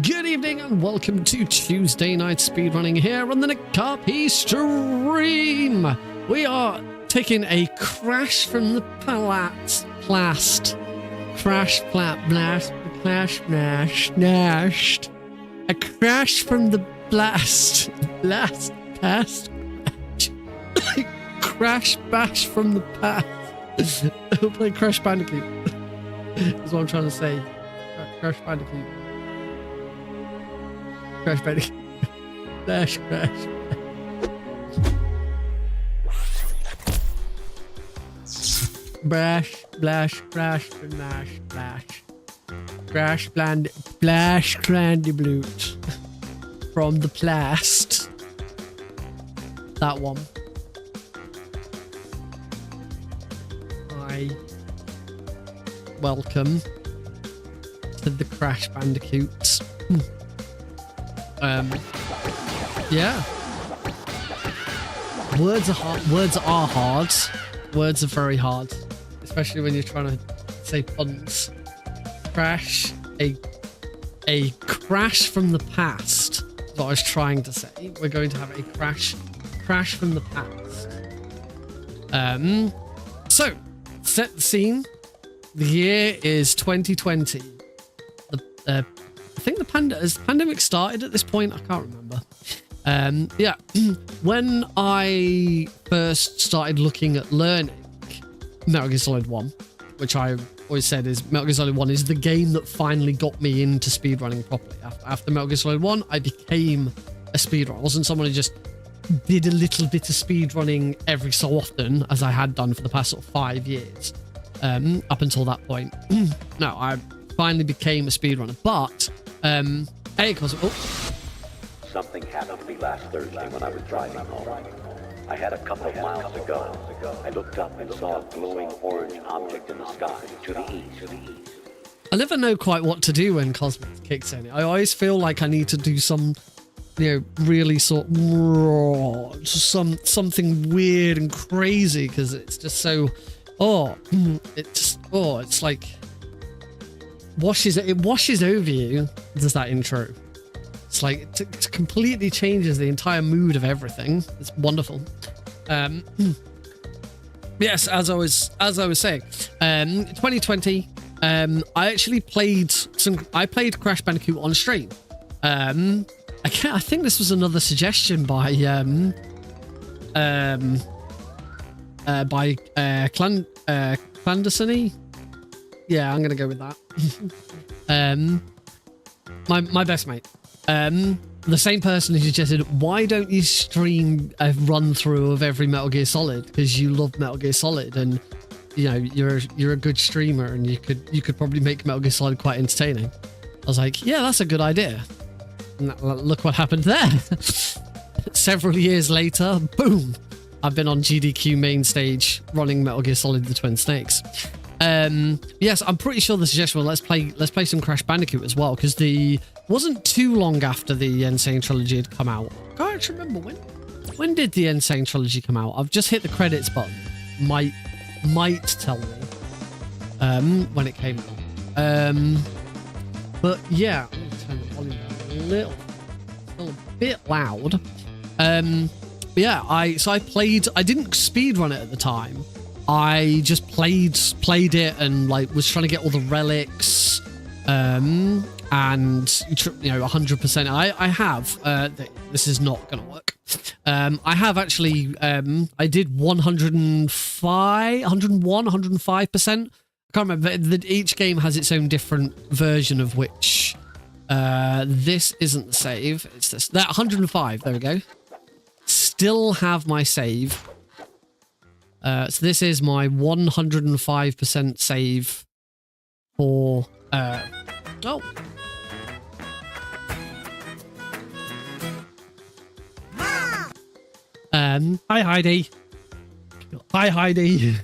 Good evening and welcome to Tuesday Night Speedrunning here on the Nick Carpy stream. We are taking a crash from the a crash from the crash bash from the past. We'll play Crash Bandicoot. That's what I'm trying to say. Crash Bandicoot. Crash Bandicoot. Crash. Brash, blash, crash, mash, blash. Crash, blash, crandy bloot. From the plast. That one. Hi. Welcome to the Crash Bandicoot. Yeah. Words are hard. Words are very hard, especially when you're trying to say puns. Crash. A crash from the past is what I was trying to say. We're going to have a crash from the past. So, set the scene. The year is 2020. I think the pandemic started at this point. I can't remember. Yeah, when I first started looking at learning Metal Gear Solid 1, which I always said is Metal Gear Solid 1 is the game that finally got me into speedrunning properly. After Metal Gear Solid 1, I became a speedrunner. I wasn't someone who just did a little bit of speedrunning every so often, as I had done for the past sort of 5 years. Up until that point. No, I finally became a speedrunner. But, hey, Something happened to me last Thursday when I was driving home. I had a couple of miles to go. I looked up and saw a glowing orange object in the sky to the east. I never know quite what to do when Cosmos kicks in. I always feel like I need to do some, really sort of something weird and crazy, because it's just so, it's like it washes over you. Does that intro? It's like it completely changes the entire mood of everything. It's wonderful. Yes, as I was saying, 2020. I actually played Crash Bandicoot on stream. I think this was another suggestion by Clandestiny. Yeah, I'm gonna go with that. My best mate. The same person who suggested, why don't you stream a run through of every Metal Gear Solid, because you love Metal Gear Solid and you're a good streamer and you could probably make Metal Gear Solid quite entertaining. I was like, yeah, that's a good idea. And look what happened there. Several years later, boom, I've been on GDQ main stage running Metal Gear Solid: The Twin Snakes. Yes, I'm pretty sure the suggestion was let's play some Crash Bandicoot as well, because wasn't too long after the Insane trilogy had come out. I can't actually remember when did the Insane trilogy come out. I've just hit the credits button. Might tell me when it came out. But yeah, I'm gonna turn the volume down a little. Still a bit loud. But yeah, I didn't speedrun it at the time. I just played it and was trying to get all the relics, and 100%. I have. This is not gonna work. I have actually. I did 105, 101, 105%. I can't remember. Each game has its own different version of which. This isn't the save. It's this. That 105. There we go. Still have my save. So this is my 105% save for, Hi Heidi. Hi Heidi.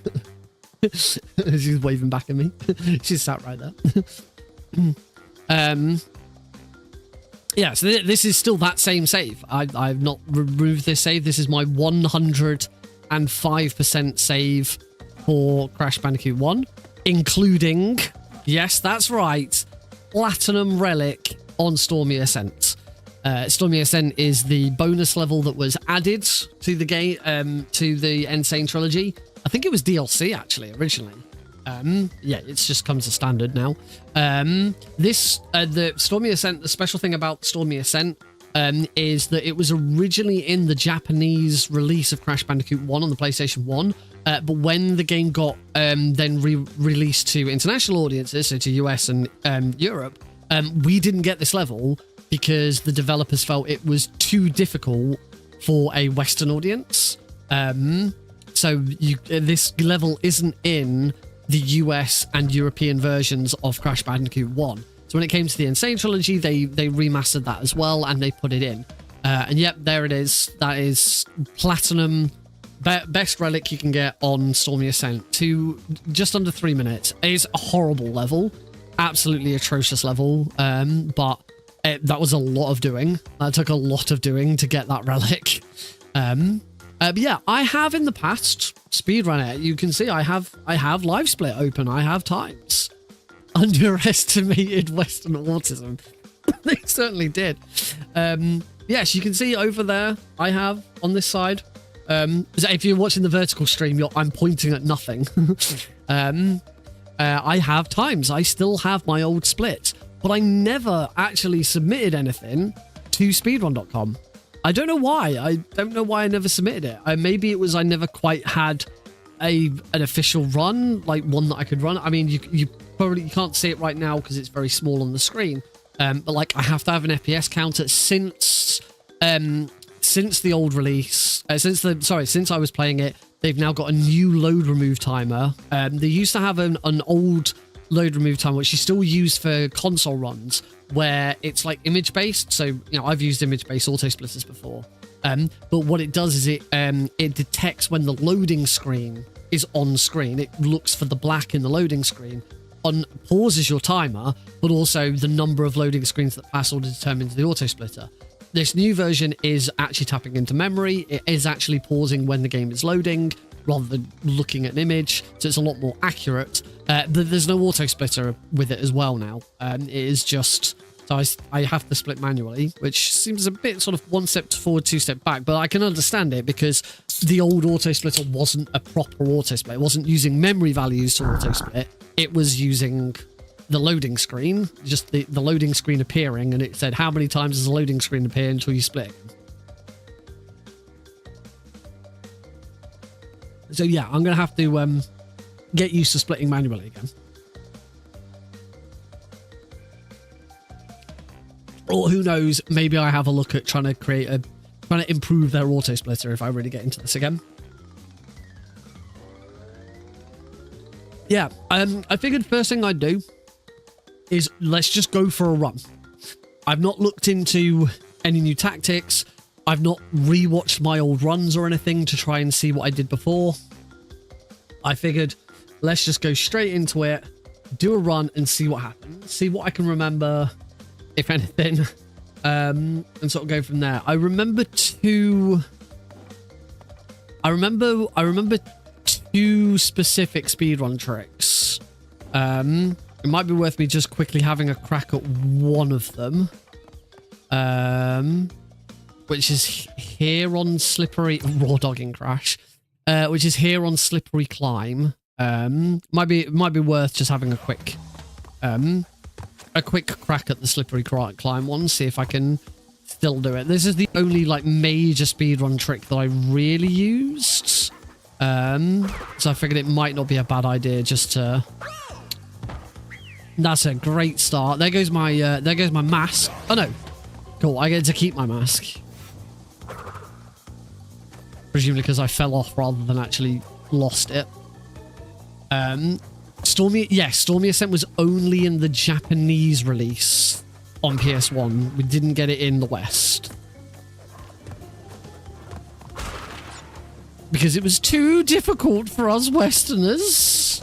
She's waving back at me. She's sat right there. Yeah, so this is still that same save. I've not removed this save. This is my 105% save for Crash Bandicoot 1, including, yes, that's right, Platinum Relic on Stormy Ascent. Stormy Ascent is the bonus level that was added to the game, to the Insane trilogy. I think it was DLC actually originally. Yeah, it's just comes as standard now. The Stormy Ascent, the special thing about Stormy Ascent is that it was originally in the Japanese release of Crash Bandicoot 1 on the PlayStation 1, but when the game got then released to international audiences, so to US and Europe, we didn't get this level because the developers felt it was too difficult for a Western audience. So this level isn't in the US and European versions of Crash Bandicoot 1. So when it came to the Insane trilogy, they remastered that as well, and they put it in. And yep, there it is. That is Platinum, best relic you can get on Stormy Ascent, to just under 3 minutes. It is a horrible level, absolutely atrocious level, but that was a lot of doing. That took a lot of doing to get that relic. But yeah, I have in the past speedrun it, you can see I have live split open. I have times. Underestimated Western autism. They certainly did. Yes, you can see over there. I have on this side. So if you're watching the vertical stream, I'm pointing at nothing. I have times. I still have my old splits, but I never actually submitted anything to speedrun.com. I don't know why. I don't know why I never submitted it. Maybe it was I never quite had an official run, like one that I could run. I mean, you probably can't see it right now because it's very small on the screen. But like I have to have an FPS counter since the old release. Since I was playing it, they've now got a new load remove timer. They used to have an old load remove timer, which is still used for console runs, where it's like image based. So, you know, I've used image based auto splitters before. But what it does is it detects when the loading screen is on screen. It looks for the black in the loading screen, pauses your timer, but also the number of loading screens that pass order determines the auto splitter. This new version is actually tapping into memory. It is actually pausing when the game is loading rather than looking at an image, so it's a lot more accurate. But there's no auto splitter with it as well now. It is just... So I have to split manually, which seems a bit sort of one step forward, two step back, but I can understand it because the old auto splitter wasn't a proper auto split. It wasn't using memory values to auto split. It was using the loading screen, just the loading screen appearing, and it said how many times does the loading screen appear until you split. So yeah, I'm going to have to get used to splitting manually again. Or who knows, maybe I have a look at trying to improve their auto splitter if I really get into this again. Yeah, I figured first thing I'd do is let's just go for a run. I've not looked into any new tactics. I've not rewatched my old runs or anything to try and see what I did before. I figured let's just go straight into it, do a run and see what happens. See what I can remember, if anything, and sort of go from there. I remember two specific speedrun tricks. It might be worth me just quickly having a crack at one of them, which is here on Slippery Raw Dogging Crash, which is here on Slippery Climb. Might be worth just having a quick crack at the Slippery Climb one, see if I can still do it. This is the only like major speedrun trick that I really used. So I figured it might not be a bad idea just to... That's a great start. There goes my mask. Oh no. Cool, I get to keep my mask. Presumably because I fell off rather than actually lost it. Stormy Ascent was only in the Japanese release on PS1. We didn't get it in the West. Because it was too difficult for us Westerners.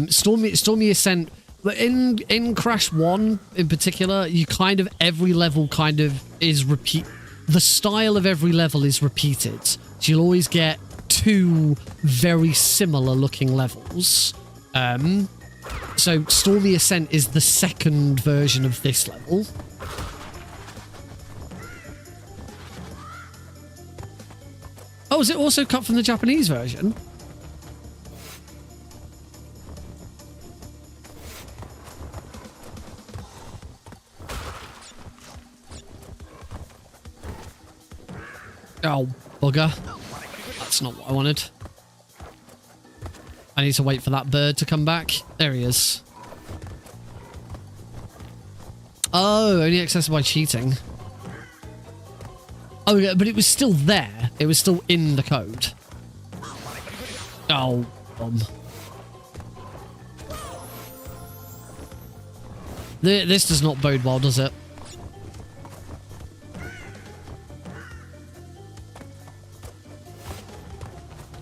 Stormy Ascent, but in Crash 1 in particular, you kind of, every level kind of is the style of every level is repeated. So you'll always get two very similar looking levels. So Stormy Ascent is the second version of this level. Oh, is it also cut from the Japanese version? Oh, bugger. That's not what I wanted. I need to wait for that bird to come back. There he is. Oh, only accessible by cheating. Oh, yeah, but it was still there. It was still in the code. Oh, This does not bode well, does it?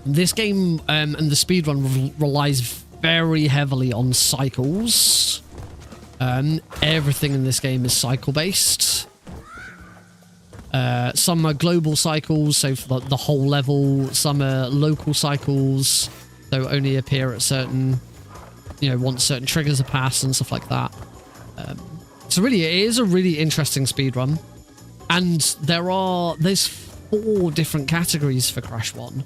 This game and the speedrun relies very heavily on cycles. Everything in this game is cycle-based. Some are global cycles, so for the whole level. Some are local cycles, so there'll only appear at certain, once certain triggers are passed and stuff like that. So really, it is a really interesting speedrun. And there's 4 different categories for Crash 1.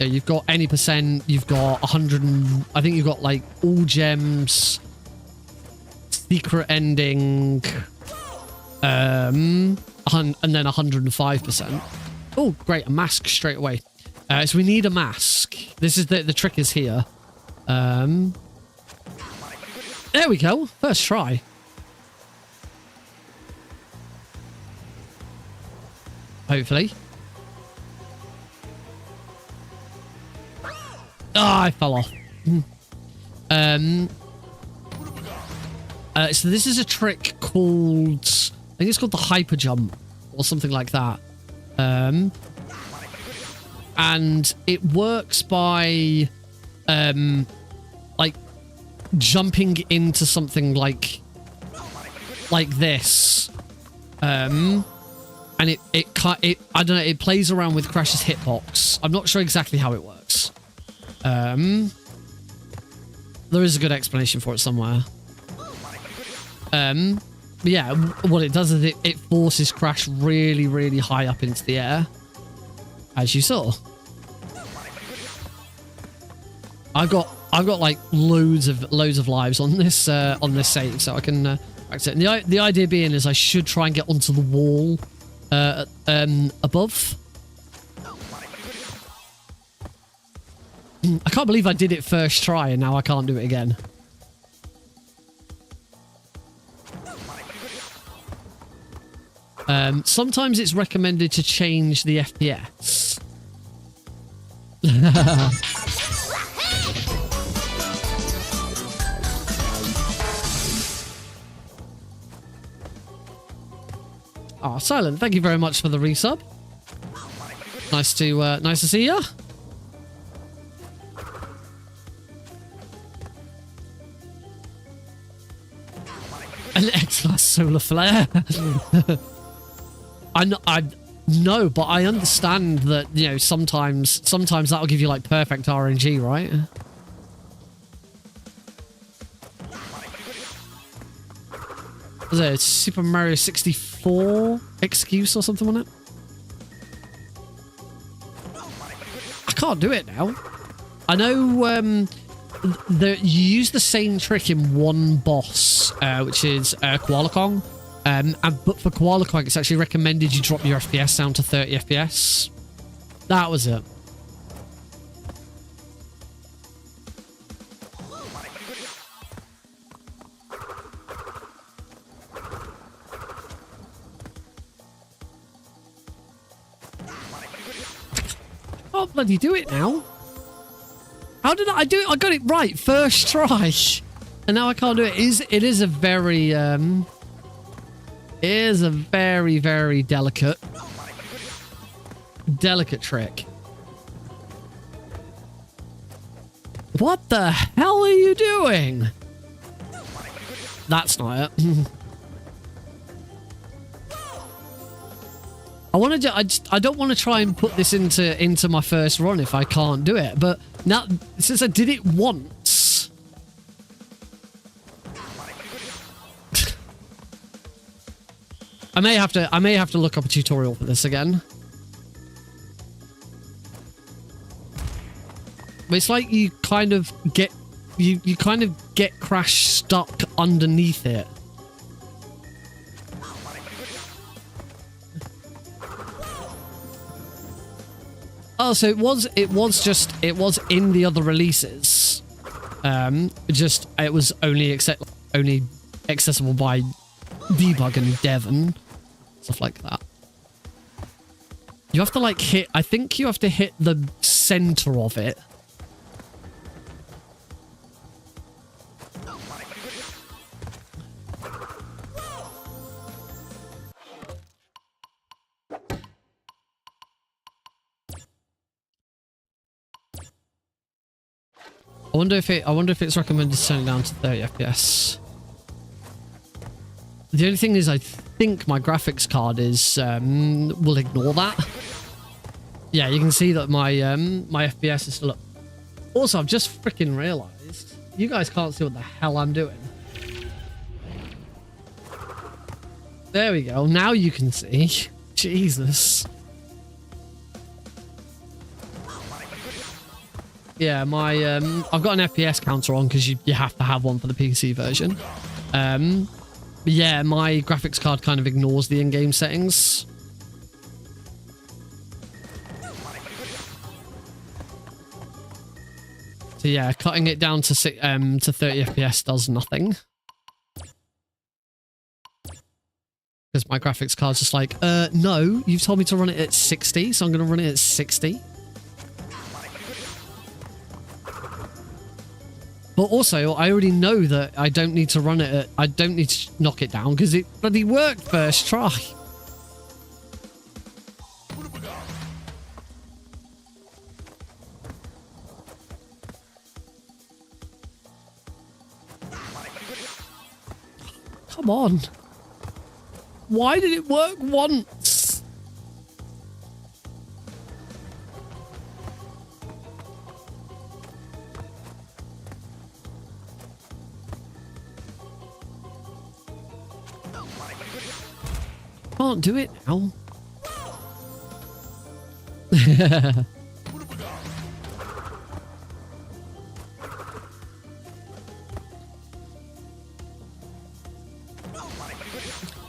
You've got any percent, you've got 100, I think you've got like all gems, secret ending, and then 105%. Oh, great, a mask straight away. So we need a mask. This is the trick is here. There we go. First try. Hopefully. Ah, I fell off. So this is a trick called, I think it's called the hyper jump or something like that. And it works by like jumping into something like this. And it I don't know, it plays around with Crash's hitbox. I'm not sure exactly how it works. There is a good explanation for it somewhere. But yeah, what it does is it forces Crash really, really high up into the air, as you saw. I've got like loads of lives on this save, so I can practice it. And the idea being is I should try and get onto the wall above. I can't believe I did it first try and now I can't do it again. Sometimes it's recommended to change the FPS. Oh, Silent, thank you very much for the resub. Nice to see ya. An X-Class solar flare. I know, but I understand that, sometimes that'll give you like perfect RNG, right? Was it Super Mario 64 excuse or something on it? I can't do it now. I know you use the same trick in one boss, which is Koala Kong. But for Koala Kong, it's actually recommended you drop your FPS down to 30 FPS. That was it. Oh, bloody do it now. How did I do it? I got it right first try. And now I can't do it. It is a very very delicate trick. What the hell are you doing? That's not it. I don't want to try and put this into my first run if I can't do it. But now, since I did it once, I may have to look up a tutorial for this again. But it's like you kind of get Crash stuck underneath it. Oh, so it was in the other releases. It was only accessible by debug and Devon, stuff like that. You have to like hit. I think you have to hit the center of it. I wonder if it's recommended to turn it down to 30 FPS. The only thing is, I think my graphics card is will ignore that. Yeah, you can see that my my FPS is still up. Also, I've just freaking realized you guys can't see what the hell I'm doing. There we go. Now you can see. Jesus. Yeah, my I've got an FPS counter on because you have to have one for the PC version. But yeah, my graphics card kind of ignores the in-game settings. So yeah, cutting it down to 30 FPS does nothing. Because my graphics card's just like, no, you've told me to run it at 60, so I'm going to run it at 60. But also, I already know that I don't need to run it at, I don't need to knock it down because it bloody worked first try. Come on. Why did it work once? Can't do it now.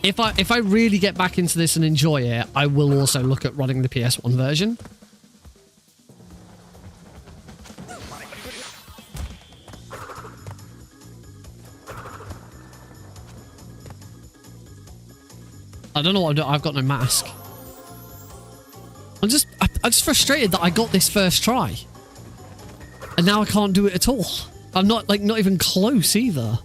If I really get back into this and enjoy it, I will also look at running the PS1 version. I don't know what I'm doing. I've got no mask. I'm just frustrated that I got this first try. And now I can't do it at all. I'm not even close either.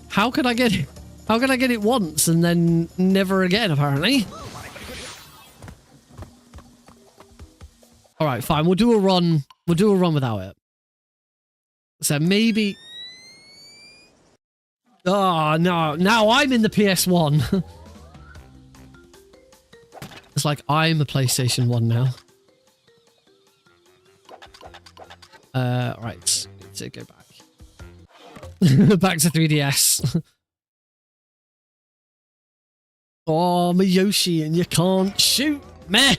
How could I get it? How could I get it once and then never again, apparently? All right, fine. We'll do a run. We'll do a run without it. So maybe... Oh, no. Now I'm in the PS1. It's like I'm a PlayStation 1 now. Right. Let's go back. Back to 3DS. Oh, I'm a Yoshi and you can't shoot, man.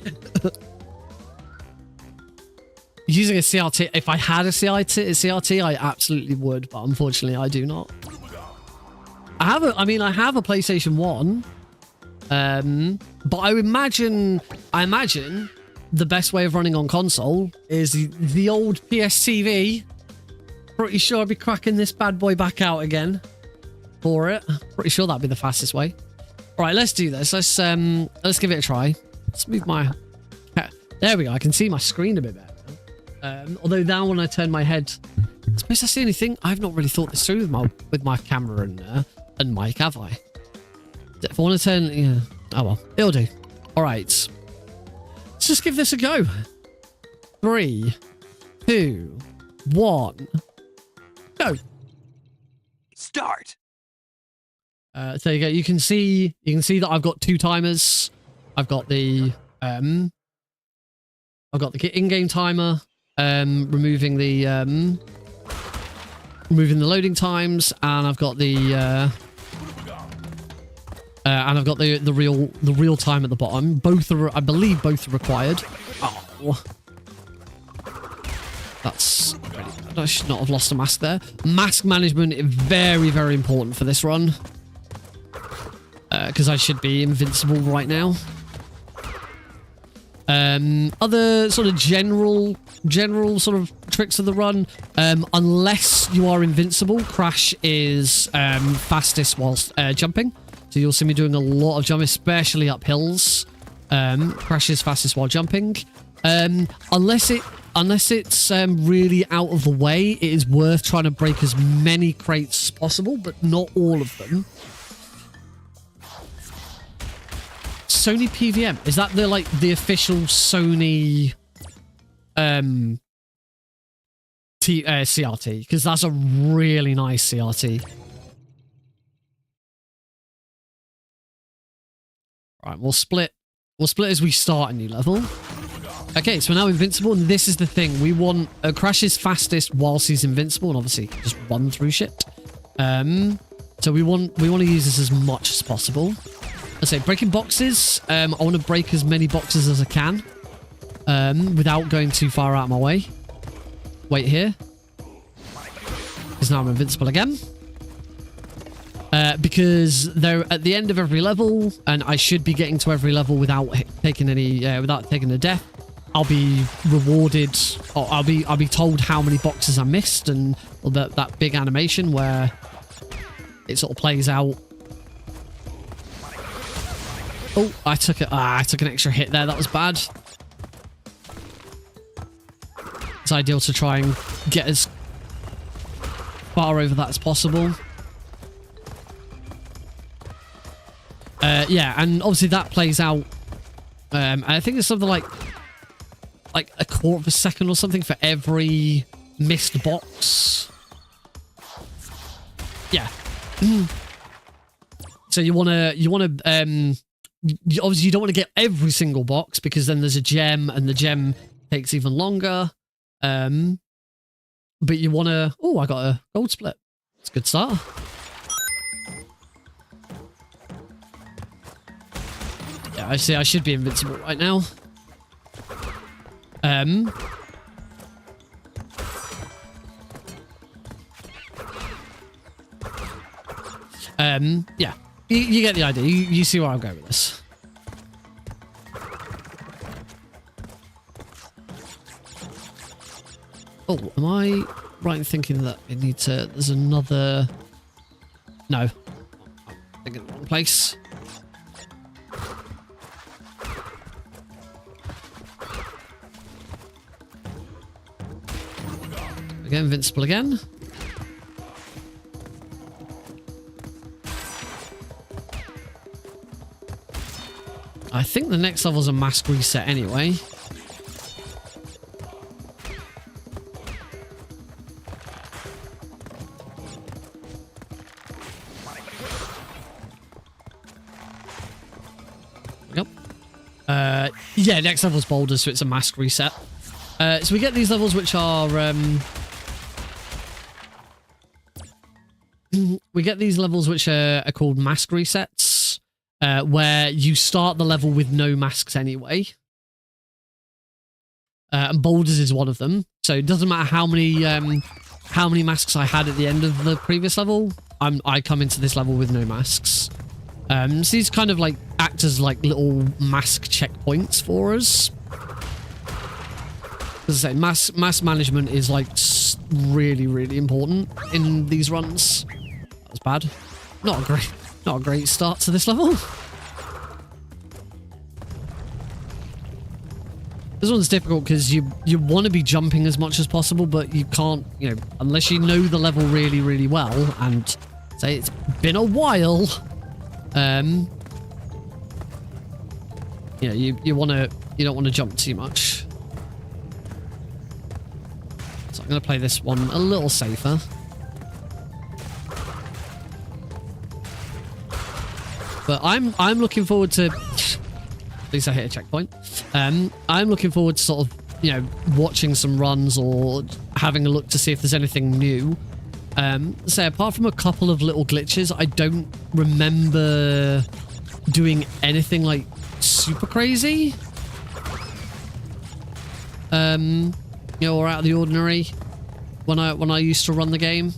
Using a CRT. If I had a CRT, I absolutely would, but unfortunately I do not. I have a PlayStation 1. But I imagine the best way of running on console is the old PS TV. Pretty sure I'll be cracking this bad boy back out again for it. Pretty sure that'd be the fastest way. All right, let's do this. Let's give it a try. Let's move my... There we go. I can see my screen a bit better. Although now when I turn my head... I suppose that's the only thing. I've not really thought this through with my camera and mic, have I? If I want to turn... Yeah. Oh, well. It'll do. All right. Let's just give this a go. 3, 2, 1... Go. Start. So you go. You can see that I've got 2 timers. I've got the in-game timer, removing the loading times, and I've got the real time at the bottom. Both are, I believe, both are required. Oh. That's pretty bad. I should not have lost a mask there. Mask management is very, very important for this run. Because I should be invincible right now. Other sort of general sort of tricks of the run. Unless you are invincible, Crash is fastest whilst jumping. So you'll see me doing a lot of jump, especially up hills. Crash is fastest while jumping. Unless it's really out of the way, it is worth trying to break as many crates as possible, but not all of them. Sony PVM, is that the official Sony CRT, because that's a really nice CRT. Right, we'll split as we start a new level. Okay, so we're now invincible, and this is the thing. We want Crash is fastest whilst he's invincible, and obviously just run through shit. So we want to use this as much as possible. I say breaking boxes. I want to break as many boxes as I can, without going too far out of my way. Wait here, because now I'm invincible again. Because they're at the end of every level, and I should be getting to every level without taking a death. I'll be rewarded, or I'll be told how many boxes I missed, and that big animation where it sort of plays out. Oh, I took an extra hit there. That was bad. It's ideal to try and get as far over that as possible. Yeah, and obviously that plays out. I think it's something like a quarter of a second or something for every missed box. Yeah. So you wanna obviously you don't want to get every single box, because then there's a gem, and the gem takes even longer. But you wanna. Oh, I got a gold split. It's a good start. Yeah, I see. I should be invincible right now. Yeah. You get the idea. You see where I'm going with this. Oh, am I right in thinking that I need to... There's another... No. I'm thinking the wrong place. Again, invincible again. I think the next level's a mask reset anyway. Yep. Yeah, next level's boulders, so it's a mask reset. So we get these levels which are... we get these levels which are called mask resets, where you start the level with no masks anyway. And boulders is one of them. So it doesn't matter how many masks I had at the end of the previous level, I come into this level with no masks. So these kind of like act as like little mask checkpoints for us. As I say, mask management is like really, really important in these runs. That was bad. Not a great start to this level. This one's difficult because you want to be jumping as much as possible, but you can't, unless you know the level really, really well, and say it's been a while. You don't want to jump too much. So I'm going to play this one a little safer. But I'm looking forward to... At least I hit a checkpoint. I'm looking forward to sort of, watching some runs or having a look to see if there's anything new. So apart from a couple of little glitches, I don't remember doing anything like super crazy. Or out of the ordinary when I used to run the game.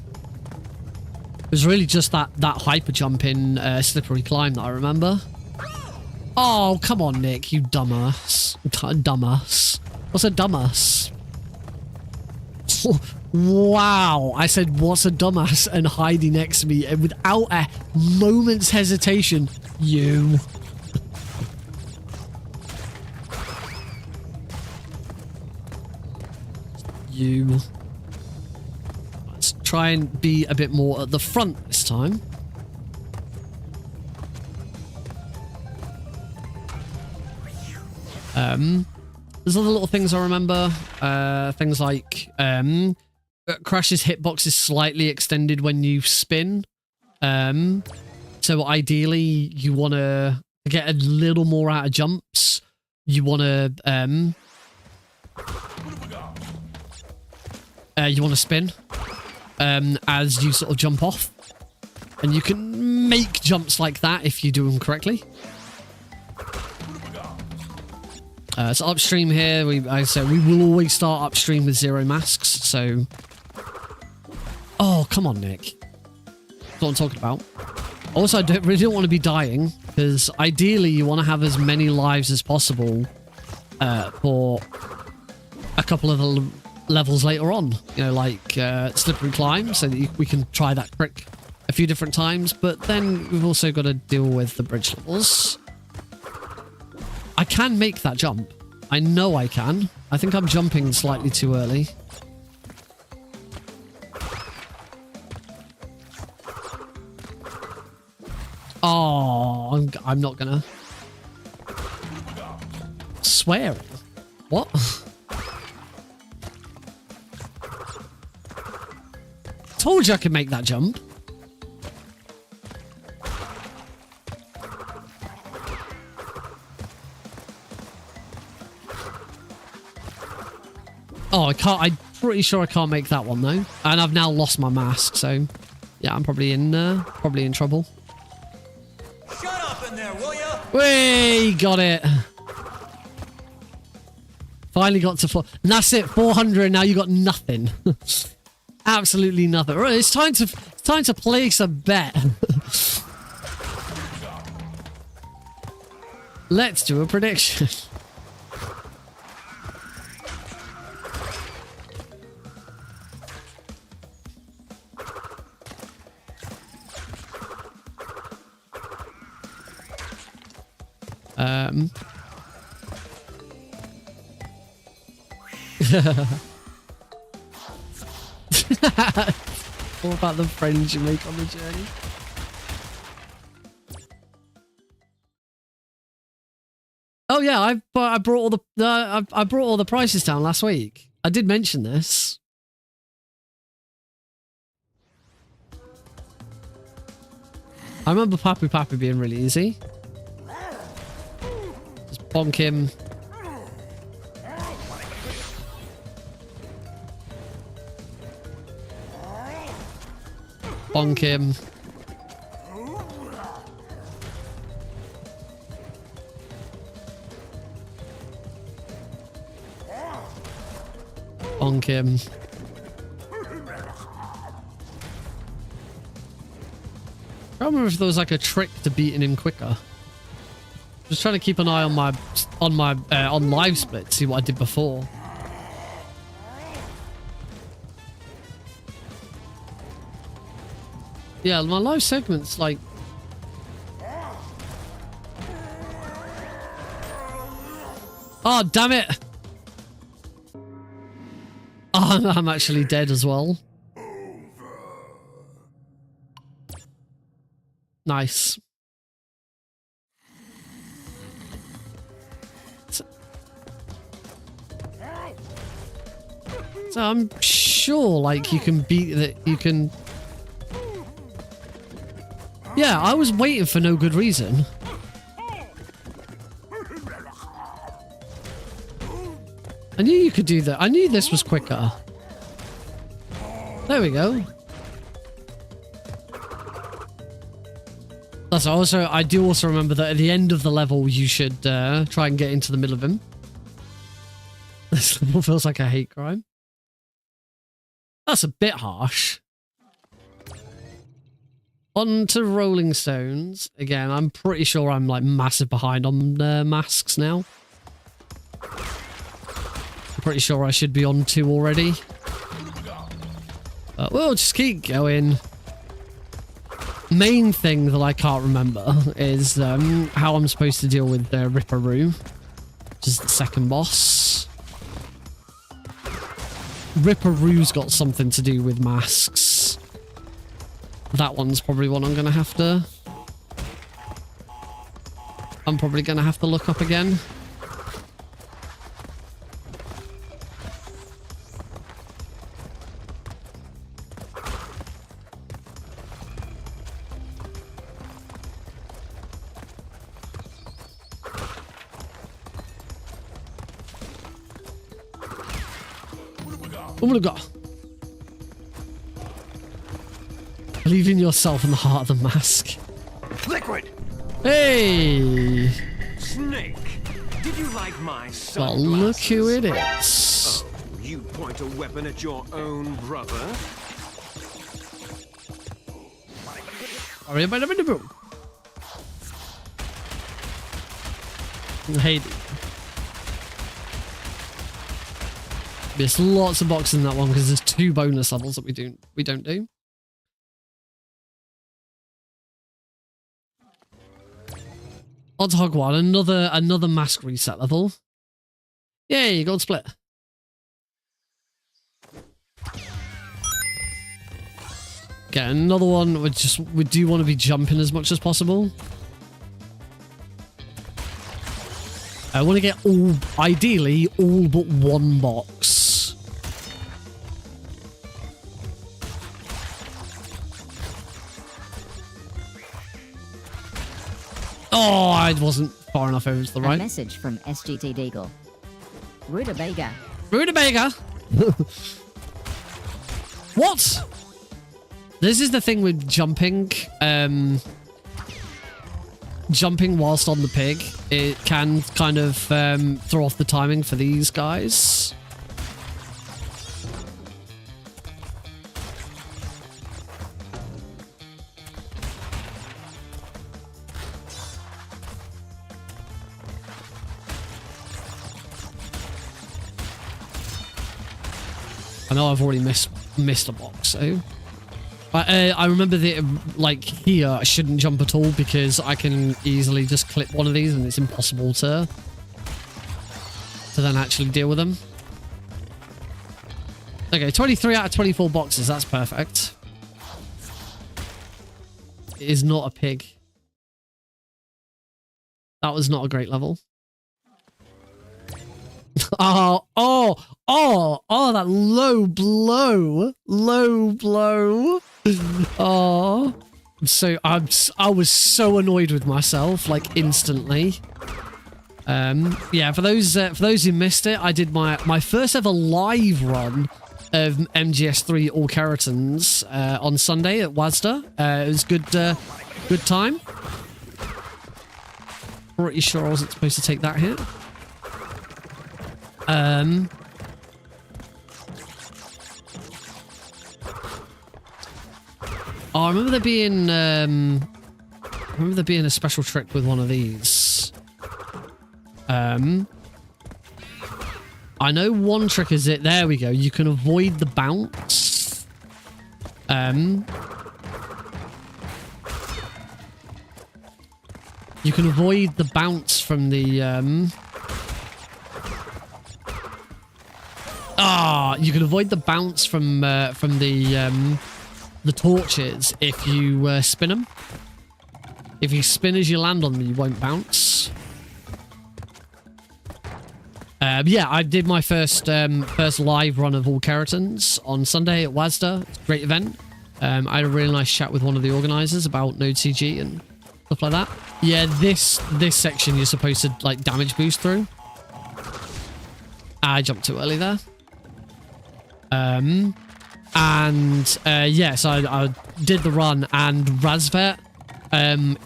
It was really just that hyper jump in slippery climb that I remember. Oh, come on, Nick, you dumbass. Dumbass. What's a dumbass? Wow, I said, what's a dumbass? And Heidi next to me, and without a moment's hesitation, you. You. Let's try and be a bit more at the front this time. There's other little things I remember. Things like Crash's hitbox is slightly extended when you spin. So ideally, you want to get a little more out of jumps. You want to spin as you sort of jump off, and you can make jumps like that if you do them correctly. So upstream here, I said we will always start upstream with 0 masks. So, oh come on, Nick, that's what I'm talking about. Also, I really don't want to be dying, because ideally you want to have as many lives as possible for a couple of the levels later on. You know, like slippery climb, so that we can try that trick a few different times. But then we've also got to deal with the bridge levels. I can make that jump. I know I can. I think I'm jumping slightly too early. Oh, I'm not gonna. Swearing? What? Told you I could make that jump. Oh, I can't. I'm pretty sure I can't make that one though, and I've now lost my mask. So, yeah, I'm probably in trouble. Shut up in there, will ya? We got it. Finally got to 4. And that's it. 400. Now you got nothing. Absolutely nothing. Right, it's time to place a bet. Let's do a prediction. What about the friends you make on the journey? Oh yeah, I brought all the prices down last week. I did mention this. I remember Papu Papu being really easy. Just bonk him. Bonk him. Bonk him. I don't remember if there was like a trick to beating him quicker. Just trying to keep an eye on on live split, see what I did before. Yeah, my live segment's like... Oh, damn it! Oh, I'm actually dead as well. Nice. So I'm sure, like, you can beat that. You can. Yeah, I was waiting for no good reason. I knew you could do that. I knew this was quicker. There we go. That's also. I do also remember that at the end of the level, you should try and get into the middle of him. This level feels like a hate crime. That's a bit harsh. On to Rolling Stones. Again, I'm pretty sure I'm like massive behind on masks now. I'm pretty sure I should be on 2 already. But we'll just keep going. Main thing that I can't remember is how I'm supposed to deal with Ripperoo, which is the second boss. Ripperoo's got something to do with masks. That one's probably one I'm probably gonna have to look up again. Oh my god. Believe in yourself and the heart of the mask. Liquid! Hey! Snake! Did you like my Well, sunglasses? look who it is. Oh, you point a weapon at your own brother? Hey. There's lots of boxes in that one because there's 2 bonus levels that we don't do. On to Hogwarts, another mask reset level. Yay, gold split. Okay, another one. We do want to be jumping as much as possible. I want to get ideally all but 1 box. Oh, I wasn't far enough over to the right. A message from SGT Deagle. Rutabaga. Rutabaga? What? This is the thing with jumping. Jumping whilst on the pig. It can kind of throw off the timing for these guys. I know I've already missed a box, so... I remember that, like, here, I shouldn't jump at all because I can easily just clip one of these and it's impossible to then actually deal with them. Okay, 23 out of 24 boxes, that's perfect. It is not a pig. That was not a great level. Oh, that low blow. Oh, I was so annoyed with myself, like instantly. Yeah, for those who missed it, I did my first ever live run of MGS3 All Keratons on Sunday at WASDA. It was good time. Pretty sure I wasn't supposed to take that hit. Oh, I remember there being a special trick with one of these. I know one trick is it. There we go. You can avoid the bounce. You can avoid the bounce from the you can avoid the bounce from the torches if you spin them. If you spin as you land on them, you won't bounce. Yeah, I did my first live run of All Keratons on Sunday at WASDA. It's a great event. I had a really nice chat with one of the organisers about Node CG and stuff like that. Yeah, this section you're supposed to like damage boost through. I jumped too early there. Yeah, so I did the run, and Razvet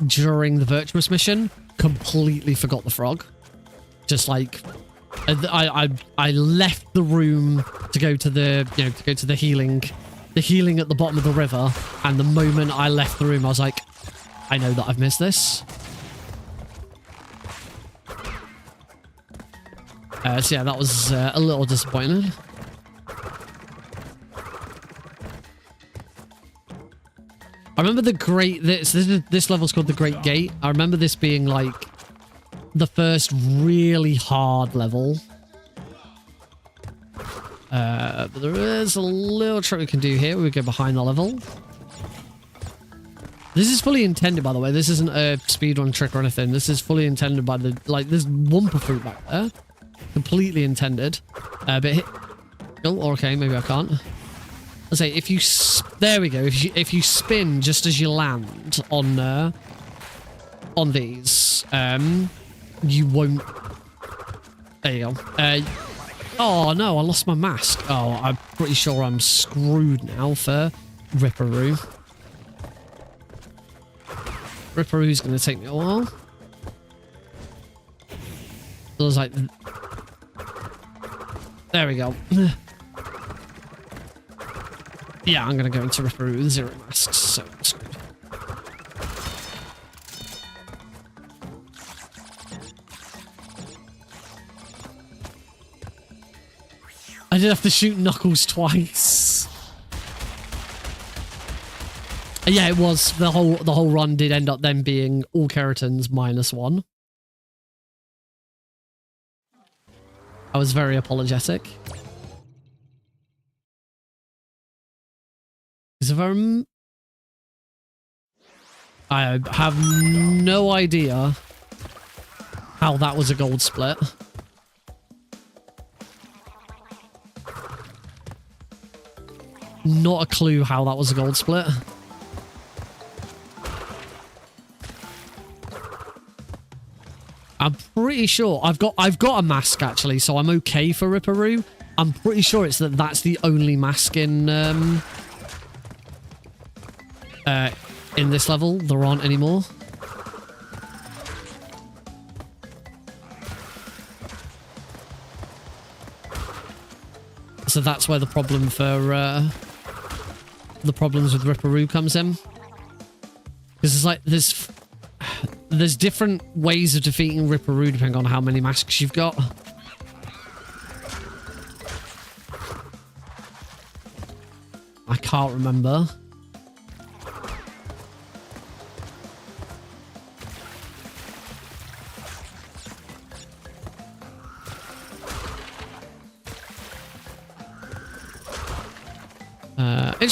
during the Virtuous mission completely forgot the frog. Just like I left the room to go to the healing at the bottom of the river, and the moment I left the room I was like, I know that I've missed this. So yeah, that was a little disappointing. I remember this level's called the Great Gate. I remember this being like the first really hard level. But there is a little trick we can do here. We go behind the level. This is fully intended, by the way. This isn't a speedrun trick or anything. This is fully intended by the, like, there's Wumpa Fruit back there. Completely intended. But oh, okay, maybe I can't. Let's say if you, there we go. If you spin just as you land on these, you won't. There you go. Oh no, I lost my mask. Oh, I'm pretty sure I'm screwed now for Ripperoo. Ripperoo's going to take me a while. So I was like... There we go. Yeah, I'm going to go into Ripperoo with 0 masks, so I'm screwed. I did have to shoot Knuckles twice. Yeah, it was. The whole run did end up then being all keratins -1. I was very apologetic. Is there I have no idea how that was a gold split. Not a clue how that was a gold split. I'm pretty sure I've got a mask actually, so I'm okay for Ripperoo. I'm pretty sure it's that's the only mask in this level. There aren't any more. So that's where the problem for the problems with Ripperoo comes in. Because it's like there's different ways of defeating Ripperoo depending on how many masks you've got. I can't remember.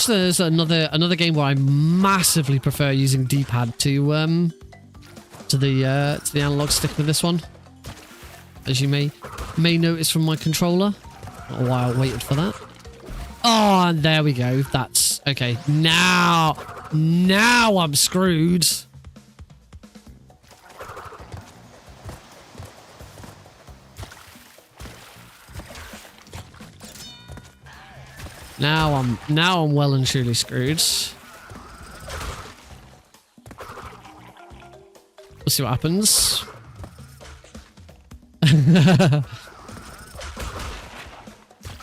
There's another game where I massively prefer using D-pad to the analog stick with this one, as you may notice from my controller. Not a while waited for that. Oh, and there we go. That's okay. Now I'm screwed. Now I'm well and truly screwed. We'll see what happens.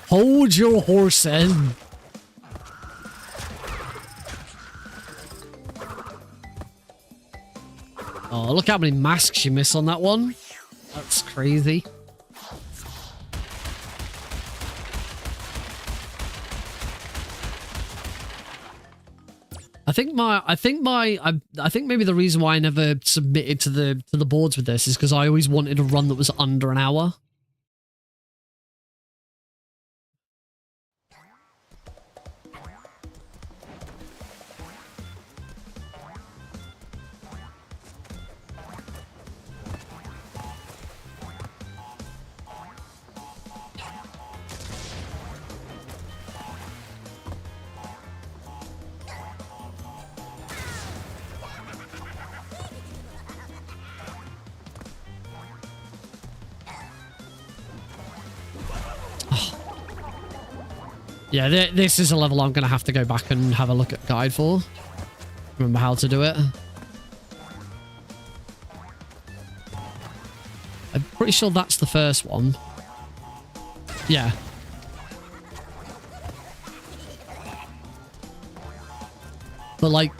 Hold your horse in. Oh, look how many masks you miss on that one. That's crazy. I think maybe the reason why I never submitted to the boards with this is because I always wanted a run that was under an hour. Yeah, this is a level I'm going to have to go back and have a look at guide for. Remember how to do it. I'm pretty sure that's the first one. Yeah. But like,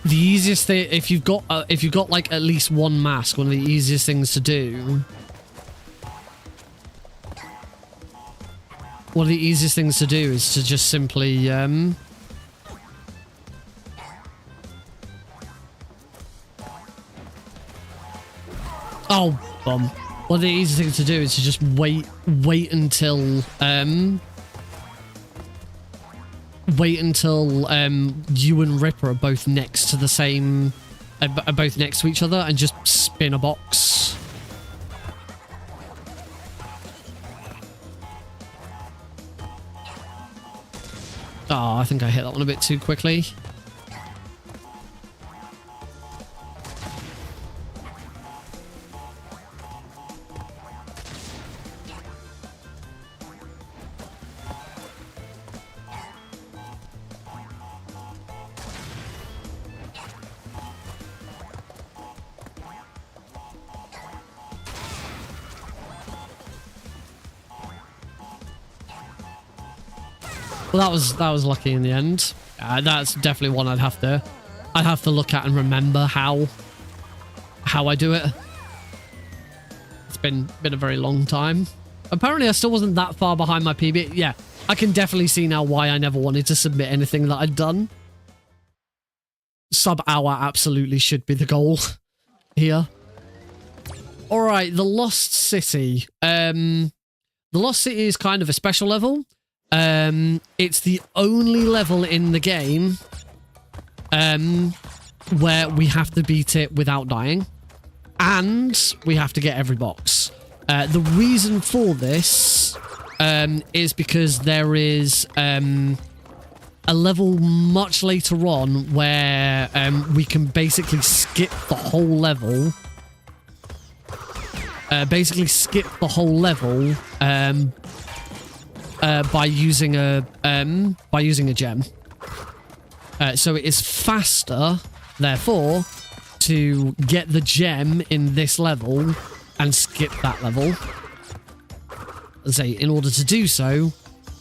the easiest thing, if you've got like at least one mask, one of the easiest things to do. One of the easiest things to do is to just simply, oh, bum. One of the easiest things to do is to just wait until, you and Ripper are both next to the same, are both next to each other and just spin a box. Oh, I think I hit that one a bit too quickly. Well, that was lucky in the end. That's definitely one I'd have to look at and remember how I do it. It's been a very long time. Apparently, I still wasn't that far behind my PB. Yeah, I can definitely see now why I never wanted to submit anything that I'd done. Sub-hour absolutely should be the goal here. All right, the Lost City. The Lost City is kind of a special level. It's the only level in the game where we have to beat it without dying. And we have to get every box. The reason for this is because there is a level much later on where we can basically skip the whole level. By using a gem. So it is faster, therefore, to get the gem in this level and skip that level. Let's say, in order to do so,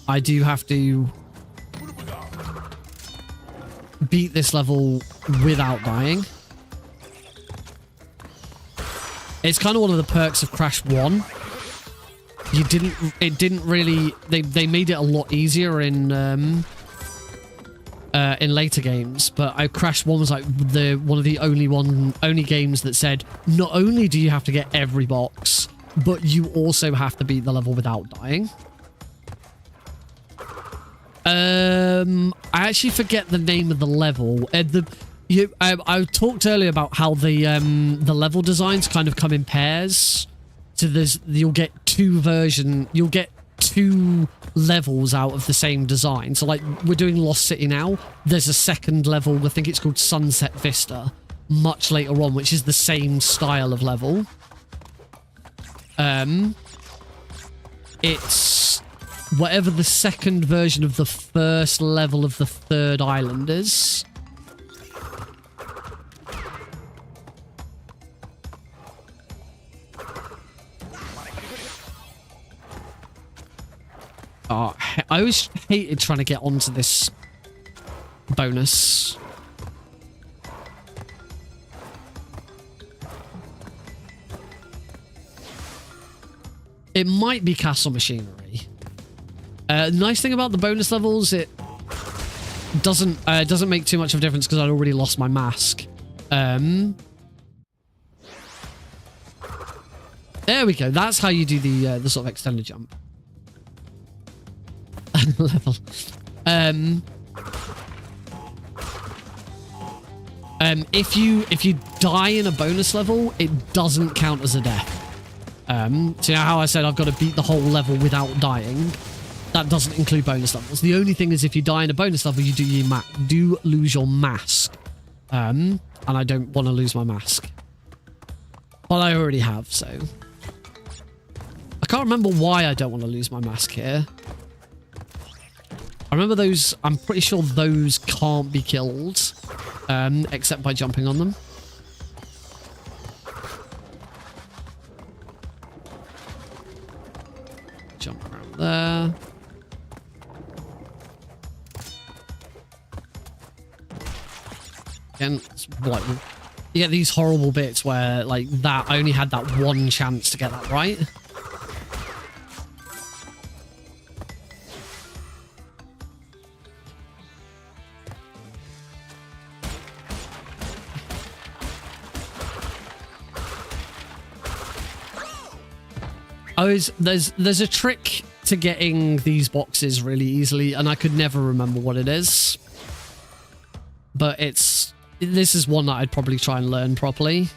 I do have to beat this level without dying. It's kind of one of the perks of Crash 1. It didn't really, they made it a lot easier in later games, but Crash 1 was like one of the only games that said, not only do you have to get every box, but you also have to beat the level without dying. I actually forget the name of the level. I talked earlier about how the level designs kind of come in pairs. So you'll get two levels out of the same design. So like we're doing Lost City now. There's a second level, I think it's called Sunset Vista, much later on, which is the same style of level. It's whatever the second version of the first level of the third island is. Oh, I always hated trying to get onto this bonus. It might be Castle Machinery. Nice thing about the bonus levels, it doesn't make too much of a difference because I'd already lost my mask. There we go. That's how you do the sort of extended jump. Level. If you die in a bonus level, it doesn't count as a death. So you know how I said I've got to beat the whole level without dying? That doesn't include bonus levels. The only thing is if you die in a bonus level, you do lose your mask. And I don't want to lose my mask. But I already have, so... I can't remember why I don't want to lose my mask here. I remember those... I'm pretty sure those can't be killed. Except by jumping on them. Jump around there. Again, it's like... You get these horrible bits where, like, that... I only had that one chance to get that right. There's a trick to getting these boxes really easily, and I could never remember what it is. But this is one that I'd probably try and learn properly.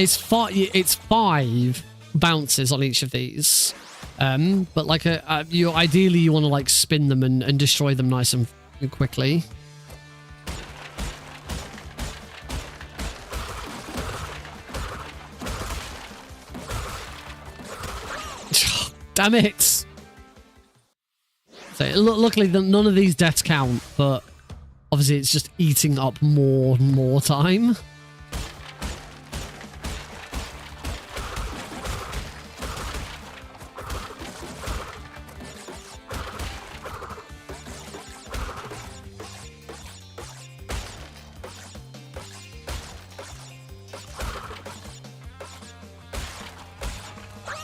It's 5 bounces on each of these, but like ideally you want to like spin them and destroy them nice and quickly. Damn it! So luckily none of these deaths count, but obviously it's just eating up more and more time.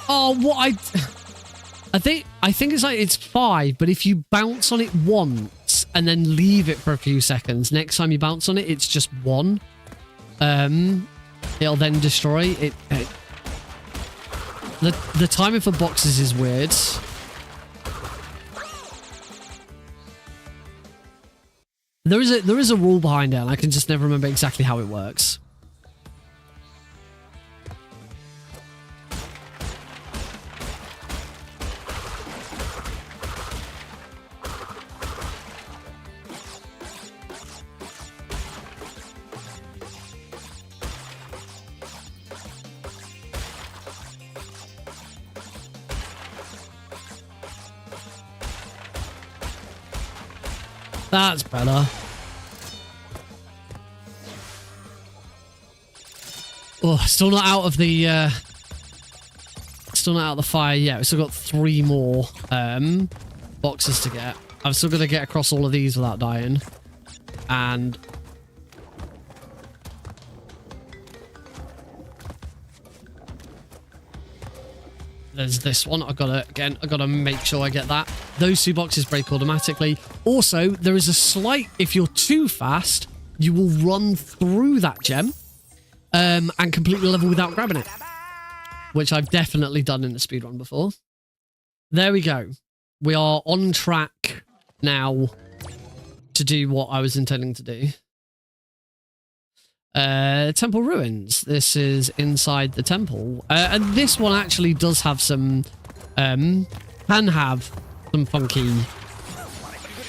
Oh, what I think it's like it's 5, but if you bounce on it once and then leave it for a few seconds, next time you bounce on it, it's just 1. It'll then destroy it. The timing for boxes is weird. There is a rule behind it, and I can just never remember exactly how it works. That's better. Oh, still not out of the fire yet. We've still got 3 more boxes to get. I'm still gonna get across all of these without dying. And there's this one. I gotta make sure I get that. Those 2 boxes break automatically. Also, there is a slight, if you're too fast, you will run through that gem and complete the level without grabbing it, which I've definitely done in the speedrun before. There we go. We are on track now to do what I was intending to do. Temple ruins. This is inside the temple, and this one actually does have some can have some funky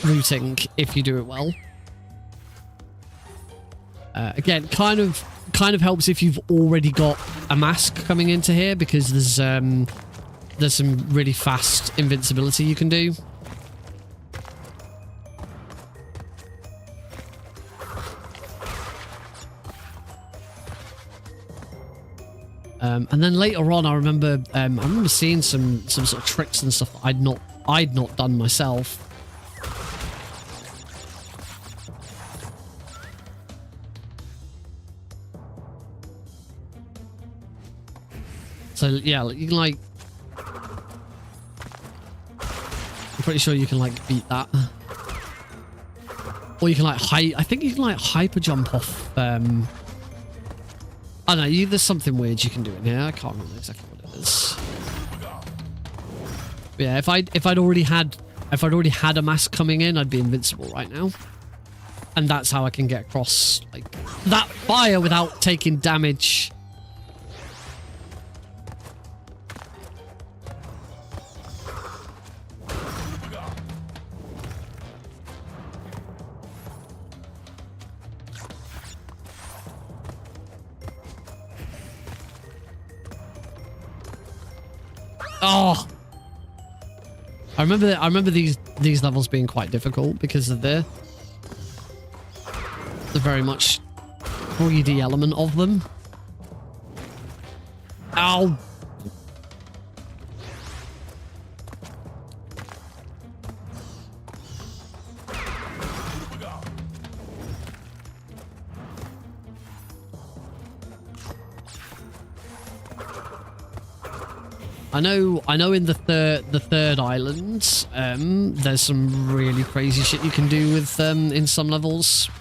routing if you do it well. Again, kind of helps if you've already got a mask coming into here, because there's some really fast invincibility you can do. And then later on, I remember seeing some sort of tricks and stuff that I'd not done myself. So yeah, you can like, I'm pretty sure you can like beat that, or you can like I think you can like hyper jump off. I don't know, there's something weird you can do in here. I can't remember exactly what it is. But yeah, if I'd already had a mask coming in, I'd be invincible right now. And that's how I can get across like that fire without taking damage. Oh, I remember these levels being quite difficult because of the very much 3D element of them. Ow. I know in the third island, there's some really crazy shit you can do with in some levels.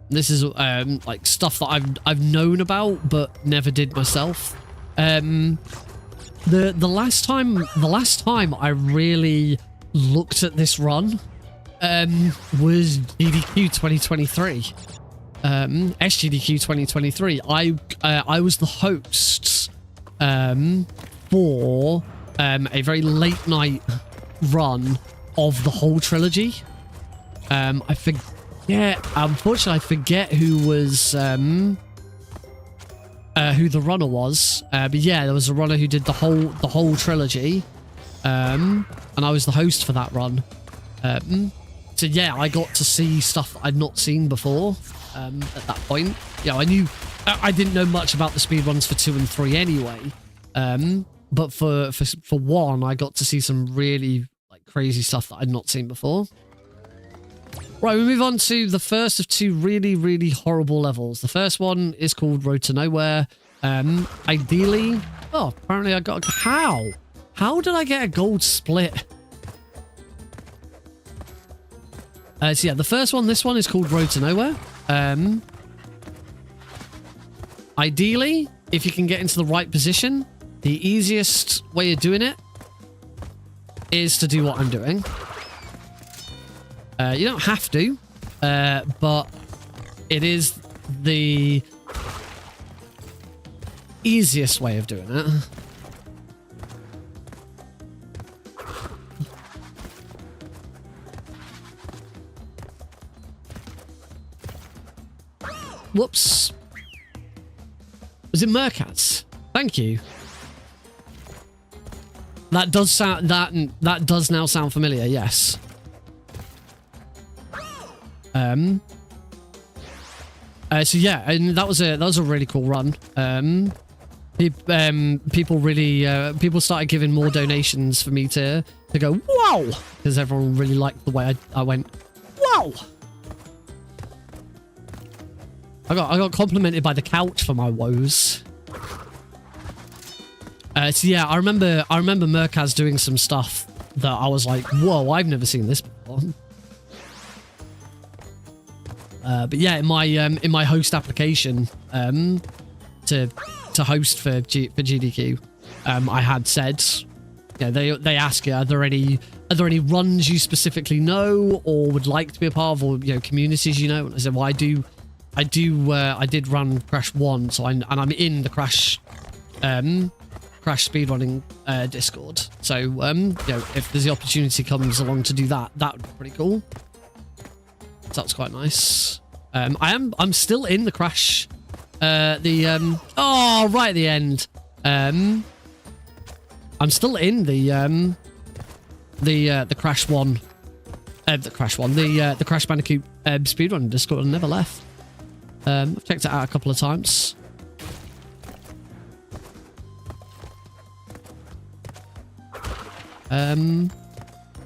This is like stuff that I've known about but never did myself. The last time I really looked at this run was GDQ 2023. SGDQ 2023. I was the host for a very late night run of the whole trilogy. I forget, unfortunately I forget who was who the runner was. But yeah, there was a runner who did the whole trilogy. And I was the host for that run. So yeah, I got to see stuff I'd not seen before at that point. Yeah, I didn't know much about the speedruns for 2 and 3 anyway. But for 1, I got to see some really like crazy stuff that I'd not seen before. Right, we move on to the first of 2 really, really horrible levels. The first one is called Road to Nowhere. Ideally... Oh, apparently I got... How? How did I get a gold split? So yeah, the first one, this one is called Road to Nowhere. Ideally, if you can get into the right position, the easiest way of doing it is to do what I'm doing. You don't have to, but it is the easiest way of doing it. Whoops. Was it Mercats? Thank you. That does sound that does now sound familiar, yes. So yeah, and that was a really cool run. People really people started giving more donations for me to go wow, because everyone really liked the way I went wow. I got complimented by the couch for my woes. So yeah, I remember Merkaz doing some stuff that I was like, whoa, I've never seen this before. But yeah, in my host application to host for GDQ, I had said, you know, they ask you, are there any runs you specifically know or would like to be a part of, or you know, communities you know? And I said, well, I did run Crash 1, so I'm in the Crash speedrunning Discord. So you know, if there's the opportunity comes along to do that, that would be pretty cool. So that's quite nice. I'm still in the Crash. Oh, right at the end. I'm still in the Crash 1. The Crash Bandicoot speedrun Discord. I never left. I've checked it out a couple of times.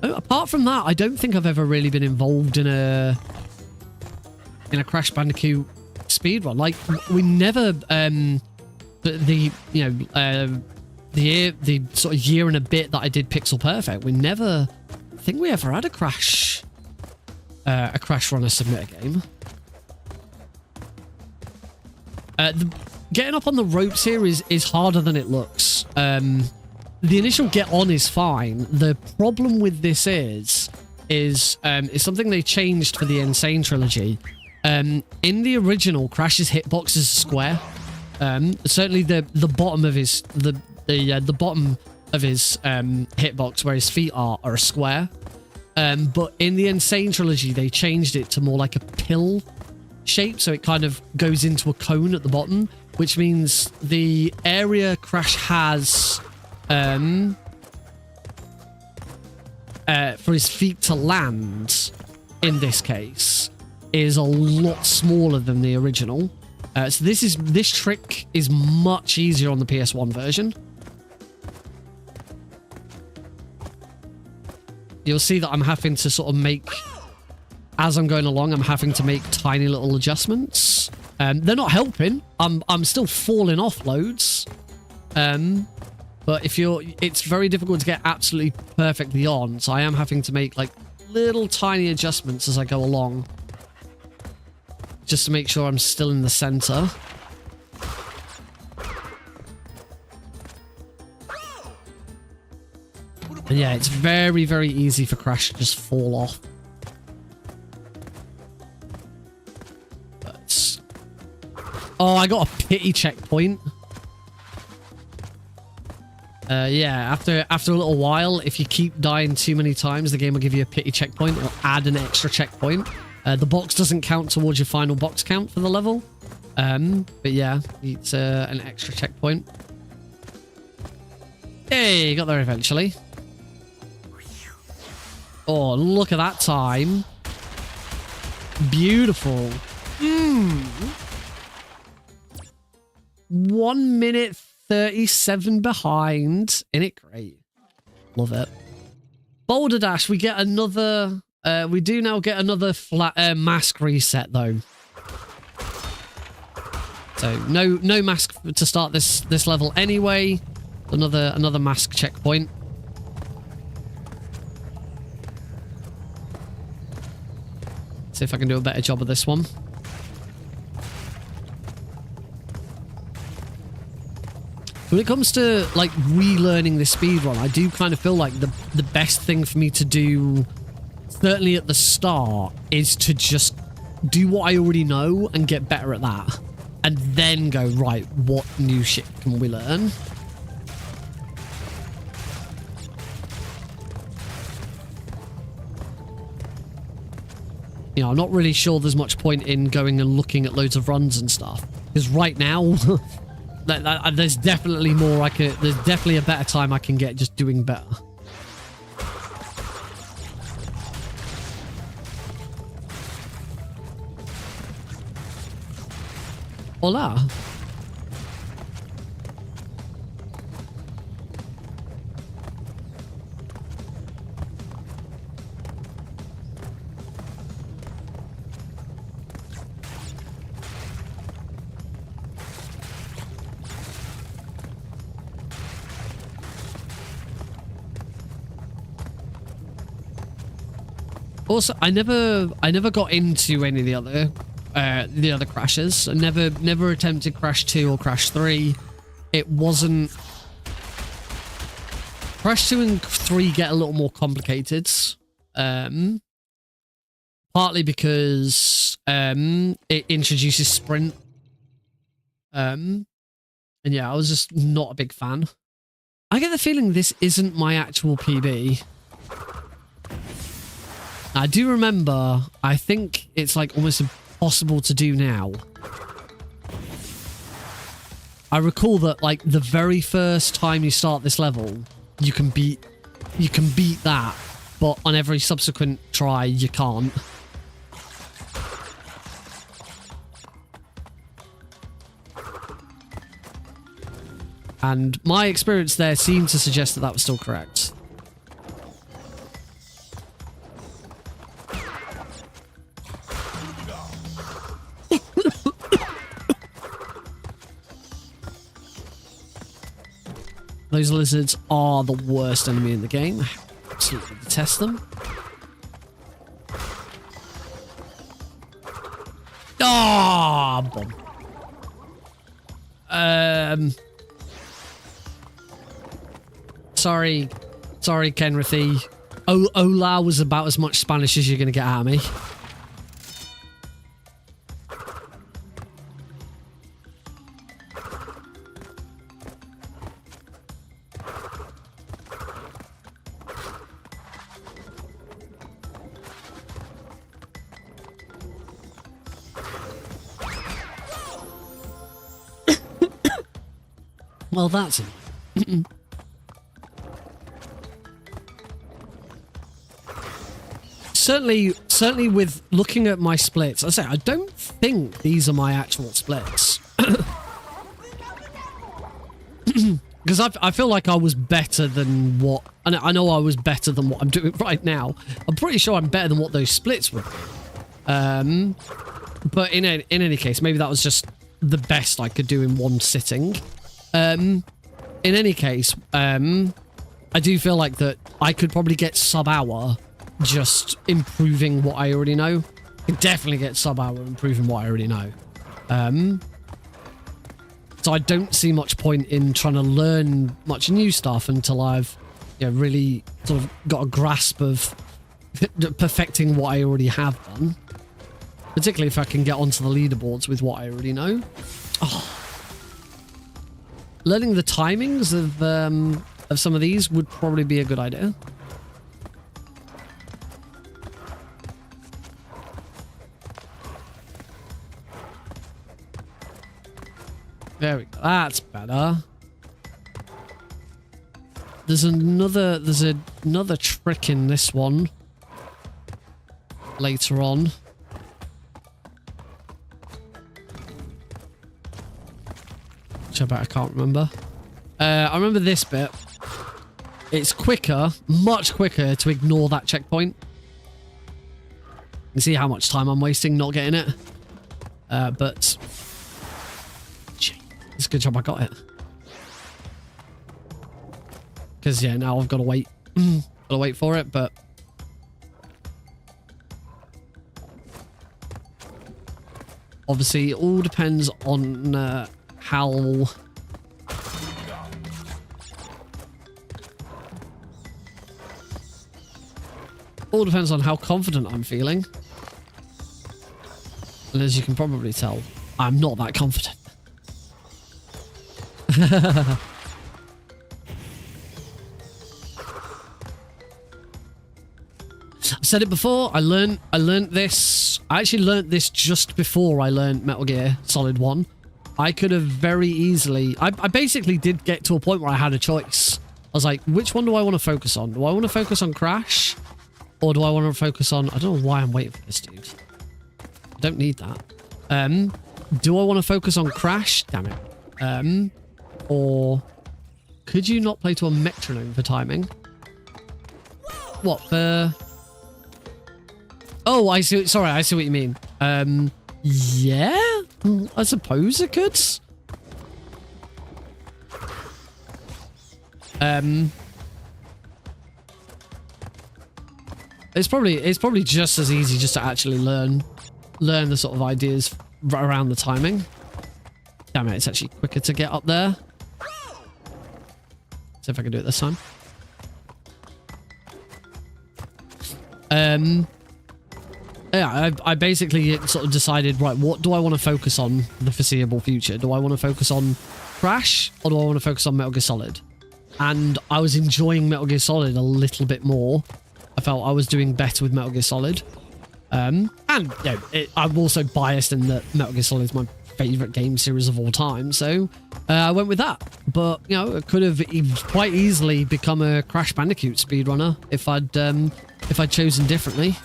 Apart from that, I don't think I've ever really been involved in a Crash Bandicoot speedrun. Like, we never the sort of year and a bit that I did Pixel Perfect, I think we ever had a Crash runner submit a game. Getting up on the ropes here is harder than it looks. The initial get on is fine. The problem with this is something they changed for the Sane trilogy. In the original, Crash's hitbox is a square. Certainly the bottom of his bottom of his hitbox where his feet are a square. But in the Insane trilogy, they changed it to more like a pill shape, so it kind of goes into a cone at the bottom, which means the area Crash has for his feet to land in this case is a lot smaller than the original. So this trick is much easier on the PS1 version. You'll see that I'm having to sort of make, as I'm going along, I'm having to make tiny little adjustments. They're not helping. I'm still falling off loads. But it's very difficult to get absolutely perfectly on. So I am having to make like little tiny adjustments as I go along, just to make sure I'm still in the center. And yeah, it's very, very easy for Crash to just fall off. But... oh, I got a pity checkpoint. Yeah, after a little while, if you keep dying too many times, the game will give you a pity checkpoint or add an extra checkpoint. The box doesn't count towards your final box count for the level. But yeah, it's an extra checkpoint. Hey, got there eventually. Oh, look at that time. Beautiful. 1 minute 37 behind. Isn't it great? Love it. Boulder Dash, we get another... we do now get another flat mask reset, though. So, no mask to start this level anyway. Another mask checkpoint. See if I can do a better job of this one. When it comes to like relearning this speedrun, I do kind of feel like the best thing for me to do, certainly at the start, is to just do what I already know and get better at that. And then go, right, what new shit can we learn? You know, I'm not really sure there's much point in going and looking at loads of runs and stuff. Because right now, there's definitely more there's definitely a better time I can get just doing better. Hola. Also, I never got into any of the other crashes. I never attempted Crash 2 or Crash 3. It wasn't... Crash 2 and 3 get a little more complicated. Partly because it introduces sprint. And yeah, I was just not a big fan. I get the feeling this isn't my actual PB. I do remember, I think it's like almost impossible to do now. I recall that like the very first time you start this level, you can beat that, but on every subsequent try you can't. And my experience there seemed to suggest that that was still correct. Those lizards are the worst enemy in the game. I absolutely detest them. Ah, bomb. Sorry, Kenrithy. Hola was about as much Spanish as you're going to get out of me. Well, that's it. Certainly with looking at my splits, I say I don't think these are my actual splits. Because I feel like I was better than what... I know I was better than what I'm doing right now. I'm pretty sure I'm better than what those splits would be. But in any case, maybe that was just the best I could do in one sitting. In any case, I do feel like that I could probably get sub-hour just improving what I already know. I could definitely get sub-hour improving what I already know. So I don't see much point in trying to learn much new stuff until I've really sort of got a grasp of perfecting what I already have done. Particularly if I can get onto the leaderboards with what I already know. Oh. Learning the timings of some of these would probably be a good idea. There we go. That's better. There's another trick in this one later on. Which I bet I can't remember. I remember this bit. It's quicker, much quicker to ignore that checkpoint. You see how much time I'm wasting not getting it? But it's a good job I got it. Because, yeah, now I've got to wait. Gotta wait for it, but... Obviously, it all depends on how... All depends on how confident I'm feeling. And as you can probably tell, I'm not that confident. I've said it before, I learned this. I actually learned this just before I learned Metal Gear Solid 1. I could have very easily... I basically did get to a point where I had a choice. I was like, which one do I want to focus on? Do I want to focus on Crash? Or do I want to focus on... I don't know why I'm waiting for this dude. I don't need that. Do I want to focus on Crash? Damn it. Or... Could you not play to a metronome for timing? What, for... Oh, I see. Sorry, I see what you mean. Yeah? I suppose it could. It's probably just as easy just to actually learn the sort of ideas around the timing. Damn it, it's actually quicker to get up there. See if I can do it this time. Yeah, I basically sort of decided, right, what do I want to focus on the foreseeable future? Do I want to focus on Crash or do I want to focus on Metal Gear Solid? And I was enjoying Metal Gear Solid a little bit more. I felt I was doing better with Metal Gear Solid. And yeah, I'm also biased in that Metal Gear Solid is my favourite game series of all time, so I went with that. But, you know, it could have quite easily become a Crash Bandicoot speedrunner if I'd chosen differently.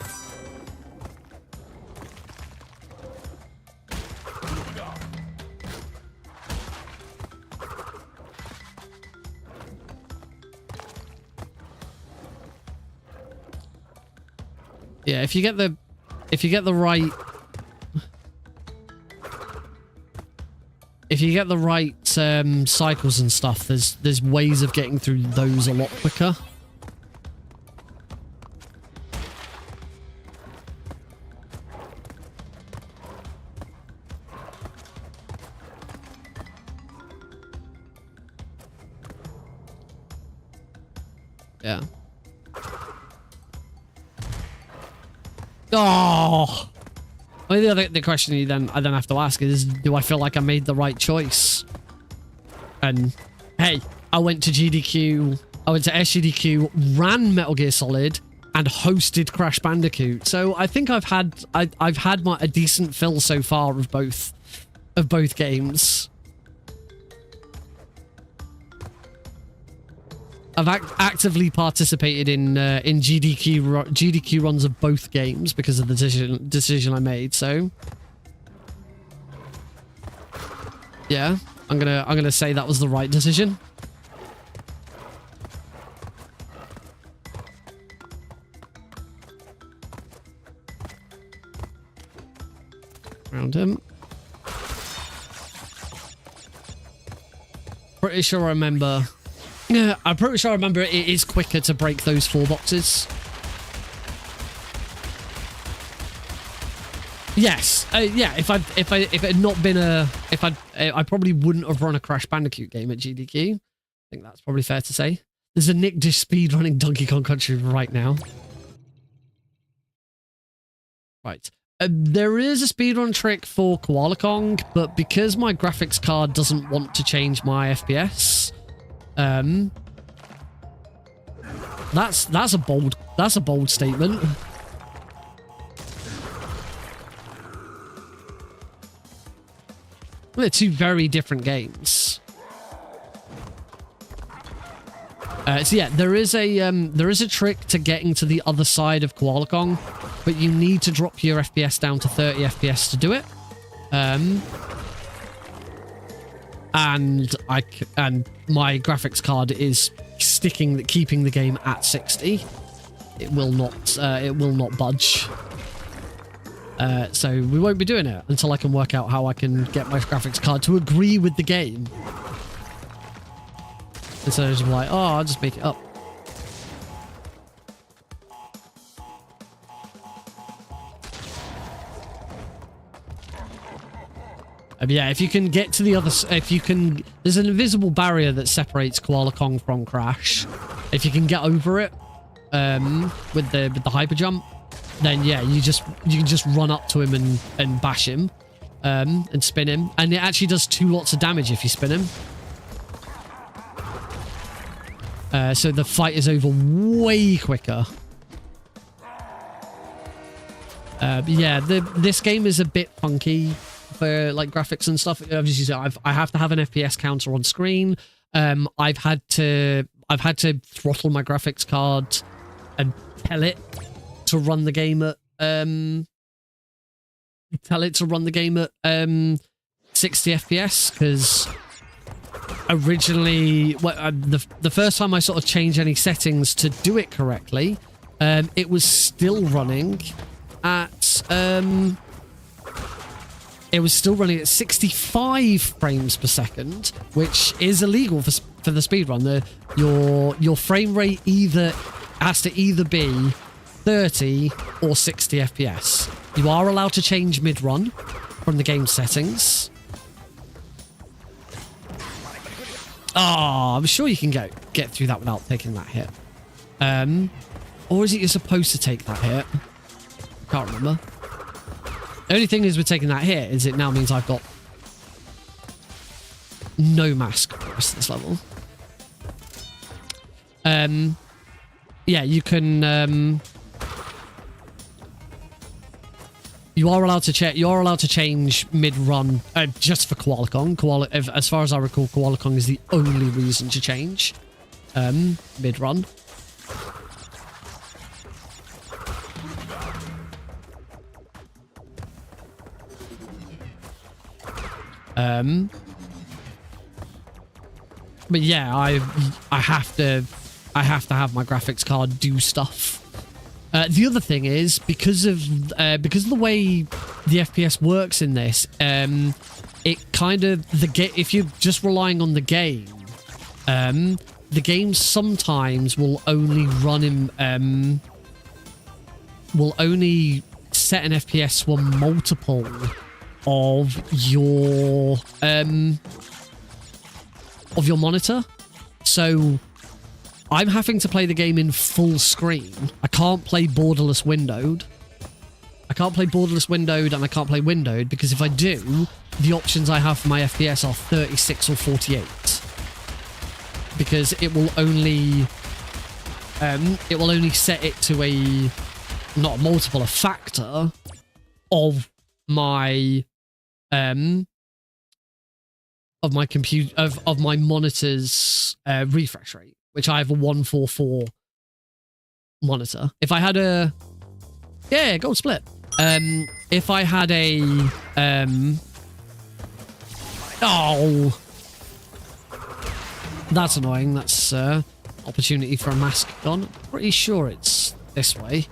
Yeah, if you get the right cycles and stuff, there's ways of getting through those a lot quicker. Yeah. Oh, I mean, the question I then have to ask is, do I feel like I made the right choice? And hey, I went to GDQ, I went to SGDQ, ran Metal Gear Solid, and hosted Crash Bandicoot. So I think I've had a decent fill so far of both games. I've actively participated in GDQ runs of both games because of the decision I made. So yeah, I'm gonna say that was the right decision. Around him. Pretty sure I remember. Yeah, I'm pretty sure I remember it is quicker to break those 4 boxes. Yes. Yeah, if it had not been I probably wouldn't have run a Crash Bandicoot game at GDQ. I think that's probably fair to say. There's a Nick just speedrunning Donkey Kong Country right now. Right. There is a speedrun trick for Koala Kong, but because my graphics card doesn't want to change my FPS, that's a bold statement. They're two very different games. So yeah, there is a trick to getting to the other side of Koala Kong, but you need to drop your FPS down to 30 FPS to do it. And my graphics card is keeping the game at 60. It will not budge. So we won't be doing it until I can work out how I can get my graphics card to agree with the game. Instead of just like, oh, I'll just make it up. Yeah, if you can get to the other, there's an invisible barrier that separates Koala Kong from Crash. If you can get over it, with the hyper jump, then yeah, you can just run up to him and bash him, and spin him, and it actually does 2 lots of damage if you spin him. So the fight is over way quicker. Yeah, this game is a bit funky for like graphics and stuff. Obviously, I have to have an FPS counter on screen. I've had to throttle my graphics card and tell it to run the game at 60 FPS, because originally, the first time I sort of changed any settings to do it correctly, it was still running at 65 frames per second, which is illegal for the speedrun. Your frame rate has to either be 30 or 60 FPS. You are allowed to change mid-run from the game settings. Oh, I'm sure you can get through that without taking that hit. Or is it you're supposed to take that hit? Can't remember. The only thing is with taking that hit is it now means I've got no mask for the rest of this level. Yeah, you can. You are allowed to check. You are allowed to change mid-run just for Koala Kong. As far as I recall, Koala Kong is the only reason to change mid-run. But yeah, I have to have my graphics card do stuff. The other thing is because of the way the FPS works in this, it kind of if you're just relying on the game, the game sometimes will only run in will only set an FPS for multiple of your monitor. So I'm having to play the game in full screen. I can't play borderless windowed. I can't play borderless windowed, and I can't play windowed, because if I do, the options I have for my FPS are 36 or 48. Because it will only set it to a not a multiple, a factor of my of my monitor's refresh rate, which I have a 144 monitor. If I had a gold split. If I had a oh, that's annoying. That's opportunity for a mask gone. Pretty sure it's this way.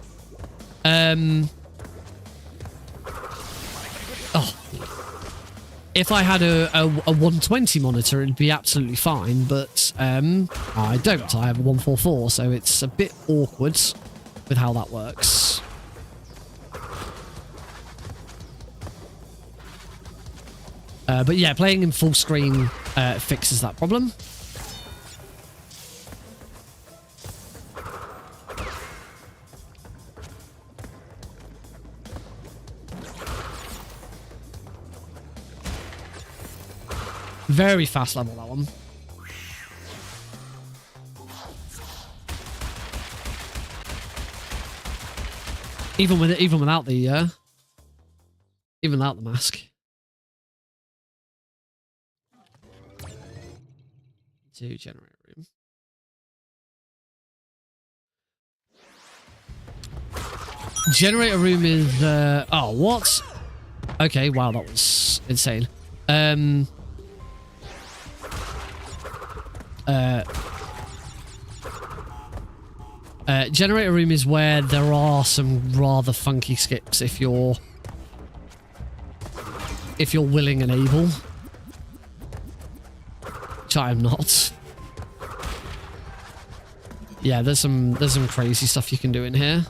Oh, if I had a 120 monitor, it'd be absolutely fine, but I don't. I have a 144, so it's a bit awkward with how that works. But yeah, playing in full screen fixes that problem. Very fast level, that one. Even without the mask. to generate room. Generator room is oh, what? Okay, wow, that was insane. Generator room is where there are some rather funky skips if you're willing and able. Which I am not. Yeah, there's some crazy stuff you can do in here.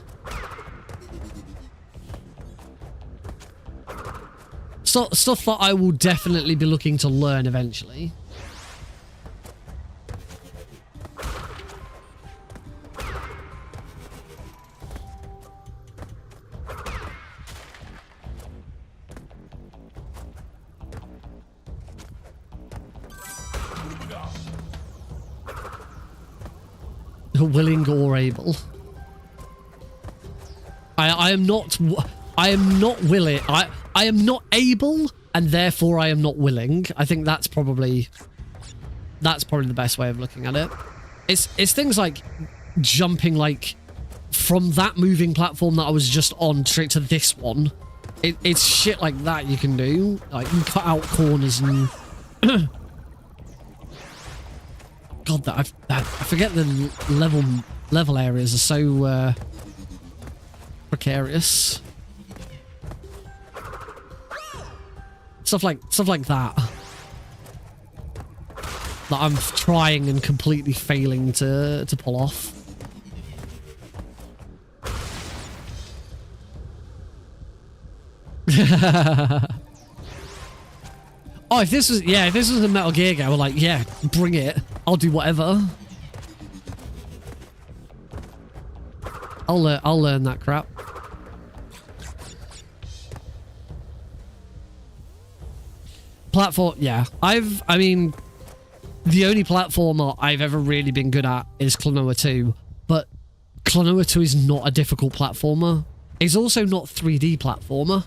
Stuff that I will definitely be looking to learn eventually. Willing or able. I am not willing. I am not able, and therefore I am not willing. I think that's probably the best way of looking at it. It's things like jumping like from that moving platform that I was just on straight to this one. It's shit like that you can do. Like you cut out corners and God, that I forget the level areas are so precarious. Stuff like that. That I'm trying and completely failing to pull off. Oh, if this was a Metal Gear game, we're like, yeah, bring it. I'll do whatever. I'll learn that crap. Platform, yeah. I mean, the only platformer I've ever really been good at is Klonoa 2, but Klonoa 2 is not a difficult platformer. It's also not 3D platformer.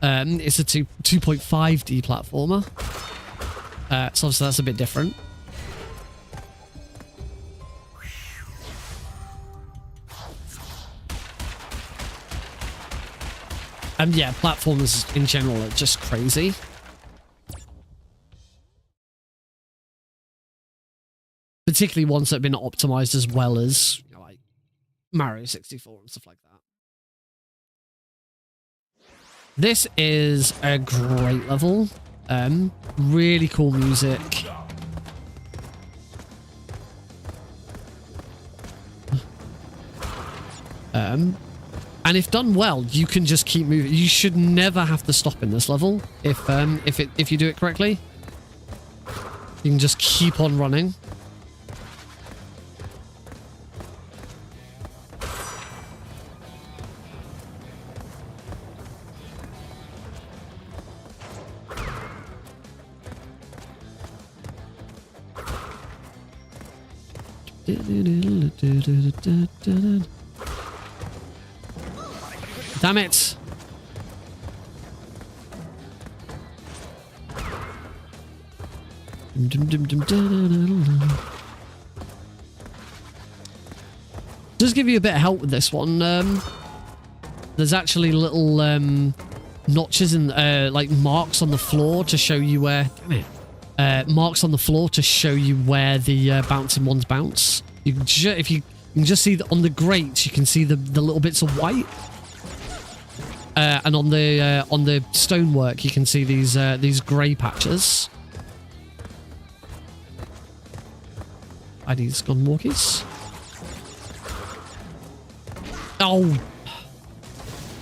It's a 2.5D platformer. So obviously that's a bit different. And yeah, platformers in general are just crazy. Particularly ones that have been optimized as well as, you know, like Mario 64 and stuff like that. This is a great level. Really cool music. And if done well, you can just keep moving. You should never have to stop in this level if you do it correctly. You can just keep on running. Damn it. Just give you a bit of help with this one. There's actually little notches and like marks on the floor to show you where. Damn it. Marks on the floor to show you where the bouncing ones bounce. You can if you can just see on the grates, you can see the little bits of white, and on the stonework, you can see these grey patches. ID's gone walkies. Oh.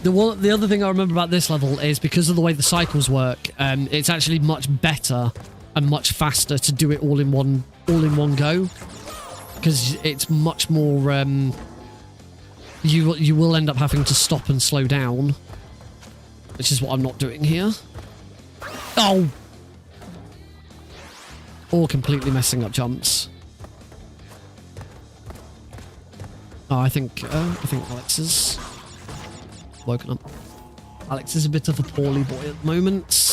The other thing I remember about this level is because of the way the cycles work, it's actually much better and much faster to do it all in one go, because it's much more you will end up having to stop and slow down, which is what I'm not doing here. Oh, or completely messing up jumps. Oh, I think Alex is woken up. Alex is a bit of a poorly boy at the moment.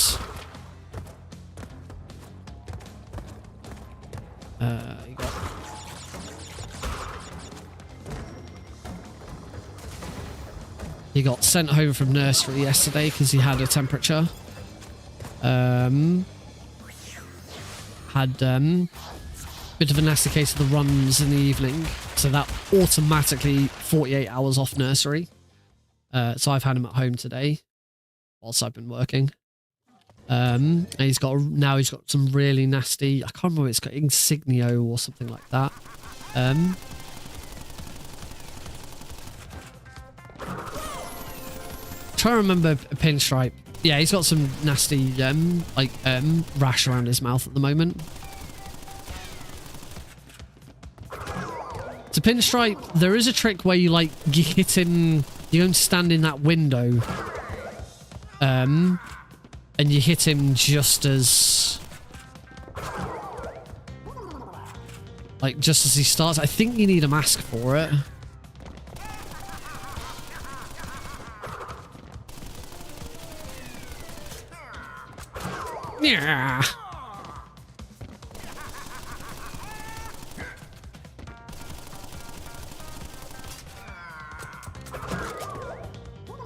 He got sent home from nursery yesterday because he had a temperature. Had bit of a nasty case of the runs in the evening, so that automatically 48 hours off nursery. So I've had him at home today whilst I've been working. And he's got some really nasty, I can't remember, it's got insignio or something like that. Trying to remember a pinstripe. Yeah, he's got some nasty rash around his mouth at the moment. To pinstripe, there is a trick where you hit him, you go and stand in that window, and you hit him just as he starts. I think you need a mask for it. Yeah.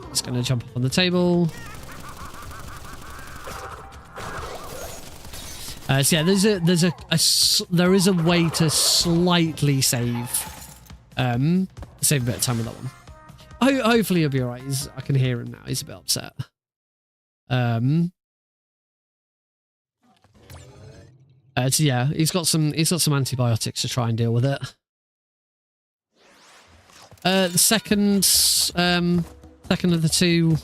Just gonna jump up on the table. So yeah, there is a way to slightly save a bit of time with that one. Hopefully he'll be alright. I can hear him now. He's a bit upset. So yeah, he's got some antibiotics to try and deal with it. The second of the two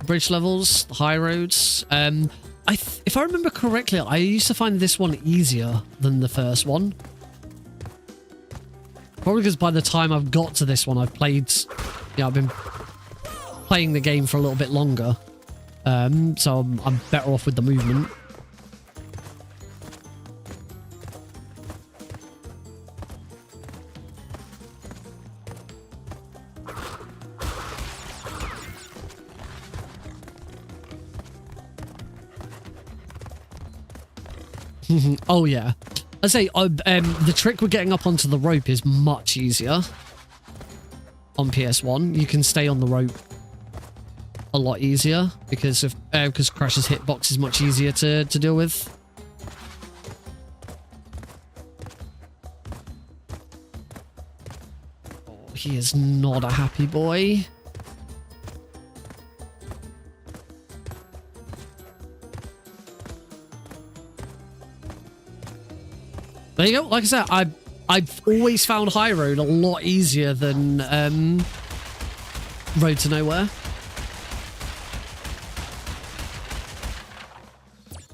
bridge levels, the high roads. If I remember correctly, I used to find this one easier than the first one. Probably because by the time I've got to this one, I've been playing the game for a little bit longer. So I'm better off with the movement. Oh yeah, I say the trick with getting up onto the rope is much easier on PS1. You can stay on the rope a lot easier because Crash's hitbox is much easier to deal with. Oh, he is not a happy boy. There you go. Like I said, I've always found High Road a lot easier than Road to Nowhere.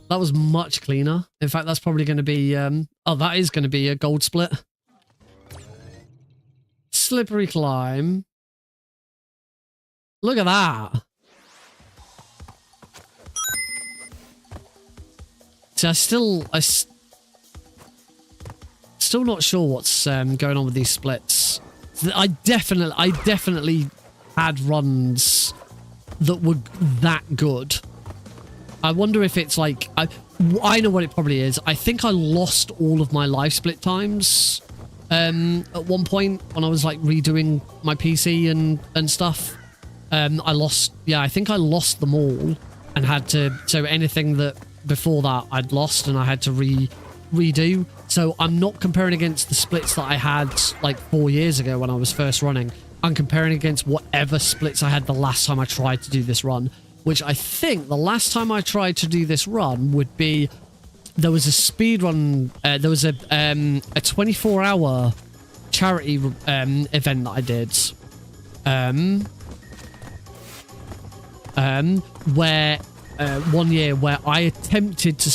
That was much cleaner. In fact, that's probably going to be... that is going to be a gold split. Slippery climb. Look at that. See, still not sure what's going on with these splits. I definitely had runs that were that good. I wonder if it's like... I know what it probably is. I think I lost all of my live split times at one point when I was like redoing my PC and stuff. I think I lost them all and had to... So anything that before that I'd lost and I had to redo. So I'm not comparing against the splits that I had like 4 years ago when I was first running. I'm comparing against whatever splits I had the last time I tried to do this run. Which I think the last time I tried to do this run would be... There was a speedrun... there was a 24-hour charity event that I did. Where... 1 year where I attempted to...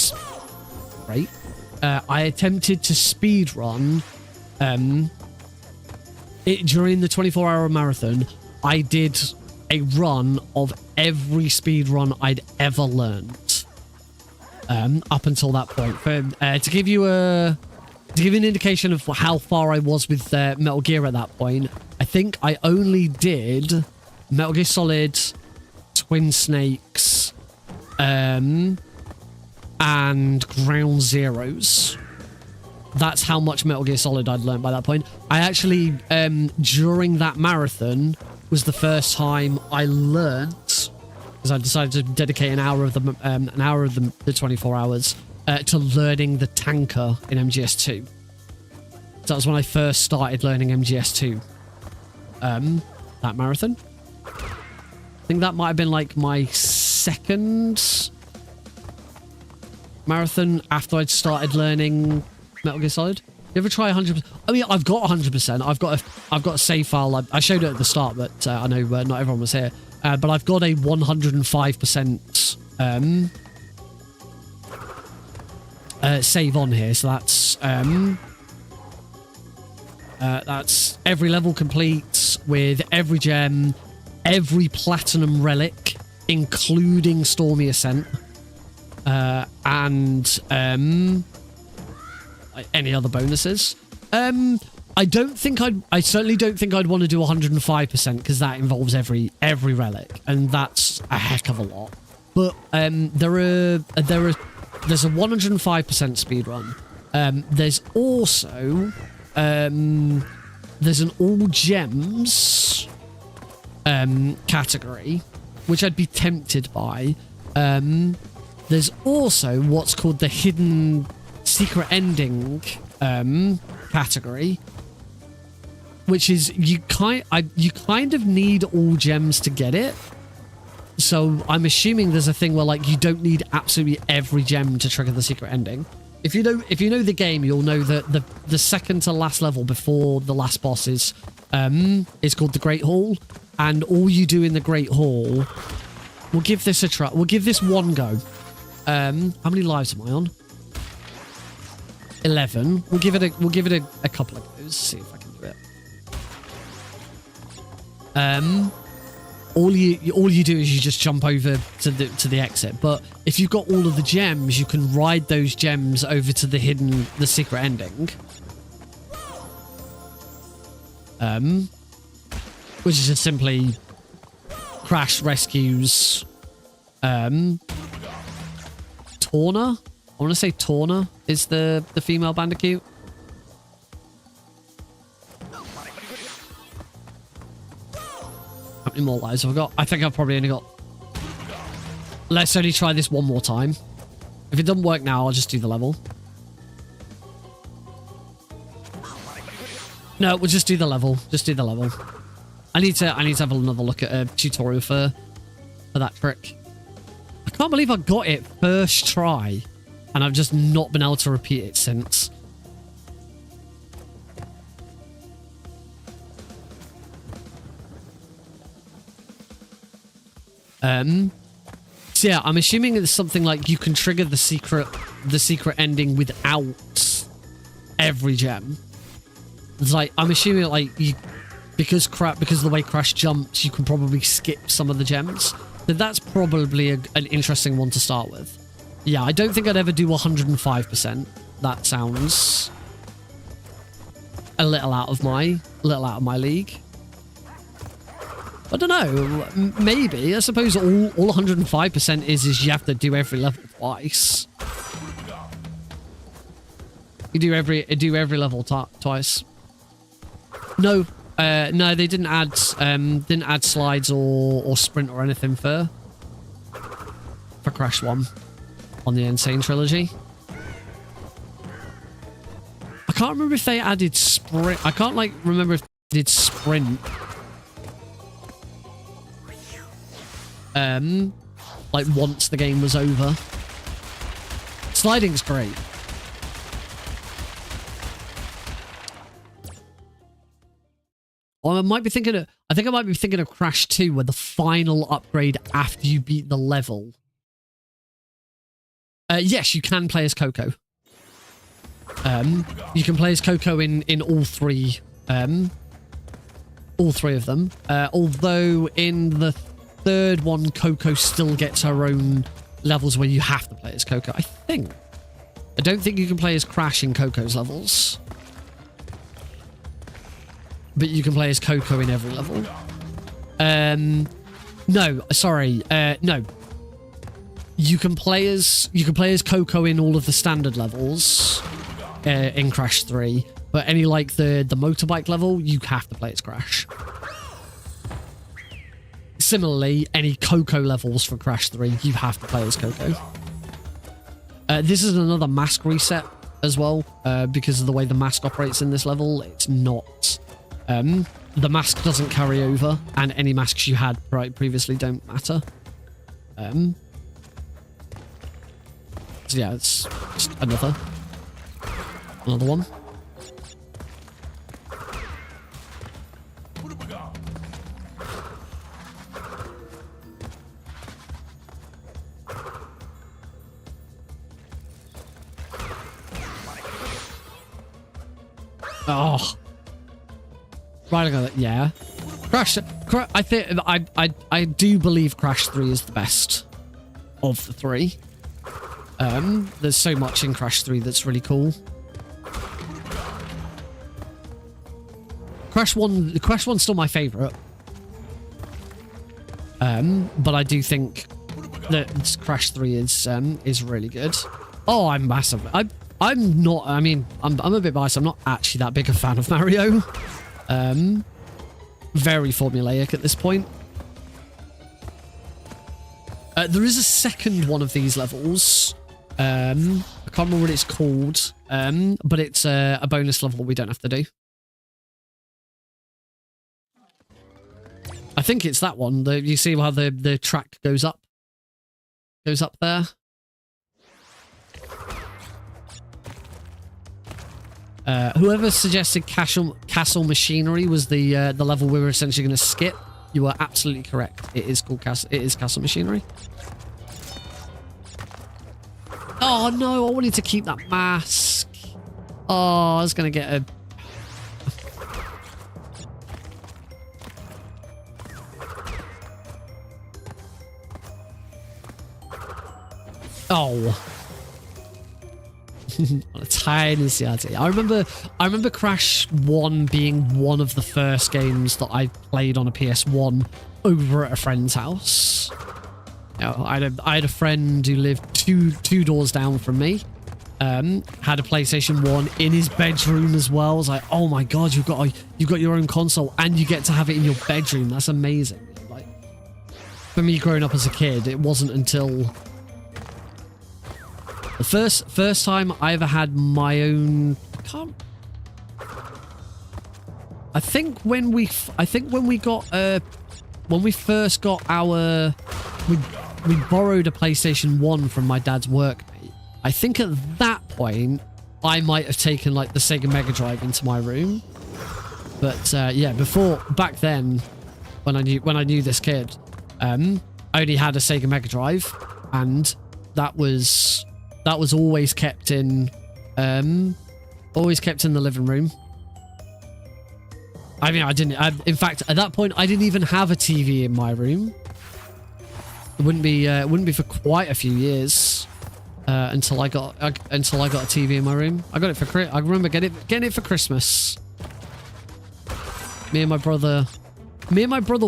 I attempted to speedrun it during the 24-hour marathon. I did a run of every speedrun I'd ever learned up until that point. To give you an indication of how far I was with Metal Gear at that point, I think I only did Metal Gear Solid, Twin Snakes, and Ground Zeroes. That's how much Metal Gear Solid I'd learned by that point. I actually, during that marathon, was the first time I learnt, because I decided to dedicate an hour of the 24 hours to learning the tanker in MGS2. So that was when I first started learning MGS2. That marathon. I think that might have been like my second marathon after I'd started learning Metal Gear Solid. You ever try 100%? Oh yeah, I've got 100%. I've got a save file. I showed it at the start, but I know not everyone was here. But I've got a 105% save on here. So that's every level complete with every gem, every platinum relic, including Stormy Ascent, and any other bonuses. I certainly don't think I'd want to do 105% because that involves every relic, and that's a heck of a lot. But there's a 105% speed run. There's also there's an all gems category, which I'd be tempted by. There's also what's called the hidden secret ending category, which is you kind of need all gems to get it. So I'm assuming there's a thing where like you don't need absolutely every gem to trigger the secret ending. If you know the game, you'll know that the second to last level before the last boss is called the Great Hall, and all you do in the Great Hall. We'll give this a try. We'll give this one go. How many lives am I on? 11. We'll give it a couple of goes. See if I can do it. All you do is you just jump over to the exit. But if you've got all of the gems, you can ride those gems over to the secret ending. Which is just simply Crash rescues Torna. I want to say Torna is the female bandicoot. How many more lives have I got? I think I've probably only got... Let's only try this one more time. If it doesn't work now, I'll just do the level. No, we'll just do the level. Just do the level. I need to have another look at a tutorial for that trick. I can't believe I got it first try, and I've just not been able to repeat it since. So yeah, I'm assuming it's something like you can trigger the secret ending without every gem. It's like, I'm assuming like because of the way Crash jumps, you can probably skip some of the gems. So that's probably an interesting one to start with. Yeah, I don't think I'd ever do 105%. That sounds a little out of my league. I don't know. Maybe. I suppose all 105% is you have to do every level twice. You do every level twice. No, no, they didn't add slides or sprint or anything for Crash 1 on the Insane trilogy. I can't remember if they added sprint. I can't remember if they did sprint. Like once the game was over. Sliding's great. Or I might be thinking of, I think I might be thinking of Crash 2, where the final upgrade after you beat the level. Yes, you can play as Coco. You can play as Coco in all three of them. Although in the third one, Coco still gets her own levels where you have to play as Coco, I think. I don't think you can play as Crash in Coco's levels. But you can play as Coco in every level. No, sorry. No. You can play as Coco in all of the standard levels. in Crash 3. But any like the motorbike level, you have to play as Crash. Similarly, any Coco levels for Crash 3, you have to play as Coco. This is another mask reset as well, because of the way the mask operates in this level. It's not... the mask doesn't carry over, and any masks you had previously don't matter. So yeah, it's just another one. Oh, right. I got it. Yeah, Crash. I think I do believe Crash 3 is the best of the three. There's so much in Crash 3 that's really cool. Crash 1's still my favorite. But I do think that Crash 3 is really good. Oh, I'm massive. I'm not, I mean, I'm a bit biased. I'm not actually that big a fan of Mario. Very formulaic at this point. There is a second one of these levels. I can't remember what it's called, but it's a bonus level we don't have to do. I think it's that one. You see how the track goes up? Goes up there. Whoever suggested Castle Machinery was the level we were essentially going to skip. You are absolutely correct. It is called Castle Machinery. Oh no, I wanted to keep that mask. Oh, I was going to get a... Oh. On a tiny CRT. I remember Crash 1 being one of the first games that I played on a PS1 over at a friend's house. You know, I had a friend who lived two doors down from me. Had a PlayStation 1 in his bedroom as well. I was like, oh my god, you've got your own console and you get to have it in your bedroom. That's amazing. Like, for me growing up as a kid, it wasn't until the first time I ever had my own... I think when we first got our... We borrowed a PlayStation 1 from my dad's workmate. I think at that point, I might have taken like the Sega Mega Drive into my room. But yeah, back then, when I knew this kid, I only had a Sega Mega Drive, and that was always kept in the living room. I mean, in fact, at that point, I didn't even have a TV in my room. It wouldn't be for quite a few years until I got a TV in my room. I got it I remember getting it for Christmas. Me and my brother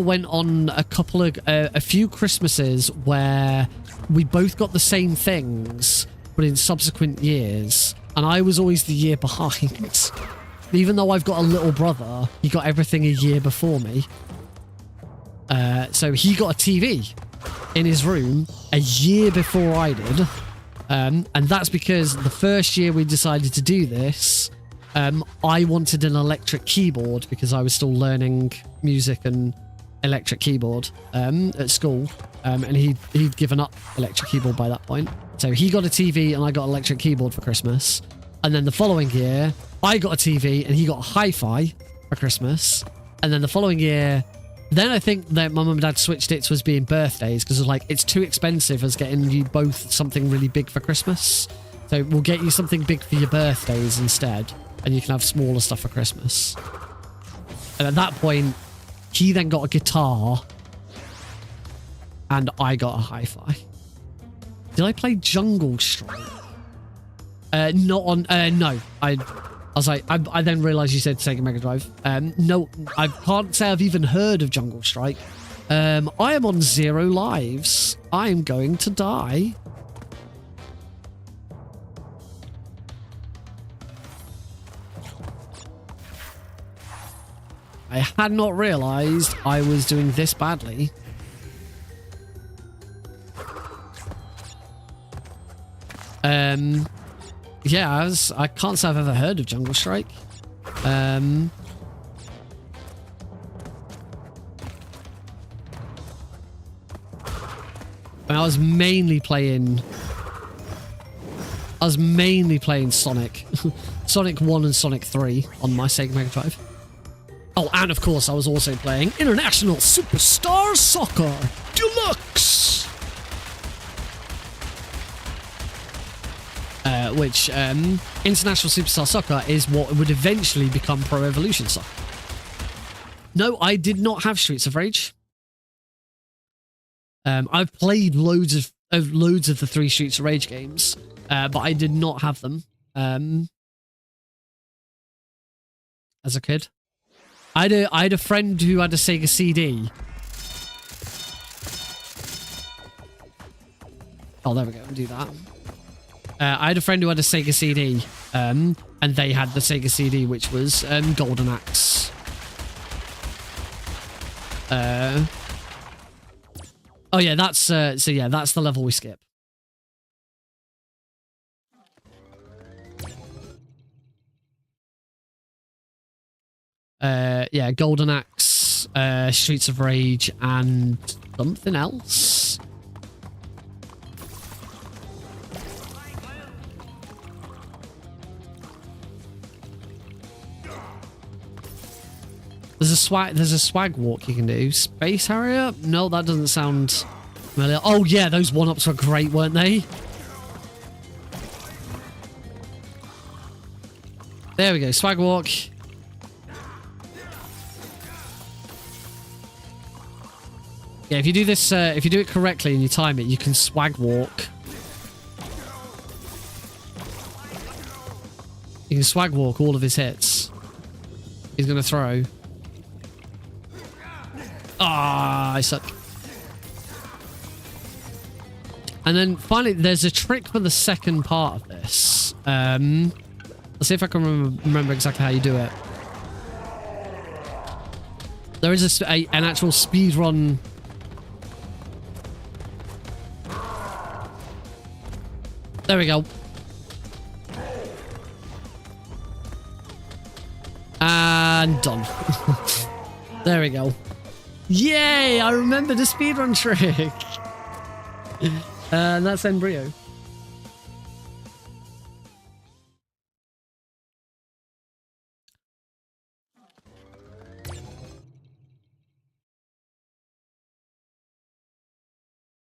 went on a few Christmases where we both got the same things, but in subsequent years, and I was always the year behind. Even though I've got a little brother, he got everything a year before me. So he got a TV in his room a year before I did. And that's because the first year we decided to do this, I wanted an electric keyboard because I was still learning music and electric keyboard at school. And he'd given up electric keyboard by that point. So he got a TV and I got an electric keyboard for Christmas. And then the following year, I got a TV and he got a hi-fi for Christmas. And then the following year, then I think that my mum and dad switched it to us being birthdays because it was like, it's too expensive as getting you both something really big for Christmas. So we'll get you something big for your birthdays instead. And you can have smaller stuff for Christmas. And at that point, he then got a guitar and I got a hi-fi. Did I play Jungle Strike? Not on... no. I was like... I then realised you said Sega Mega Drive. No, I can't say I've even heard of Jungle Strike. I am on 0 lives. I am going to die. I had not realized I was doing this badly. Yeah, I can't say I've ever heard of Jungle Strike. And I was mainly playing Sonic. Sonic 1 and Sonic 3 on my Sega Mega Drive. Oh, and of course I was also playing International Superstar Soccer Deluxe! Which, International Superstar Soccer is what would eventually become Pro Evolution Soccer. No, I did not have Streets of Rage. I've played loads of the 3 Streets of Rage games, but I did not have them as a kid. I had a friend who had a Sega CD. Oh, there we go. Do that. I had a friend who had a Sega CD, and they had the Sega CD, which was Golden Axe. Oh yeah, that's so yeah, that's the level we skip. Yeah, Golden Axe, Streets of Rage, and something else. There's a swag walk you can do. Space Harrier? No, that doesn't sound familiar. Oh yeah, those one-ups were great, weren't they? There we go, swag walk. Yeah, if you do this, if you do it correctly and you time it, you can swag walk. You can swag walk all of his hits. He's gonna throw. Ah, I suck. And then finally, there's a trick for the second part of this. Let's see if I can remember exactly how you do it. There is an actual speedrun. There we go. And done. There we go. Yay! I remember the speedrun trick. And that's Embryo.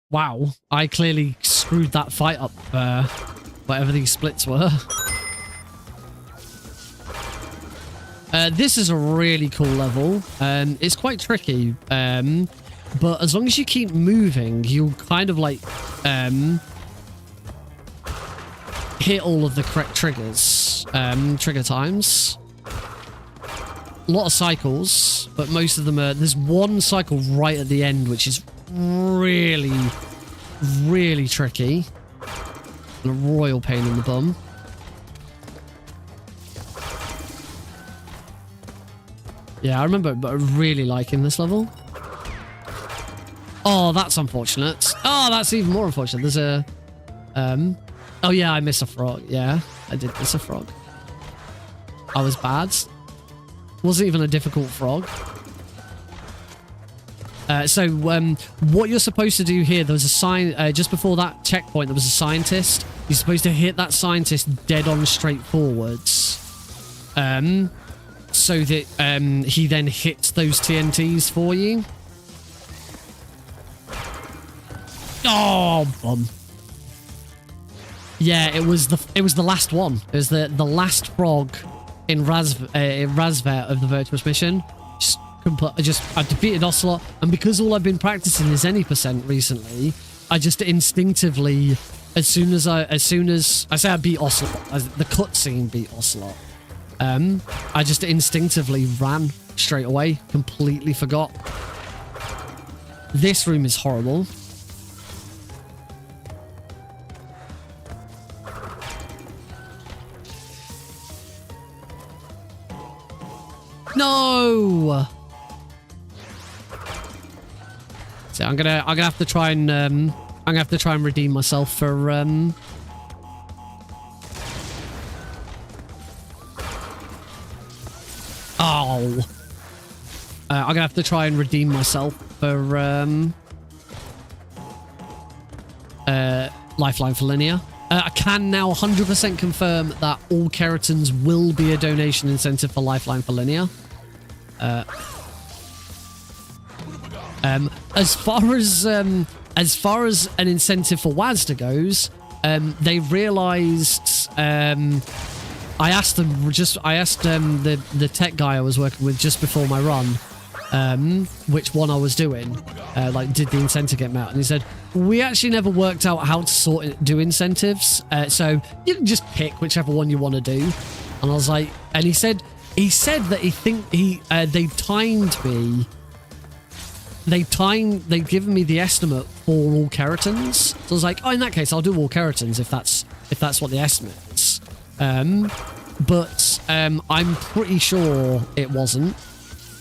Wow, I clearly screwed that fight up, whatever these splits were. This is a really cool level. It's quite tricky, but as long as you keep moving, you'll kind of like hit all of the correct triggers, trigger times. A lot of cycles, but most of them are... There's one cycle right at the end, which is really, really tricky. And a royal pain in the bum. Yeah, I remember really liking this level. Oh, that's unfortunate. Oh, that's even more unfortunate. There's a... Oh, yeah, I missed a frog. Yeah, I did miss a frog. I was bad. Wasn't even a difficult frog. So, what you're supposed to do here, there was a sign... just before that checkpoint, there was a scientist. You're supposed to hit that scientist dead on straight forwards. So that he then hits those TNTs for you. Oh, bum. Yeah, it was the last one. It was the last frog in Razvet of the Virtuous Mission. I defeated Ocelot, and because all I've been practicing is any % recently, I just instinctively, as soon as I say I beat Ocelot, the cutscene beat Ocelot. I just instinctively ran straight away, completely forgot. This room is horrible. No. So I'm gonna have to try and redeem myself for Oh. I'm gonna have to try and redeem myself for Lifeline for Linear. I can now 100% confirm that all keratins will be a donation incentive for Lifeline for Linear. As far as an incentive for WASDA goes, they realised. I asked the tech guy I was working with just before my run, which one I was doing, like did the incentive get met, and he said we actually never worked out how to do incentives, so you can just pick whichever one you want to do. And I was like, and he said that they timed me. They'd given me the estimate for all keratins, so I was like, oh, in that case I'll do all keratins if that's what the estimate is. But I'm pretty sure it wasn't,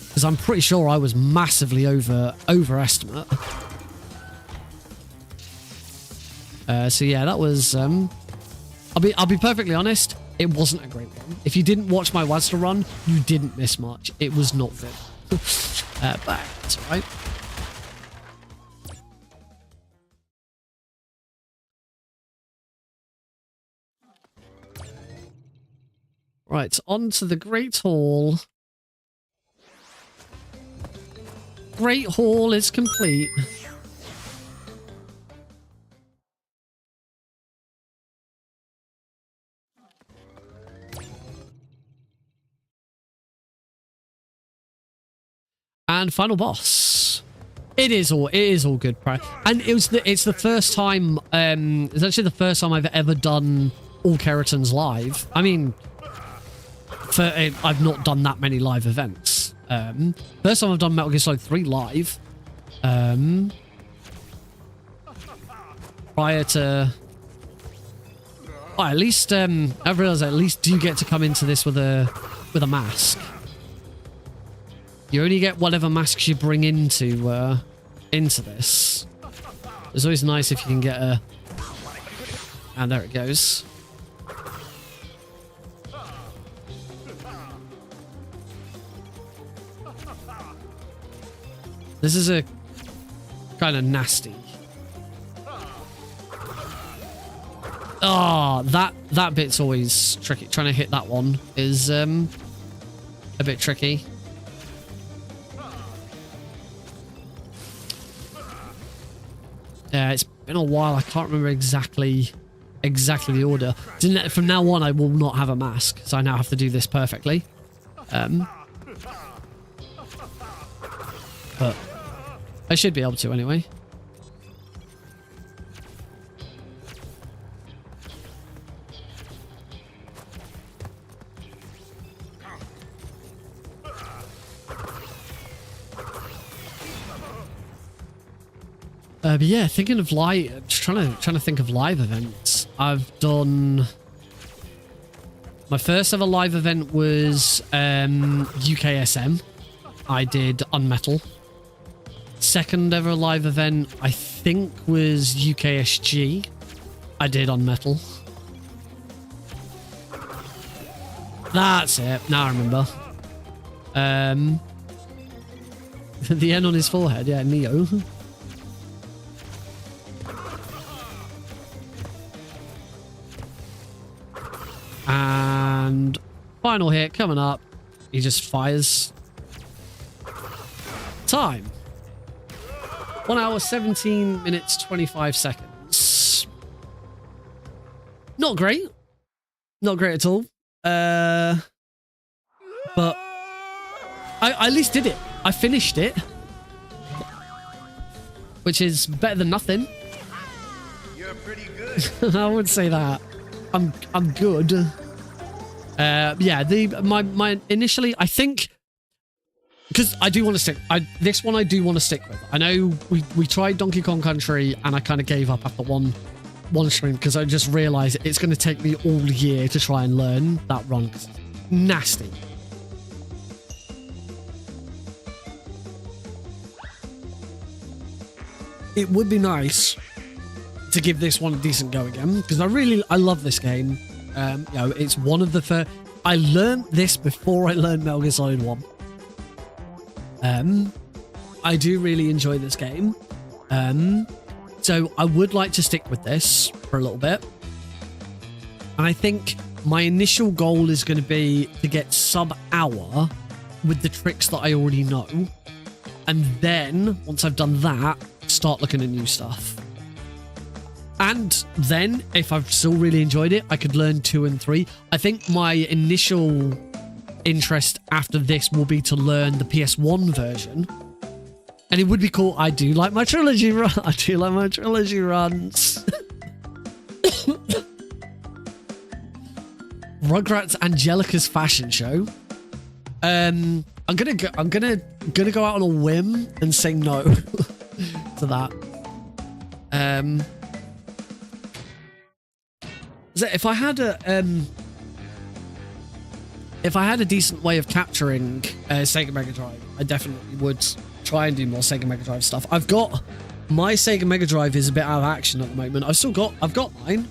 because I'm pretty sure I was massively overestimate. So yeah, that was. I'll be perfectly honest. It wasn't a great one. If you didn't watch my WASDA run, you didn't miss much. It was not good. But it's alright. Right, on to the Great Hall. Great Hall is complete. And final boss. It is all good, and it's the first time. It's actually the first time I've ever done all keratins live. I mean, I've not done that many live events. First time I've done Metal Gear Solid 3 live. Prior to, at least I've realized at least you get to come into this with a mask. You only get whatever masks you bring into this. It's always nice if you can get a. And there it goes. This is a kind of nasty. Oh, that bit's always tricky. Trying to hit that one is a bit tricky. Yeah, it's been a while. I can't remember exactly the order. From now on, I will not have a mask, so I now have to do this perfectly. But I should be able to anyway. But yeah, thinking of live, just trying to think of live events. I've done. My first ever live event was UKSM. I did Unmetal. Second ever live event, I think, was UKSG. I did Unmetal. That's it. Now I remember. The N on his forehead, yeah, Neo. And final hit coming up. He just fires. Time. 1 hour, 17 minutes, 25 seconds. Not great. Not great at all. But I at least did it. I finished it. Which is better than nothing. You're pretty good. I would say that. I'm good. Yeah, my initially, I think, because I do want to stick. This one I do want to stick with. I know we tried Donkey Kong Country and I kind of gave up after one stream because I just realized it's going to take me all year to try and learn that run. Nasty. it would be nice to give this one a decent go again, because I love this game. You know, it's one of the first. I learned this before I learned Metal Gear Solid 1. I do really enjoy this game. So I would like to stick with this for a little bit. And I think my initial goal is going to be to get sub-hour with the tricks that I already know. And then, once I've done that, start looking at new stuff. And then, if I've still really enjoyed it, I could learn 2 and 3. I think my initial interest after this will be to learn the PS1 version. And it would be cool. I do like my trilogy run. I do like my trilogy runs. Rugrats Angelica's fashion show. I'm gonna go out on a whim and say no to that. So if I had a decent way of capturing Sega Mega Drive, I definitely would try and do more Sega Mega Drive stuff. I've got my Sega Mega Drive is a bit out of action at the moment. I've got mine,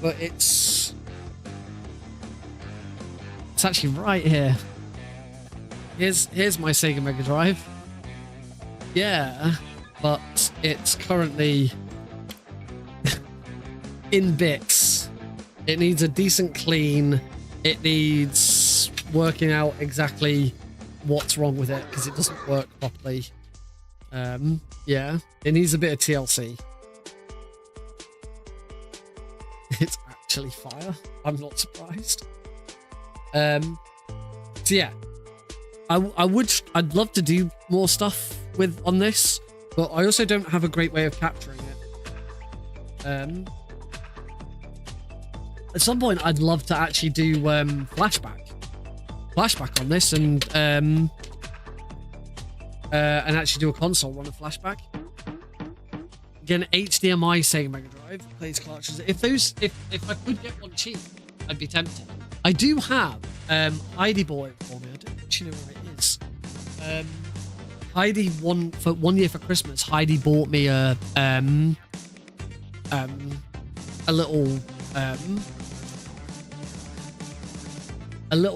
but it's actually right here. Here's my Sega Mega Drive. Yeah, but it's currently in bits. It needs a decent clean. It needs working out exactly what's wrong with it because it doesn't work properly. Yeah, it needs a bit of TLC. It's actually fire. I'm not surprised. So yeah, I'd love to do more stuff on this, but I also don't have a great way of capturing it. At some point, I'd love to actually do flashback on this and actually do a console run of flashback. Again, HDMI Sega Mega Drive plays cartridges. If I could get one cheap, I'd be tempted. I do have Heidi bought it for me. I don't actually know where it is. Heidi for 1 year for Christmas. Heidi bought me a little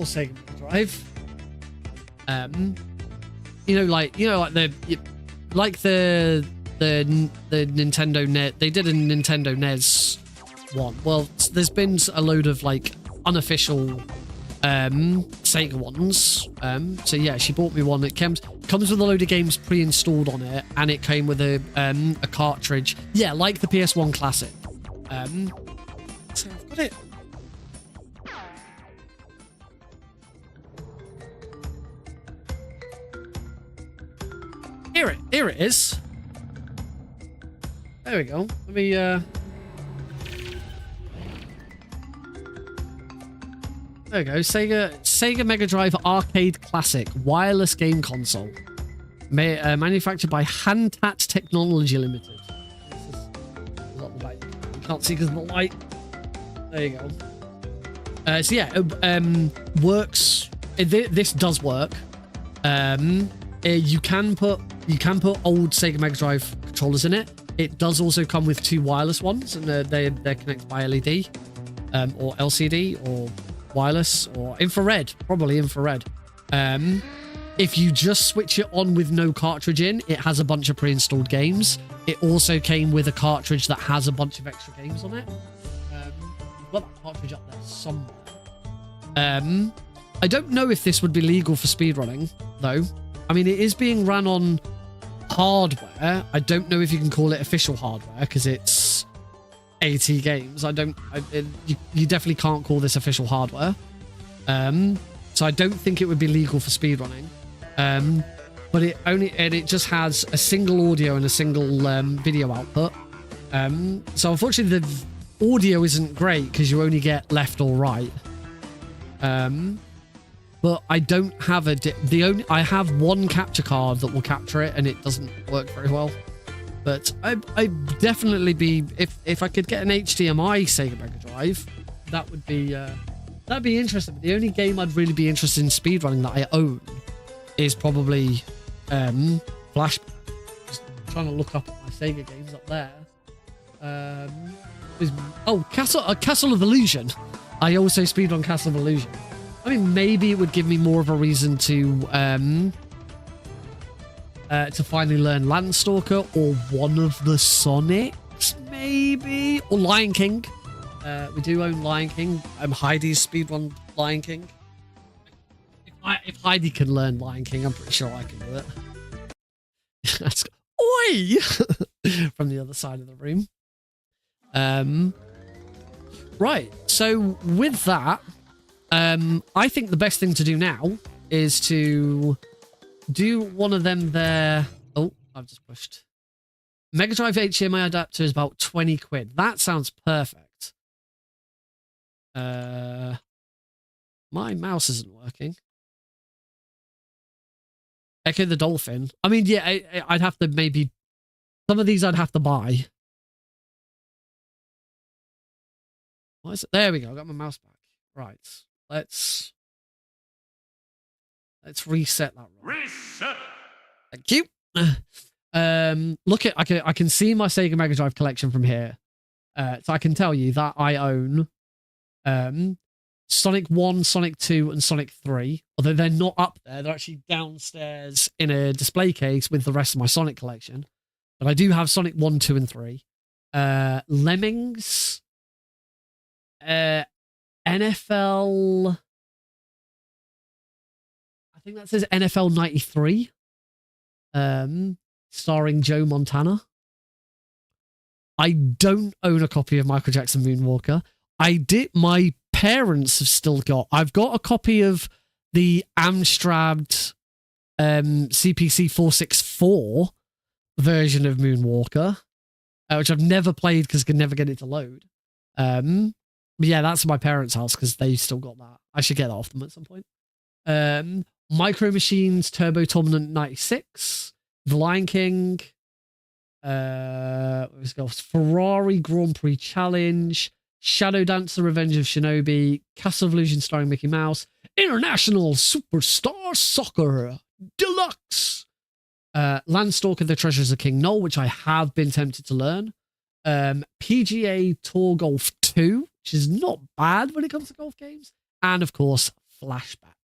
Sega Mega Drive. The Nintendo NES. They did a Nintendo NES one. Well, there's been a load of like unofficial Sega ones. So yeah, she bought me one. It comes with a load of games pre-installed on it, and it came with a cartridge. Yeah, like the PS1 Classic. So I've got it. Here it is. There we go. Let me there we go. Sega Mega Drive Arcade Classic wireless game console, manufactured by Hantat Technology Limited. This is not the light. You can't see because of the light. There you go. So yeah, works. This does work. You can put old Sega Mega Drive controllers in it. It does also come with 2 wireless ones, and they're connected by LED, or LCD, or wireless, or infrared. Probably infrared. If you just switch it on with no cartridge in, it has a bunch of pre-installed games. It also came with a cartridge that has a bunch of extra games on it. I've got that cartridge up there somewhere. I don't know if this would be legal for speedrunning, though. I mean, it is being run on hardware. I don't know if you can call it official hardware because it's 80 games. You definitely can't call this official hardware. So I don't think it would be legal for speedrunning. But it just has a single audio and a single video output. So unfortunately the audio isn't great because you only get left or right. But I don't have I have one capture card that will capture it, and it doesn't work very well. But I'd definitely be, if I could get an HDMI Sega Mega Drive, that would be that'd be interesting. But the only game I'd really be interested in speedrunning that I own is probably Flashback. trying to look up at my Sega games up there. Castle of Illusion. I also speedrun Castle of Illusion. I mean, maybe it would give me more of a reason to finally learn Landstalker or one of the Sonics, maybe, or Lion King. We do own Lion King. Heidi's speedrun Lion King. If Heidi can learn Lion King, I'm pretty sure I can do it. That's oi from the other side of the room. Right. So with that, I think the best thing to do now is to do one of them there. Oh, I've just pushed. Mega Drive HDMI adapter is about 20 quid. That sounds perfect. My mouse isn't working. Echo the Dolphin. I mean, yeah, I'd have to maybe... Some of these I'd have to buy. What is it? There we go. I got my mouse back. Right. Let's reset that. Reset. Thank you. Look at I can see my Sega Mega Drive collection from here. So I can tell you that I own Sonic 1, Sonic 2, and Sonic 3. Although they're not up there, they're actually downstairs in a display case with the rest of my Sonic collection. But I do have Sonic 1, 2, and 3. Lemmings. NFL. I think that says NFL 93. Starring Joe Montana. I don't own a copy of Michael Jackson Moonwalker. My parents have still got. I've got a copy of the Amstrad CPC 464 version of Moonwalker, which I've never played because I could never get it to load. But yeah, that's my parents' house because they still got that. I should get that off them at some point. Micro Machines Turbo Dominant 96, The Lion King, Ferrari Grand Prix Challenge, Shadow Dancer Revenge of Shinobi, Castle of Illusion starring Mickey Mouse, International Superstar Soccer Deluxe, Landstalker The Treasures of King Null, which I have been tempted to learn, PGA Tour Golf 2, which is not bad when it comes to golf games, and of course, Flashback.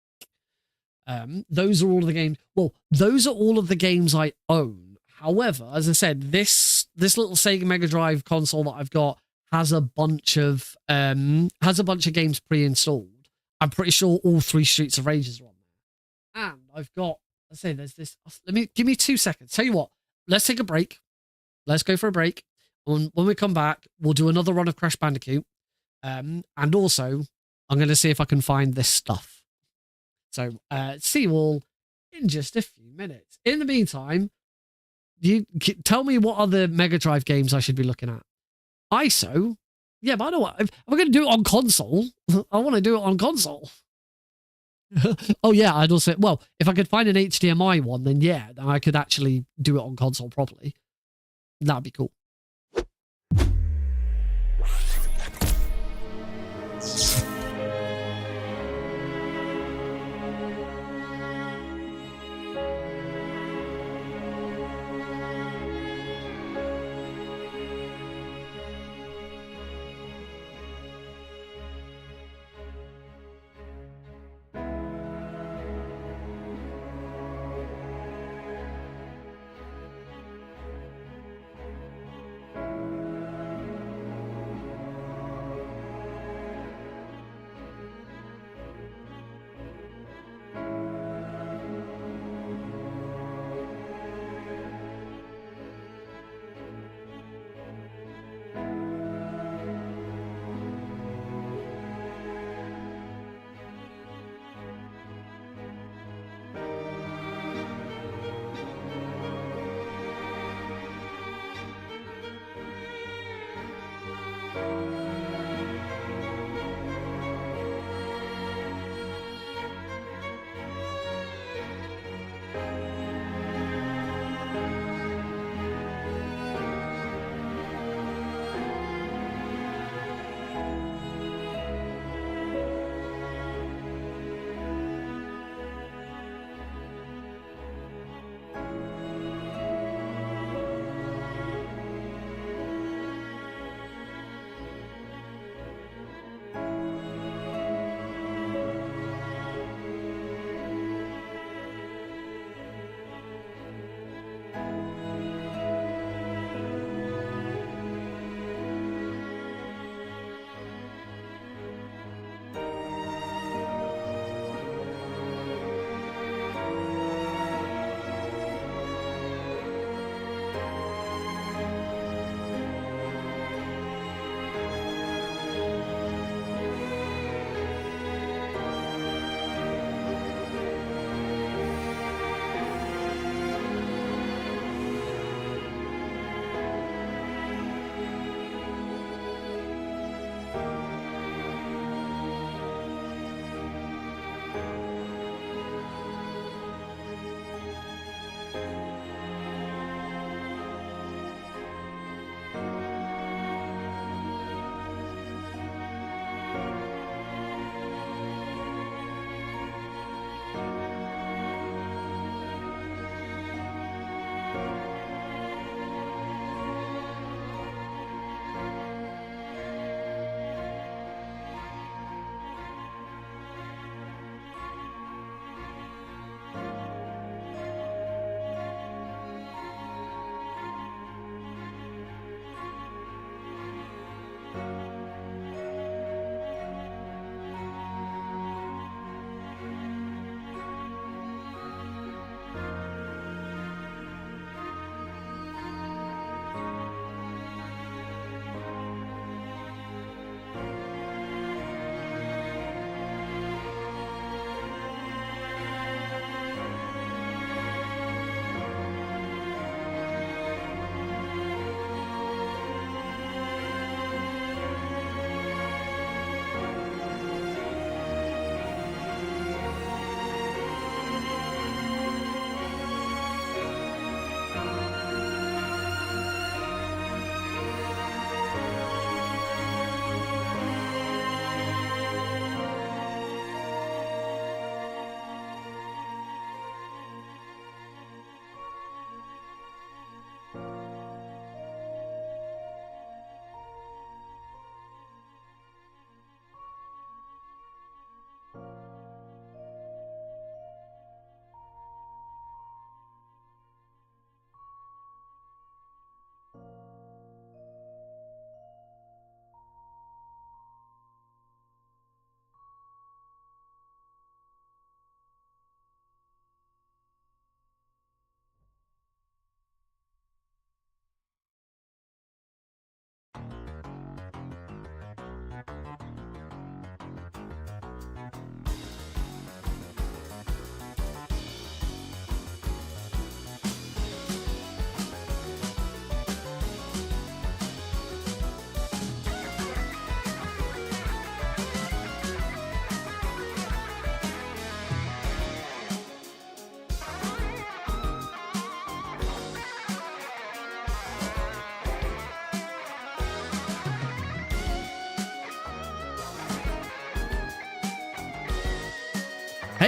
Those are all of the games. Well, those are all of the games I own. However, as I said, this little Sega Mega Drive console that I've got has a bunch of games pre-installed. I'm pretty sure all 3 Streets of Rages are on there. And I've got, let's say there's this. Give me 2 seconds. Tell you what, let's take a break. Let's go for a break. When we come back, we'll do another run of Crash Bandicoot. And also, I'm going to see if I can find this stuff. So, see you all in just a few minutes. In the meantime, you tell me what other Mega Drive games I should be looking at. ISO? Yeah, but I know what. If I'm going to do it on console, I want to do it on console. Oh, yeah, I'd also... Well, if I could find an HDMI one, then yeah, then I could actually do it on console properly. That'd be cool.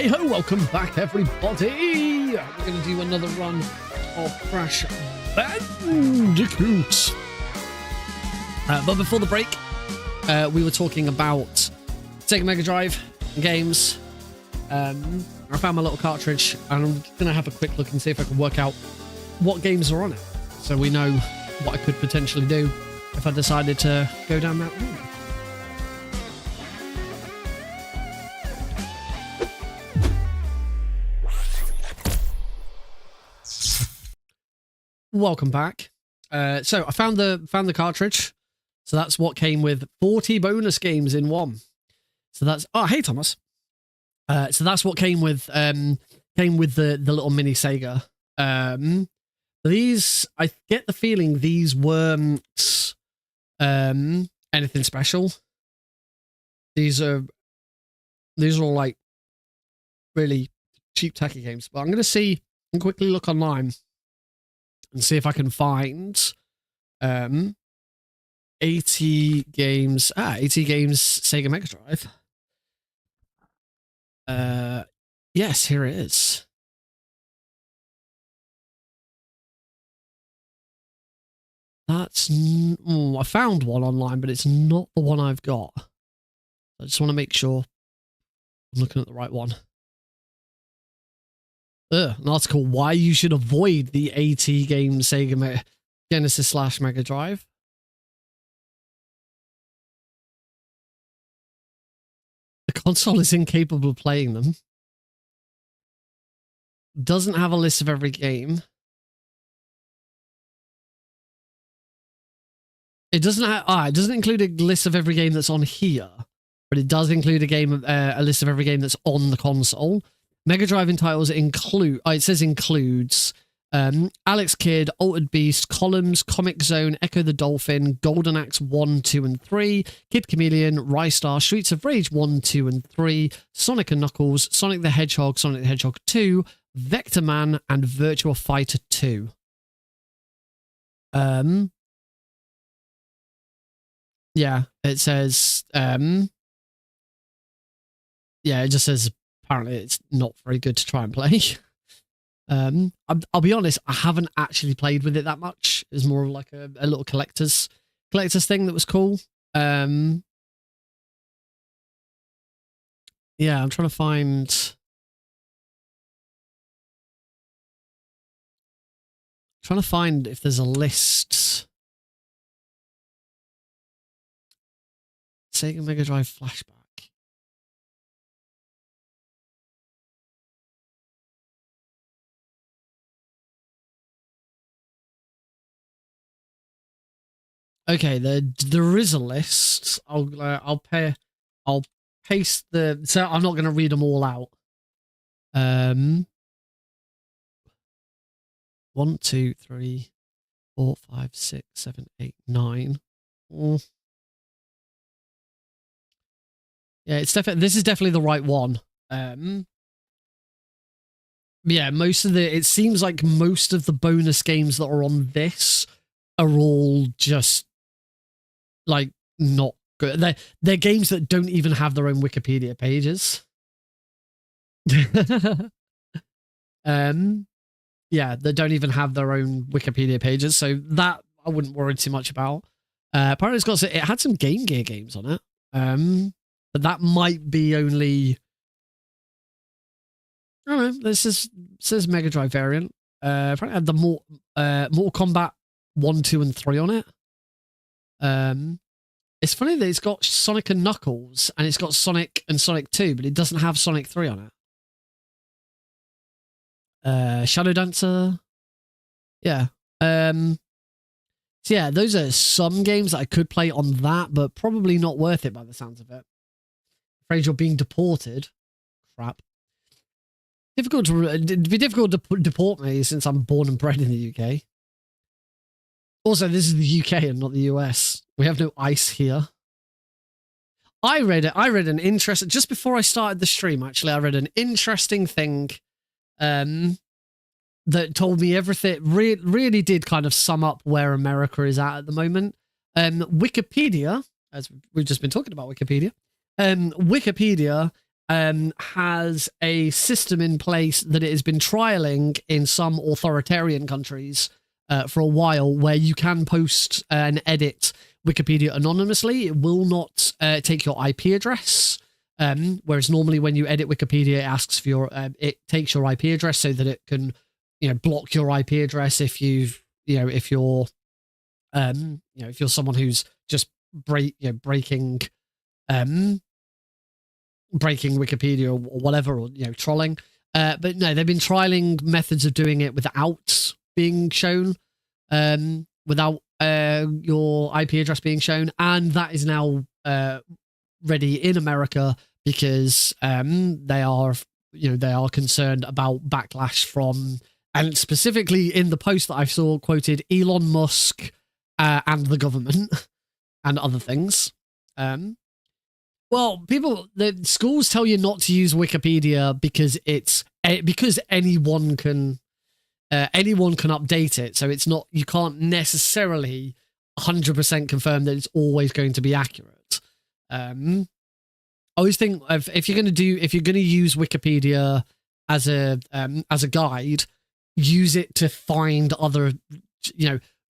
Hey ho, welcome back everybody! We're going to do another run of Crash Bandicoot. But before the break, we were talking about Sega Mega Drive games. I found my little cartridge and I'm going to have a quick look and see if I can work out what games are on it. So we know what I could potentially do if I decided to go down that route. Welcome back. So I found the cartridge. So that's what came with 40 bonus games in one. So that's hey Thomas. So that's what came with the little mini Sega. These, I get the feeling these weren't anything special. These are all like really cheap tacky games. But I'm gonna see and quickly look online and see if I can find 80 games. 80 games Sega Mega Drive. Yes, here it is. That's I found one online, but it's not the one I've got. I just want to make sure I'm looking at the right one. An article why you should avoid the 80 game Sega Genesis / Mega Drive. The console is incapable of playing them. Doesn't have a list of every game. It doesn't have. It doesn't include a list of every game that's on here, but it does include a list of every game that's on the console. Mega Drive entitles include. It says includes Alex Kidd, Altered Beast, Columns, Comic Zone, Echo the Dolphin, Golden Axe 1, 2, and 3, Kid Chameleon, Rystar, Streets of Rage 1, 2, and 3, Sonic and Knuckles, Sonic the Hedgehog 2, Vector Man, and Virtua Fighter 2. Yeah, it says yeah, it just says apparently it's not very good to try and play. I'll be honest, I haven't actually played with it that much. It's more of like a little collector's thing that was cool. Yeah, I'm trying to find if there's a list. Sega Mega Drive Flashback. Okay, there is a list. I'll paste the. So I'm not going to read them all out. 1, 2, 3, 4, 5, 6, 7, 8, 9. Yeah, it's definitely. This is definitely the right one. Yeah, it seems like most of the bonus games that are on this are all just like not good. They're games that don't even have their own Wikipedia pages. Yeah, they don't even have their own Wikipedia pages, so that I wouldn't worry too much about. Apparently it had some Game Gear games on it. But that might be only, I don't know, this says Mega Drive variant. Apparently had the Mortal Kombat 1, 2, and 3 on it. It's funny that it's got Sonic and Knuckles, and it's got Sonic and Sonic 2, but it doesn't have Sonic 3 on it. Shadow Dancer. Yeah. So yeah, those are some games that I could play on that, but probably not worth it by the sounds of it. Afraid you're being deported. Crap. It'd be difficult to deport me since I'm born and bred in the UK. Also, this is the UK and not the US. We have no ice here. I read an interesting, just before I started the stream, actually, I read an interesting thing that told me everything, really did kind of sum up where America is at the moment. Wikipedia, as we've just been talking about Wikipedia, Wikipedia has a system in place that it has been trialing in some authoritarian countries for a while, where you can post and edit Wikipedia anonymously. It will not take your IP address. Whereas normally when you edit Wikipedia, it asks for your, it takes your IP address so that it can, block your IP address if if you're someone who's just breaking Wikipedia or whatever, or trolling. But no, they've been trialing methods of doing it without being shown, without your IP address being shown, and that is now ready in America because they are concerned about backlash from, and specifically in the post that I saw quoted Elon Musk and the government and other things. Well, the schools tell you not to use Wikipedia because because anyone can update it. So it's not, you can't necessarily 100% confirm that it's always going to be accurate. I always think if you're going to use Wikipedia as a guide, use it to find other,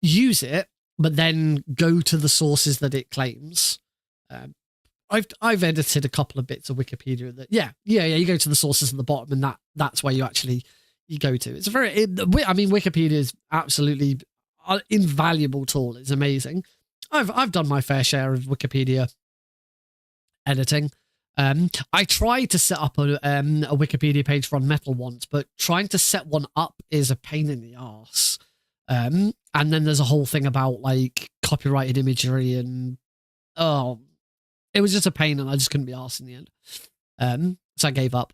use it, but then go to the sources that it claims. I've edited a couple of bits of Wikipedia that you go to the sources at the bottom, and that's where you go to. It's Wikipedia is absolutely an invaluable tool. It's amazing. I've done my fair share of Wikipedia editing. I tried to set up a Wikipedia page for Metal once, but trying to set one up is a pain in the arse. And then there's a whole thing about like copyrighted imagery, and it was just a pain, and I just couldn't be arsed in the end. So I gave up.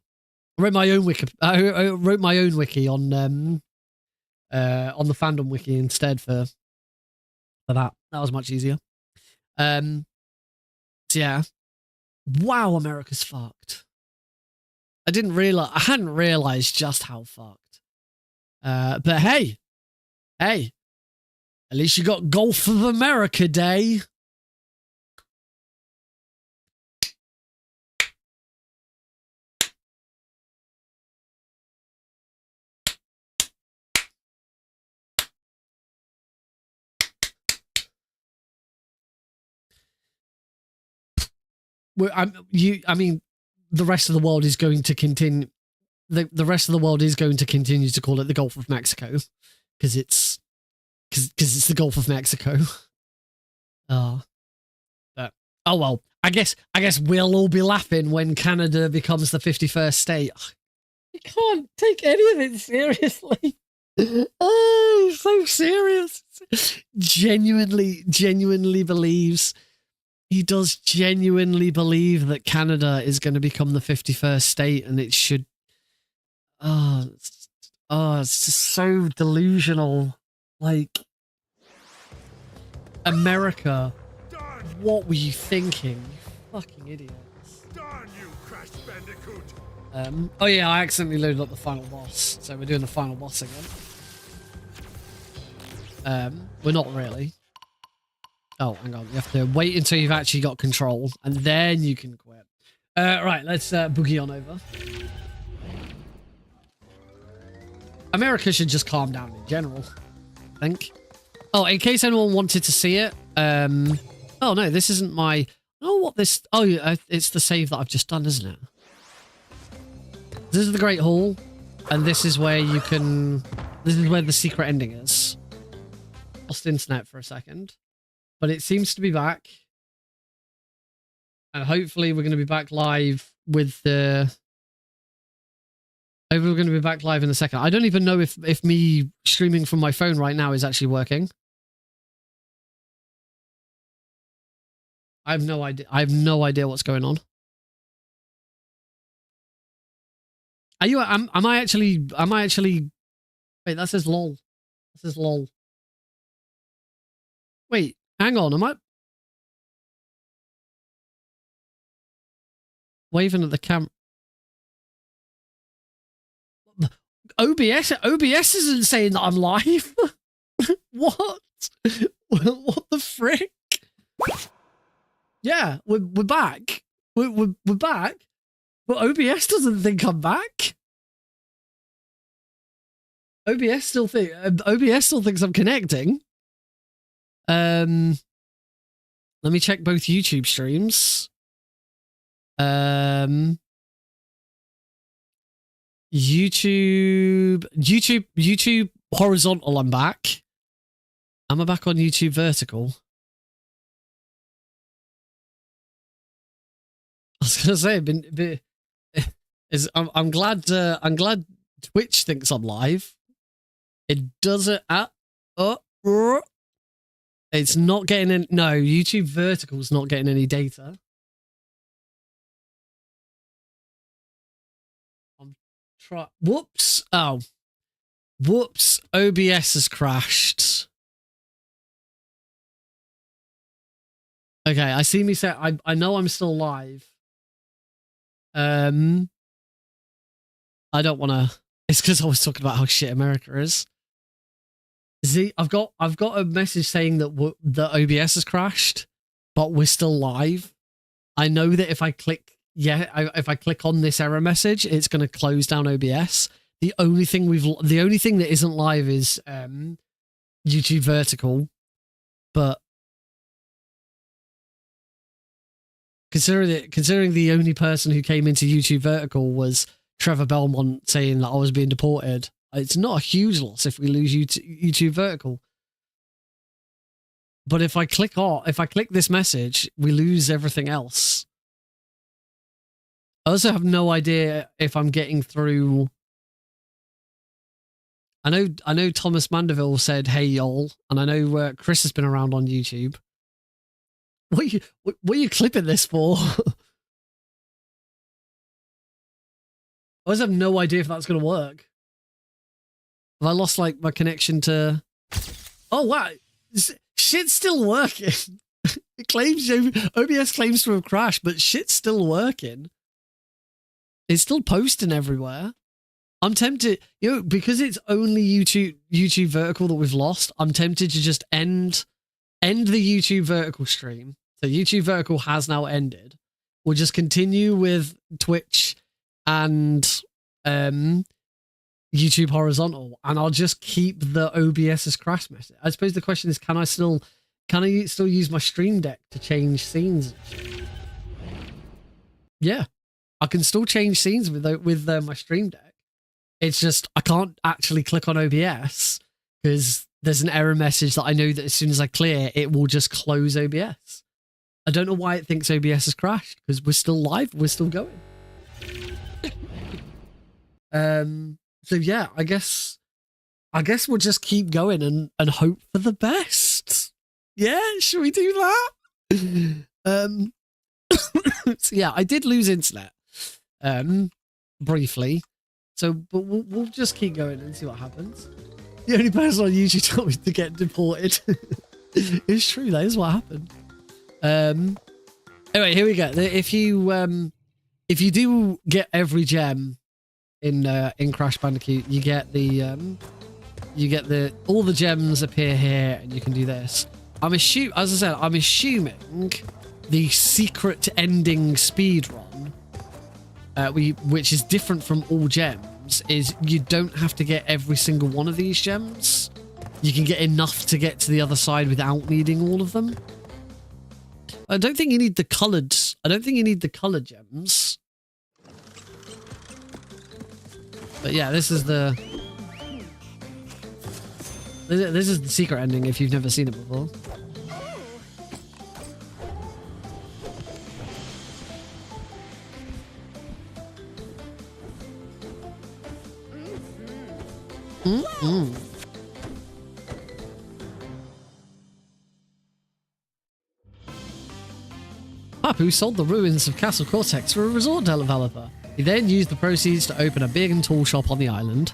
I wrote my own wiki. I wrote my own wiki on the fandom wiki instead for that. That was much easier. So yeah. Wow, America's fucked. I hadn't realized just how fucked. But hey, at least you got Golf of America Day. The rest of the world is going to continue. The rest of the world is going to continue to call it the Gulf of Mexico because it's the Gulf of Mexico. But oh well. I guess we'll all be laughing when Canada becomes the 51st state. You can't take any of it seriously. Oh, he's so serious. Genuinely believes. He does genuinely believe that Canada is going to become the 51st state, and it should. It's just so delusional. Like, America, what were you thinking? You fucking idiots. Darn you, Crash Bandicoot! Oh yeah, I accidentally loaded up the final boss, so we're doing the final boss again. We're not really. Oh, hang on. You have to wait until you've actually got control, and then you can quit. Right, let's boogie on over. America should just calm down in general, I think. Oh, in case anyone wanted to see it. Oh, no, this isn't my... Oh, what this... Oh, it's the save that I've just done, isn't it? This is the Great Hall, and this is where you can... This is where the secret ending is. Lost internet for a second. But it seems to be back. And hopefully we're going to be back live with the... Hopefully we're going to be back live in a second. I don't even know if me streaming from my phone right now is actually working. I have no idea. I have no idea what's going on. Are you... Am I actually... Wait, that says lol. That says lol. Wait. Hang on, am I waving at the cam? OBS isn't saying that I'm live. What? What the frick? Yeah, we're back. We're back. But OBS doesn't think I'm back. OBS still thinks I'm connecting. Let me check both YouTube streams. YouTube horizontal, I'm back. Am I back on YouTube vertical? I was gonna say, I'm glad Twitch thinks I'm live. It doesn't. It's not getting in. No, YouTube vertical's not getting any data. Whoops. Oh. Whoops. OBS has crashed. Okay, I see me say I know I'm still live. I don't wanna. It's because I was talking about how shit America is. See, I've got a message saying that the OBS has crashed, but we're still live. I know that if I click if I click on this error message, it's going to close down OBS. The only thing that isn't live is YouTube vertical, but considering the only person who came into YouTube vertical was Trevor Belmont saying that I was being deported, it's not a huge loss if we lose YouTube vertical. But if I click this message, we lose everything else. I also have no idea if I'm getting through. I know Thomas Mandeville said, "Hey y'all," and I know Chris has been around on YouTube. What are you clipping this for? I also have no idea if that's going to work. Have I lost like my connection to? Oh wow, shit's still working. It claims OBS claims to have crashed, but shit's still working. It's still posting everywhere. I'm tempted, because it's only YouTube vertical that we've lost. I'm tempted to just end the YouTube vertical stream. So YouTube vertical has now ended. We'll just continue with Twitch and YouTube horizontal, and I'll just keep the OBS's crash message. I suppose the question is, can I still use my Stream Deck to change scenes? Yeah, I can still change scenes with my Stream Deck. It's just I can't actually click on OBS because there's an error message that I know that as soon as I clear, it will just close OBS. I don't know why it thinks OBS has crashed because we're still live, we're still going. So yeah, I guess we'll just keep going and hope for the best. Yeah, should we do that? So yeah, I did lose internet, briefly. So, but we'll just keep going and see what happens. The only person on YouTube told me to get deported. It's true, that is what happened. Anyway, here we go. If you do get every gem in Crash Bandicoot, you get all the gems appear here, and you can do this. I'm assuming the secret ending speedrun, which is different from all gems, is you don't have to get every single one of these gems. You can get enough to get to the other side without needing all of them. I don't think you need the colored gems. But yeah, this is the secret ending if you've never seen it before. Papu sold the ruins of Castle Cortex for a resort developer. He then used the proceeds to open a big and tall shop on the island.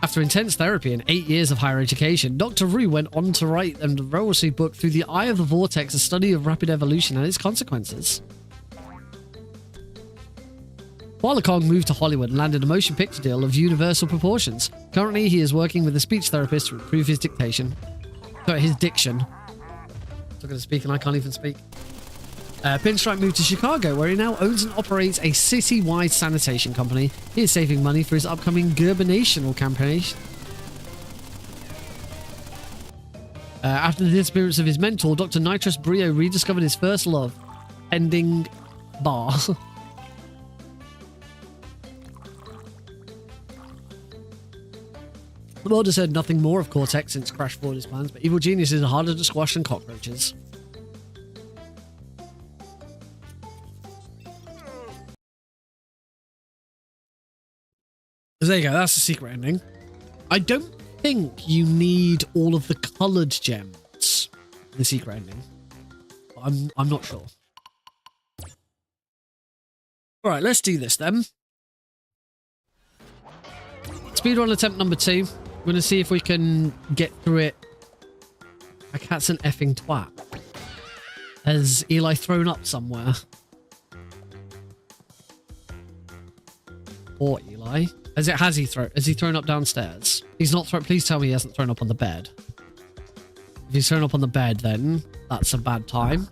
After intense therapy and 8 years of higher education, Dr. Rue went on to write the Royalty book Through the Eye of the Vortex, a study of rapid evolution and its consequences. Koala Kong moved to Hollywood and landed a motion picture deal of universal proportions. Currently, he is working with a speech therapist to improve his diction. I'm not going to speak and I can't even speak. Pinstripe moved to Chicago, where he now owns and operates a city-wide sanitation company. He is saving money for his upcoming Gerbinational campaign. After the disappearance of his mentor, Dr. Nitrous Brio rediscovered his first love, ending bar. The world has heard nothing more of Cortex since Crash forwarded his plans, but evil geniuses are harder to squash than cockroaches. So there you go, that's the secret ending. I don't think you need all of the coloured gems in the secret ending. I'm not sure. Alright, let's do this then. Speedrun attempt number 2. We're going to see if we can get through it. My cat's an effing twat. Has Eli thrown up somewhere? Or Eli? Has he thrown up downstairs? He's not thrown. Please tell me he hasn't thrown up on the bed. If he's thrown up on the bed, then that's a bad time.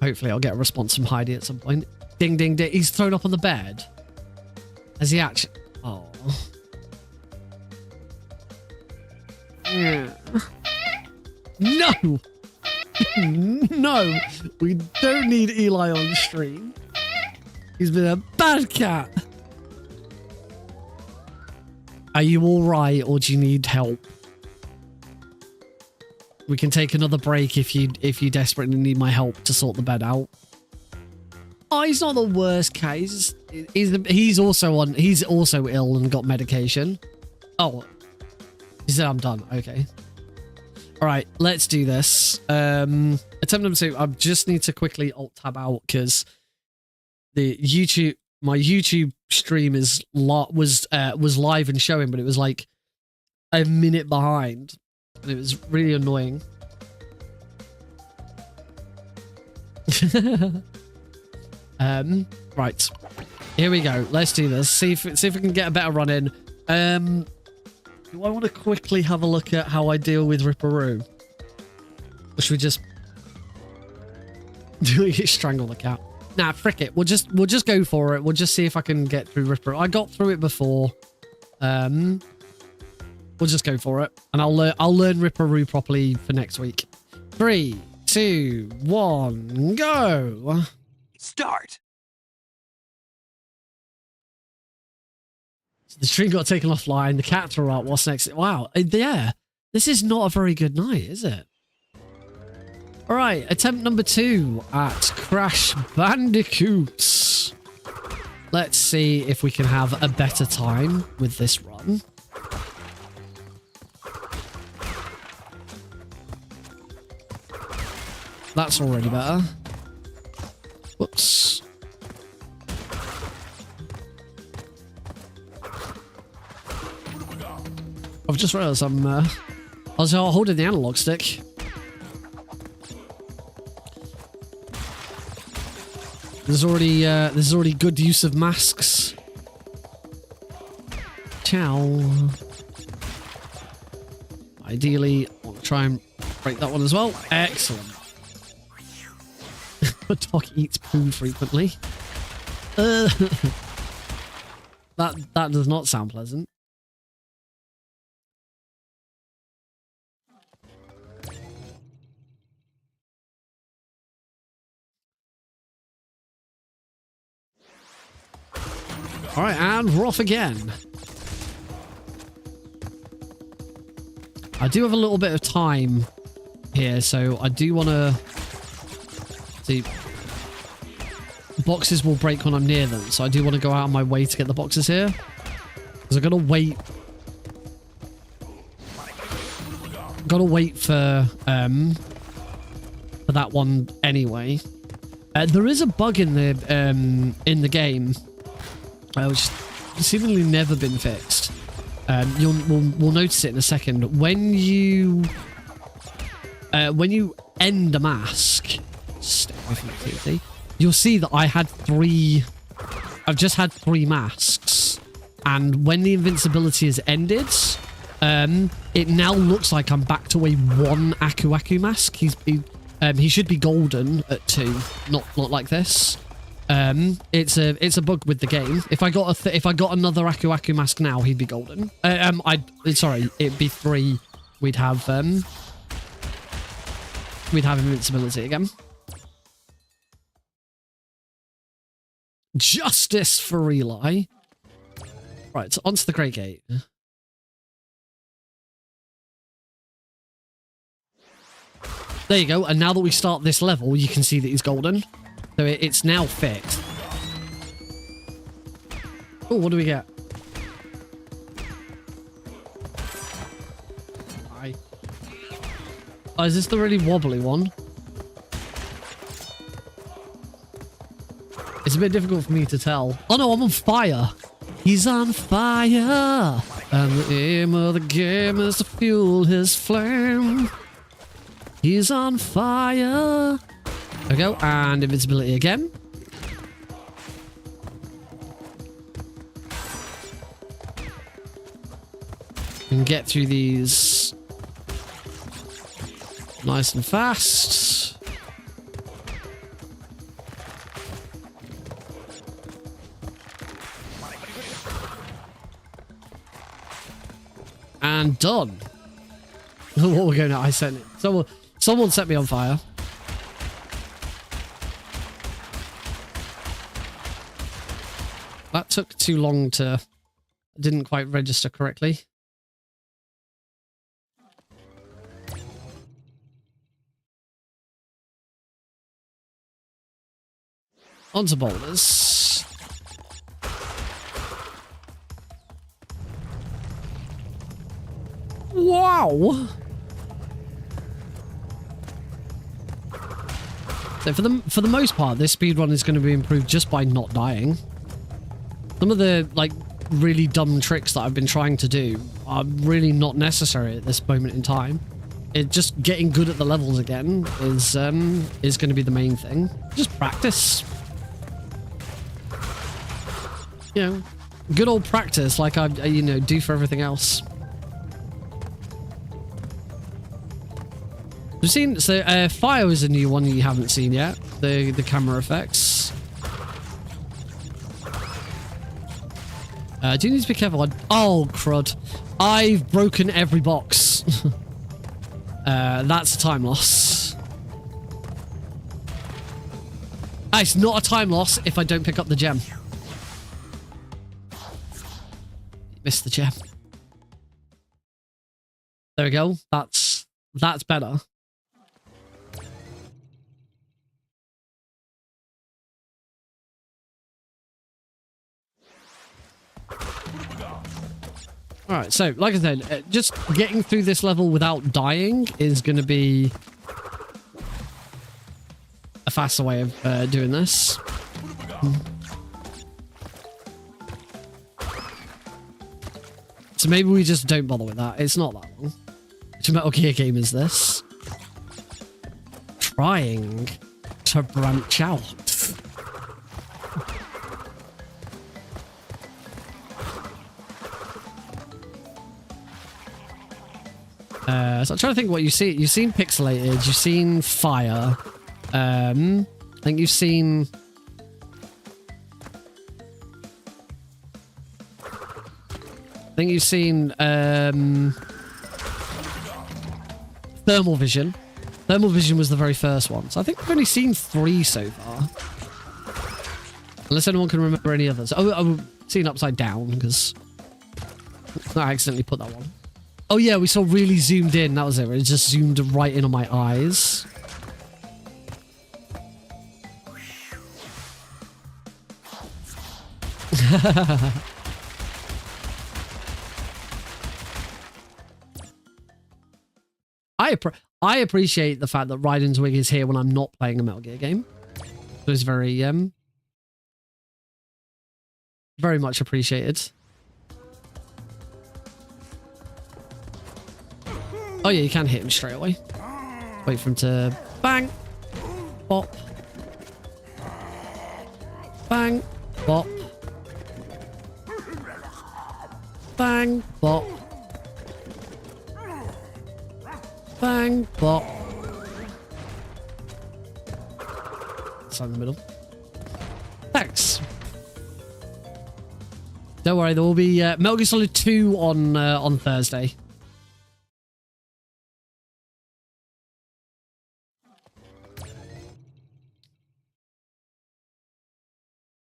Hopefully I'll get a response from Heidi at some point. Ding, ding, ding. He's thrown up on the bed. Has he actually... Oh. Yeah. No! No! We don't need Eli on stream. He's been a bad cat. Are you alright or do you need help? We can take another break if you desperately need my help to sort the bed out. Oh, he's not the worst case. He's also ill and got medication. Oh, he said I'm done. Okay. All right, let's do this. Attempt number 2. I just need to quickly alt tab out because my YouTube stream was live and showing, but it was like a minute behind, and it was really annoying. Right, here we go. Let's do this. See if we can get a better run in. Do I want to quickly have a look at how I deal with Ripperoo? Or should we just strangle the cat? Nah, frick it. We'll just go for it. We'll just see if I can get through Ripperoo. I got through it before. We'll just go for it, and I'll learn Ripperoo properly for next week. 3, 2, 1, go. Start. So the stream got taken offline. The cats are up. What's next? Wow. Yeah. This is not a very good night, is it? All right. Attempt number 2 at Crash Bandicoots. Let's see if we can have a better time with this run. That's already better. Whoops. I've just realised I was holding the analog stick. There's already good use of masks. Ciao. Ideally, I'll try and break that one as well. Excellent. The dog eats poo frequently. That does not sound pleasant. All right, and we're off again. I do have a little bit of time here, so I do want to see. Boxes will break when I'm near them, so I do want to go out of my way to get the boxes here. Because I've got to wait. Got to wait for that one anyway. There is a bug in the game, which has seemingly never been fixed. We'll notice it in a second. When you end a mask, stay away from the TV. You'll see that I've just had 3 masks, and when the invincibility is ended, it now looks like I'm back to a 1 Aku Aku mask. He should be golden at 2, not like this. It's a bug with the game. If I got another Aku Aku mask now, he'd be golden. Sorry, it'd be 3. We'd have invincibility again. Justice for Eli. Right, so onto the Great Gate. There you go. And now that we start this level, you can see that he's golden. So it's now fixed. Oh, what do we get? Hi. Oh, is this the really wobbly one? It's a bit difficult for me to tell. Oh no, I'm on fire. He's on fire. And the aim of the game is to fuel his flame. He's on fire. There we go. And invincibility again. We can get through these nice and fast. And done. What we're going at? I sent it. Someone set me on fire. That took too long to... Didn't quite register correctly. Onto boulders. Wow! So for the most part, this speedrun is going to be improved just by not dying. Some of the like really dumb tricks that I've been trying to do are really not necessary at this moment in time. Just getting good at the levels again is going to be the main thing. Just practice. You know, good old practice like I do for everything else. We've seen, so fire is a new one you haven't seen yet. The camera effects. Do you need to be careful? Oh, crud. I've broken every box. That's a time loss. It's not a time loss if I don't pick up the gem. Missed the gem. There we go. That's better. Alright, so, like I said, just getting through this level without dying is going to be a faster way of doing this. So maybe we just don't bother with that. It's not that long. Which Metal Gear game is this? Trying to branch out. So I'm trying to think what you see. You've seen pixelated. You've seen fire. I think you've seen. Thermal vision. Thermal vision was the very first one. So I think we've only seen 3 so far. Unless anyone can remember any others. Oh, I've seen upside down because I accidentally put that one. Oh yeah, we saw really zoomed in. That was it. It just zoomed right in on my eyes. I appreciate the fact that Raiden's wig is here when I'm not playing a Metal Gear game. It was very much appreciated. Oh yeah, you can hit him straight away. Wait for him to bang, bop, bang, bop, bang, bop, bang, bop. sign in the middle. Thanks. Don't worry, there will be Metal Gear Solid 2 on Thursday.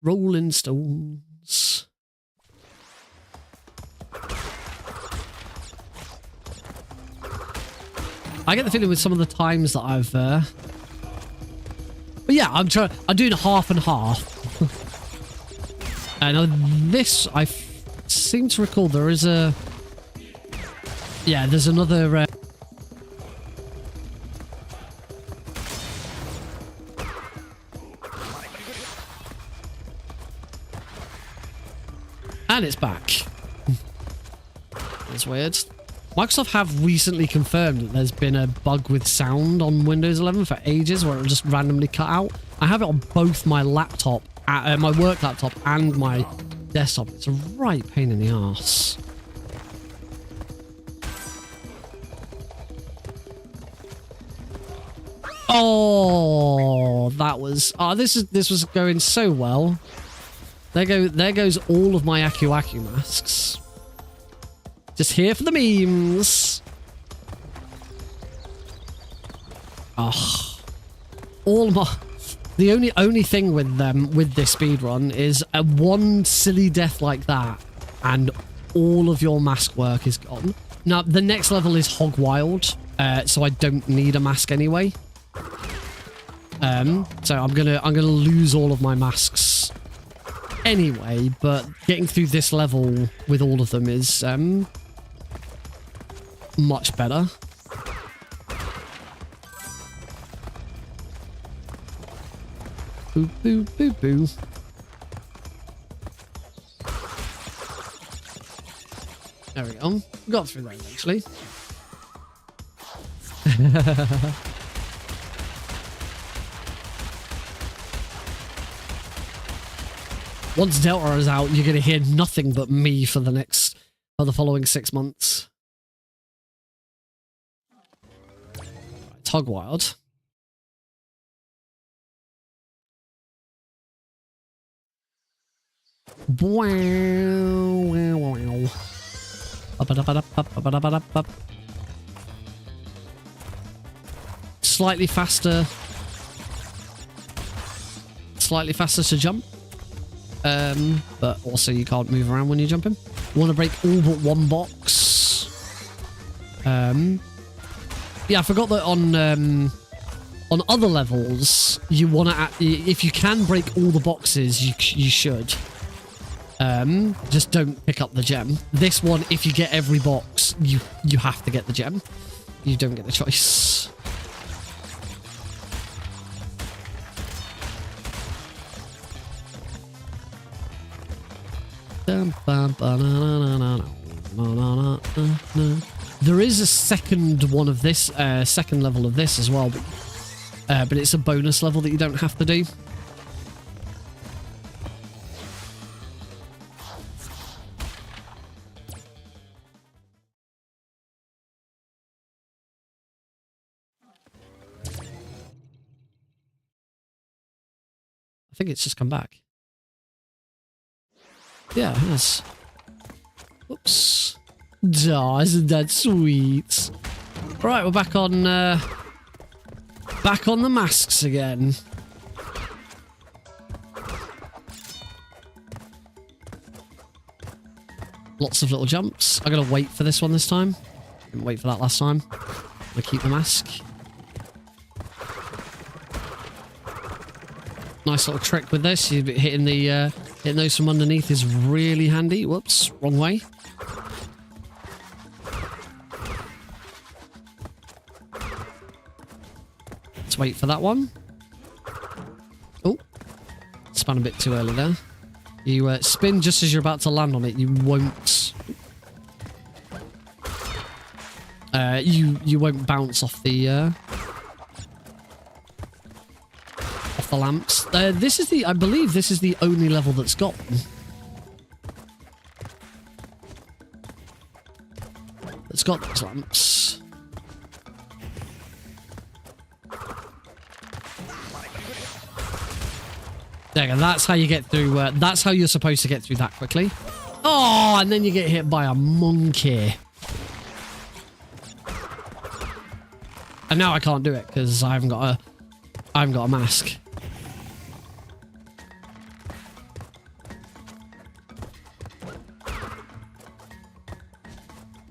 Rolling Stones. I get the feeling with some of the times that I've but yeah, I'm doing half and half. And this, I seem to recall there is a... Yeah, there's another... And it's back. That's weird. Microsoft have recently confirmed that there's been a bug with sound on Windows 11 for ages where it'll just randomly cut out. I have it on both my laptop, my work laptop and my desktop. It's a right pain in the arse. Oh, that was... Oh, this was going so well. There goes all of my Aku Aku masks. Just here for the memes. Oh, all my... The only thing with them, with this speedrun, is a one silly death like that, and all of your mask work is gone. Now, the next level is Hog Wild, so I don't need a mask anyway. So I'm gonna lose all of my masks anyway, but getting through this level with all of them is much better. Boo, boo, boo, boo. There we go. Got through that eventually. Once Delta is out, you're going to hear nothing but me for the following 6 months. Tug Wild. Slightly faster to jump. But also you can't move around when you're jumping. You want to break all but one box. Yeah, I forgot that on other levels, you want to, if you can break all the boxes, you should. Just don't pick up the gem. This one, if you get every box, you have to get the gem. You don't get the choice. There is a second one of this, second level of this as well, but it's a bonus level that you don't have to do. I think it's just come back. Yeah, it has. Oops. Oh, isn't that sweet? Right, we're back on the masks again. Lots of little jumps. I gotta wait for this one this time. Didn't wait for that last time. I'm gonna keep the mask. Nice little trick with this. Hitting those from underneath is really handy. Whoops, wrong way. Let's wait for that one. Oh, spun a bit too early there. You spin just as you're about to land on it. You won't. You won't bounce off the lamps. This is I believe this is the only level that's got them. It's got those lamps. There you go. That's how you get through. That's how you're supposed to get through that quickly. Oh, and then you get hit by a monkey. And now I can't do it because I haven't got a mask.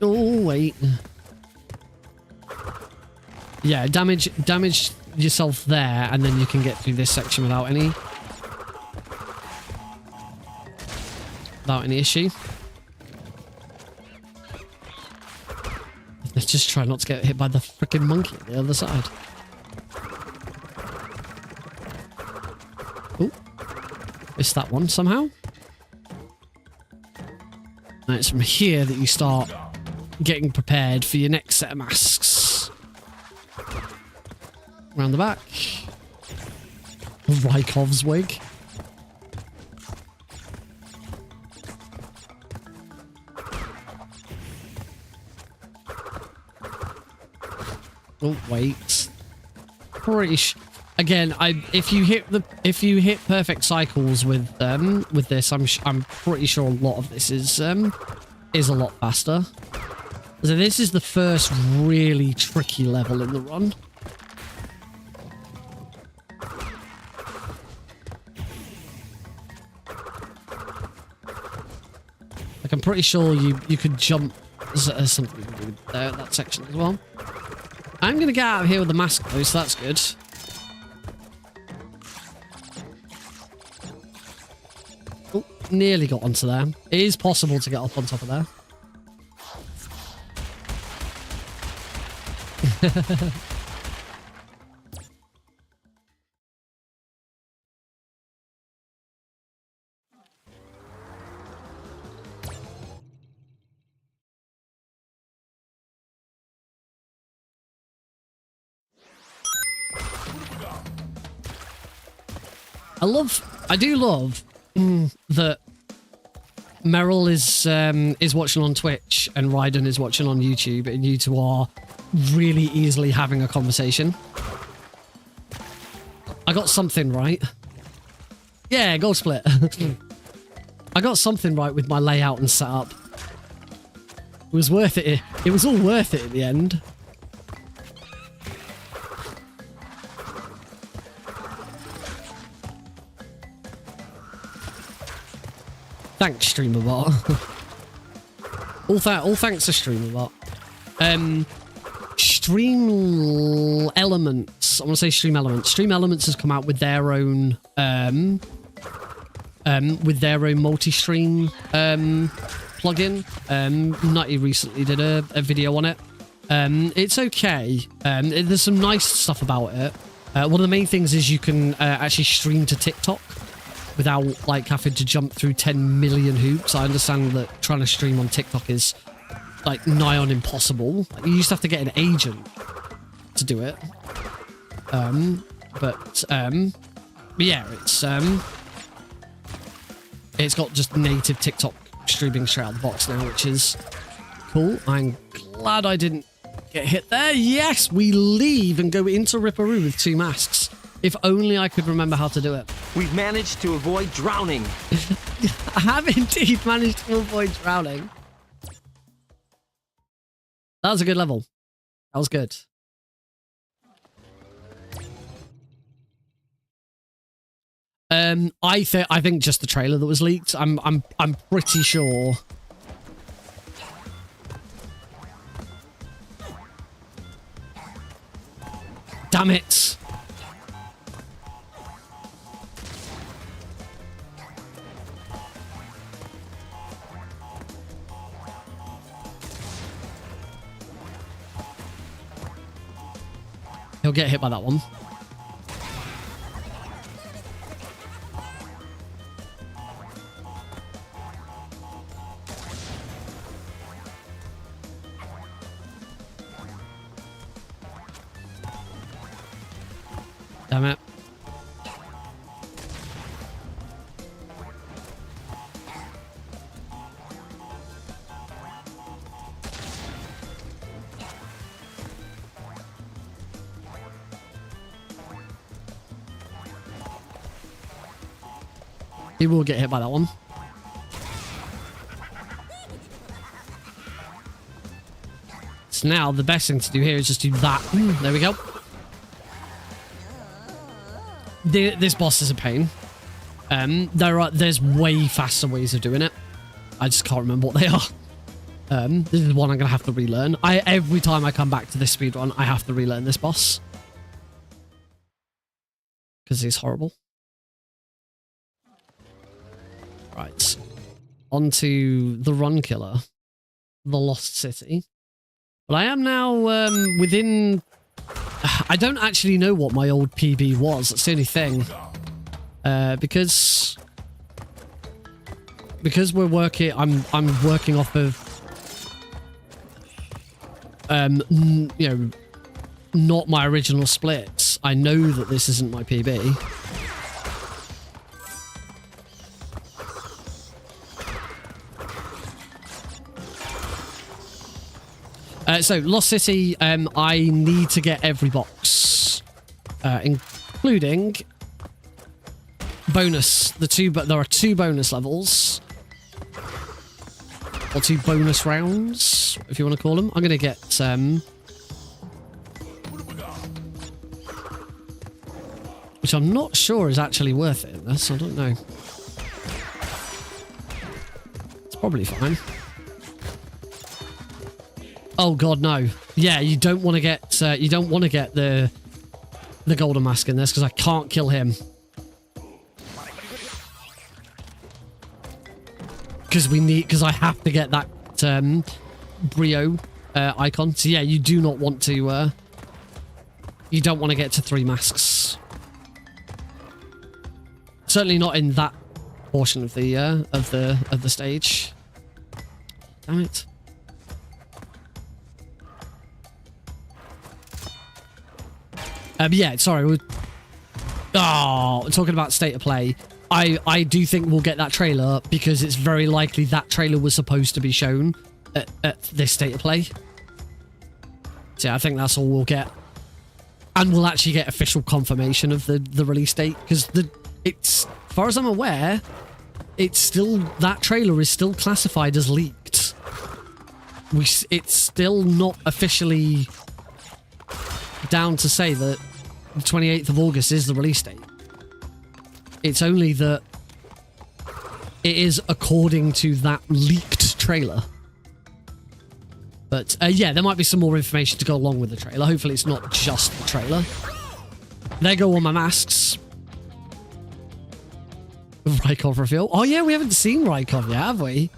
Oh wait. Yeah, damage yourself there, and then you can get through this section without any issue. Let's just try not to get hit by the freaking monkey on the other side. Oh, missed that one somehow. And it's from here that you start getting prepared for your next set of masks. Around the back. Rykov's wig. Oh wait. Again, if you hit perfect cycles with this, I'm pretty sure a lot of this is a lot faster. So this is the first really tricky level in the run. Like, I'm pretty sure you could jump something there at that section as well. I'm going to get out of here with the mask though, so that's good. Oh, nearly got onto there. It is possible to get up on top of there. I do love that Meryl is watching on Twitch and Raiden is watching on YouTube, and you two are really easily having a conversation. I got something right. Yeah, goal split. I got something right with my layout and setup. It was worth it. It was all worth it at the end. Thanks, StreamerBot. all thanks to StreamerBot. Stream Elements. I want to say Stream Elements. Stream Elements has come out with their own multi-stream plugin. Nutty recently did a video on it. It's okay. There's some nice stuff about it. One of the main things is you can actually stream to TikTok without like having to jump through 10 million hoops. I understand that trying to stream on TikTok is like nigh on impossible. Like, you used to have to get an agent to do it. But yeah, it's got just native TikTok streaming straight out of the box now, which is cool. I'm glad I didn't get hit there. Yes, we leave and go into Ripperoo with 2 masks. If only I could remember how to do it. We've managed to avoid drowning. I have indeed managed to avoid drowning. That was a good level. That was good. I think just the trailer that was leaked. I'm pretty sure. Damn it. He'll get hit by that one. Damn it. He will get hit by that one. So now the best thing to do here is just do that. There we go. This boss is a pain. There's way faster ways of doing it. I just can't remember what they are. This is one I'm gonna have to relearn. Every time I come back to this speedrun, I have to relearn this boss because he's horrible. Right, on to the run killer, the Lost City. But I am now within. I don't actually know what my old PB was. That's the only thing. Because we're working. I'm working off of. You know, not my original splits. I know that this isn't my PB. So Lost City, I need to get every box, including bonus. There are 2 bonus levels, or 2 bonus rounds, if you want to call them. I'm gonna get which I'm not sure is actually worth it in this. I don't know. It's probably fine. Oh god, no. Yeah, you don't want to get the golden mask in this because I can't kill him. Because I have to get that Brio icon. So yeah, you do not want to you don't want to get to 3 masks. Certainly not in that portion of the stage. Damn it. Yeah, sorry. We're talking about state of play. I do think we'll get that trailer because it's very likely that trailer was supposed to be shown at this state of play. So yeah, I think that's all we'll get. And we'll actually get official confirmation of the release date because as far as I'm aware, that trailer is still classified as leaked. It's still not officially down to say that the 28th of August is the release date. It's only that it is according to that leaked trailer. But yeah, there might be some more information to go along with the trailer. Hopefully it's not just the trailer. There go all my masks. Rykov reveal. Oh yeah, we haven't seen Rykov yet, have we?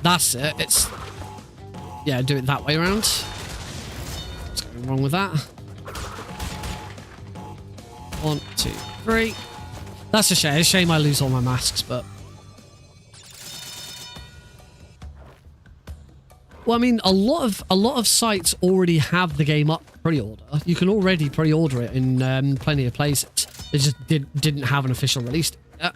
That's it. It's... Yeah, do it that way around. What's going wrong with that? 1, 2, 3. That's a shame. It's a shame I lose all my masks, but... Well, I mean, a lot of sites already have the game up pre-order. You can already pre-order it in plenty of places. They just didn't have an official release date yet.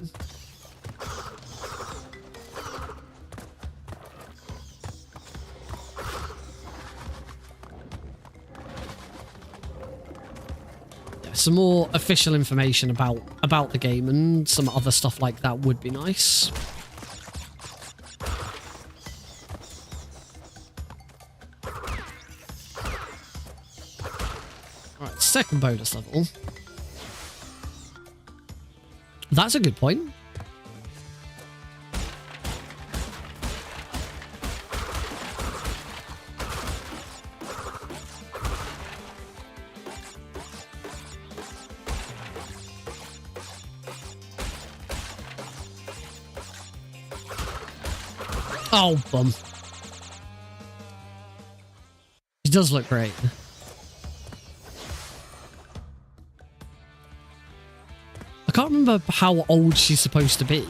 Some more official information about the game and some other stuff like that would be nice. Alright, second bonus level. That's a good point. Oh, bum. She does look great. I can't remember how old she's supposed to be.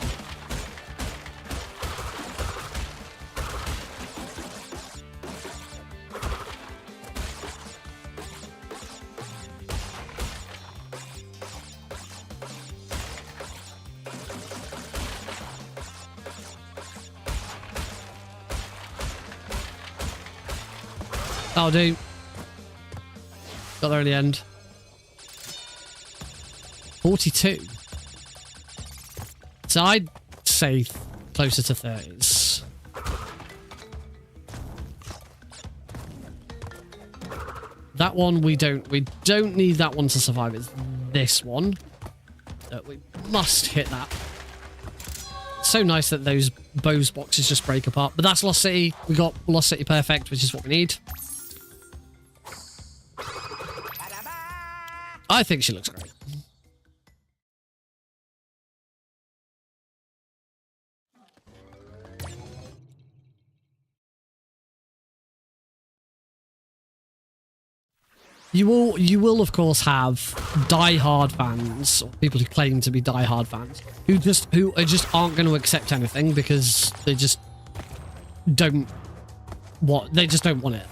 Oh, dude. Got there in the end. 42. So I'd say closer to 30s. That one we don't need that one to survive. It's this one. We must hit that. It's so nice that those bows boxes just break apart. But that's Lost City. We got Lost City perfect, which is what we need. I think she looks great. You will of course have die-hard fans, or people who claim to be die-hard fans, who aren't going to accept anything because they just don't want it.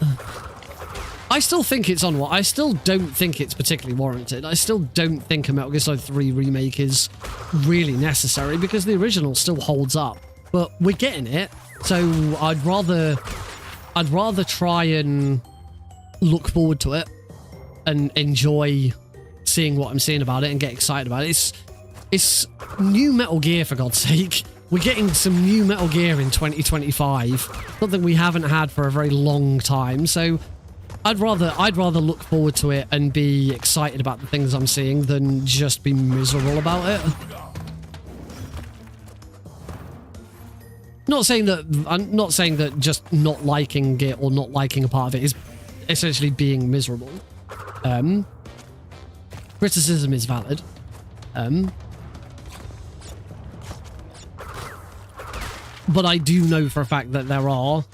I still think it's I still don't think it's particularly warranted. I still don't think a Metal Gear Solid 3 remake is really necessary because the original still holds up. But we're getting it, so I'd rather try and look forward to it and enjoy seeing what I'm seeing about it and get excited about it. It's new Metal Gear, for God's sake. We're getting some new Metal Gear in 2025, something we haven't had for a very long time. So I'd rather look forward to it and be excited about the things I'm seeing than just be miserable about it. I'm not saying that just not liking it or not liking a part of it is essentially being miserable. Criticism is valid. But I do know for a fact that there are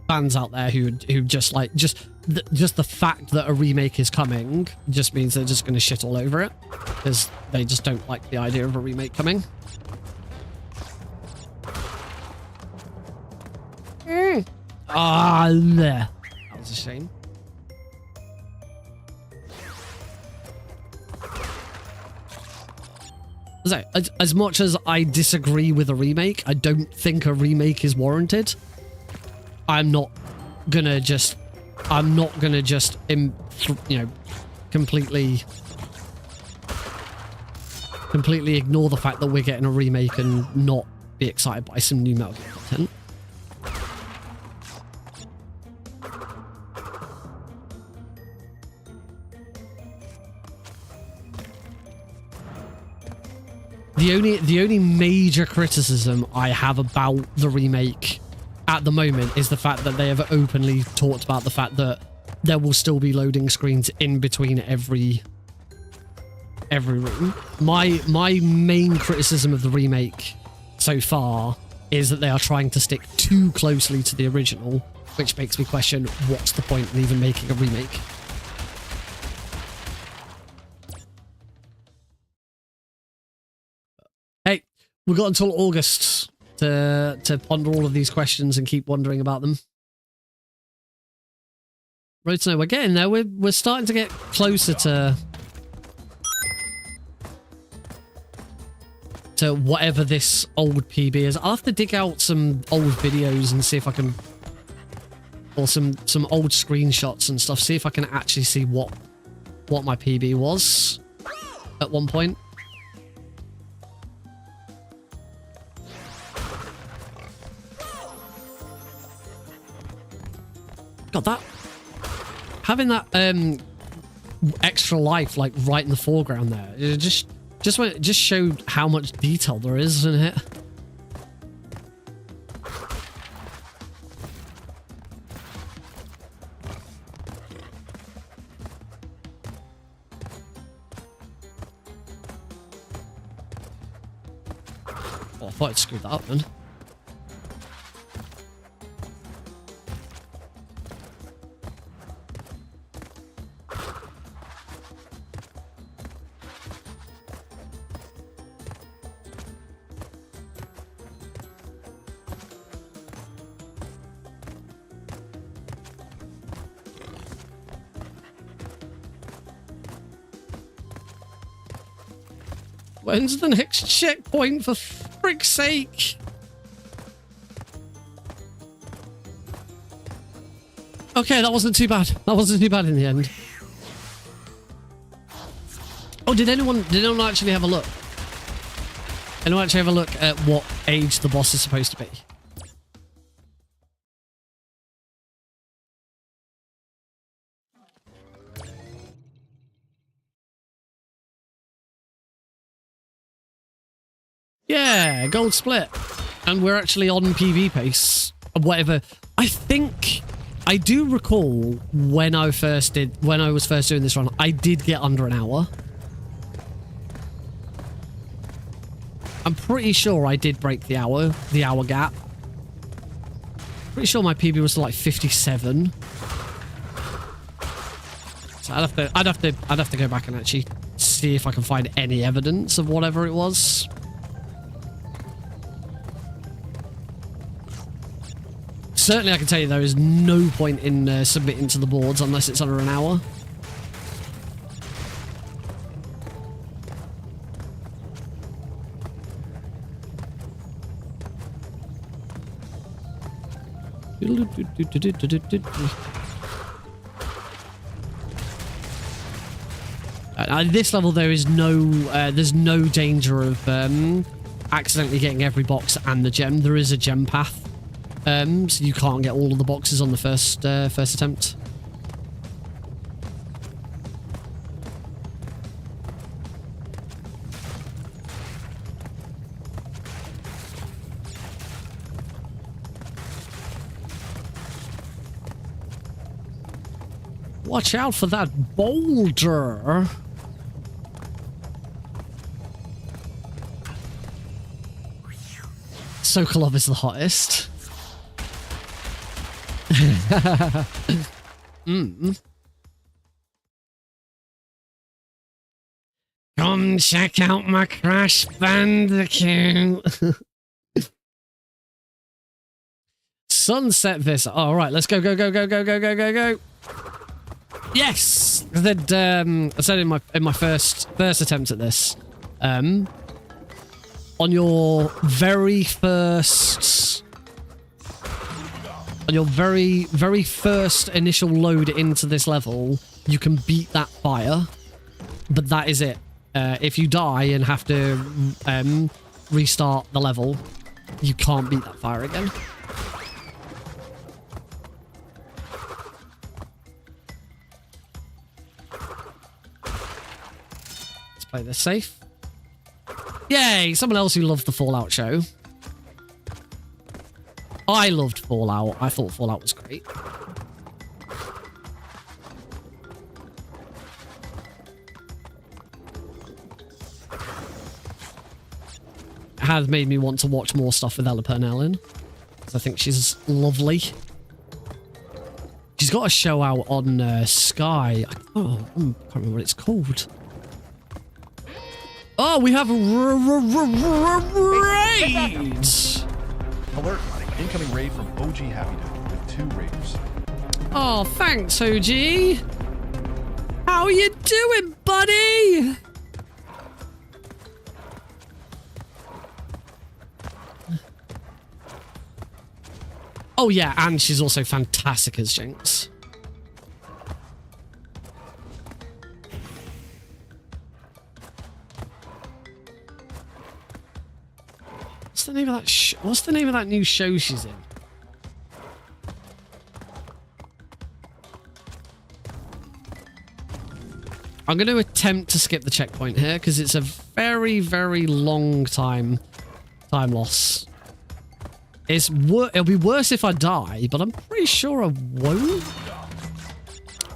fans out there who just like just the fact that a remake is coming just means they're just going to shit all over it because they just don't like the idea of a remake coming. There. That was a shame. So, as much as I disagree with a remake, I don't think a remake is warranted. I'm not gonna just completely ignore the fact that we're getting a remake and not be excited by some new Metal Gear content. The only major criticism I have about the remake at the moment is the fact that they have openly talked about the fact that there will still be loading screens in between every room. My main criticism of the remake so far is that they are trying to stick too closely to the original, which makes me question what's the point in even making a remake. Hey, we've got until August to ponder all of these questions and keep wondering about them. Road to Nowhere, we're getting there. We're starting to get closer to whatever this old PB is. I'll have to dig out some old videos and see if I can, or some old screenshots and stuff, see if I can actually see what my PB was at one point. God, that having that extra life like right in the foreground there, it just showed how much detail there is in it. Oh, I thought I'd screwed that up then. When's the next checkpoint, for frick's sake? Okay, that wasn't too bad. That wasn't too bad in the end. Oh, did anyone actually have a look? Anyone actually have a look at what age the boss is supposed to be? Yeah, gold split. And we're actually on PB pace. Whatever. I think I do recall when I was first doing this run, I did get under an hour. I'm pretty sure I did break the hour gap. Pretty sure my PB was like 57. So I'd have to go back and actually see if I can find any evidence of whatever it was. Certainly, I can tell you there is no point in submitting to the boards unless it's under an hour. At this level, there is there's no danger of accidentally getting every box and the gem. There is a gem path. So you can't get all of the boxes on the first attempt. Watch out for that boulder. Sokolov is the hottest. Come check out my Crash Bandicoot. Sunset Vista. All right, let's go, go, go, go, go, go, go, go, go. Yes, I said in my first attempt at this. On your very first. On your very first initial load into this level, you can beat that fire, but that is it. If you die and have to restart the level, you can't beat that fire again. Let's play this safe. Yay! Someone else who loved the Fallout show. I loved Fallout. I thought Fallout was great. It has made me want to watch more stuff with Ella Purnell in, because I think she's lovely. She's got a show out on Sky. Oh, I can't remember what it's called. Oh, we have a raid! Alert! Incoming raid from OG Happy Day with 2 raiders. Oh, thanks, OG. How you doing, buddy? Oh yeah, and she's also fantastic as Jinx. What's the name of that? What's the name of that new show she's in? I'm going to attempt to skip the checkpoint here because it's a very, very long time loss. It'll be worse if I die, but I'm pretty sure I won't.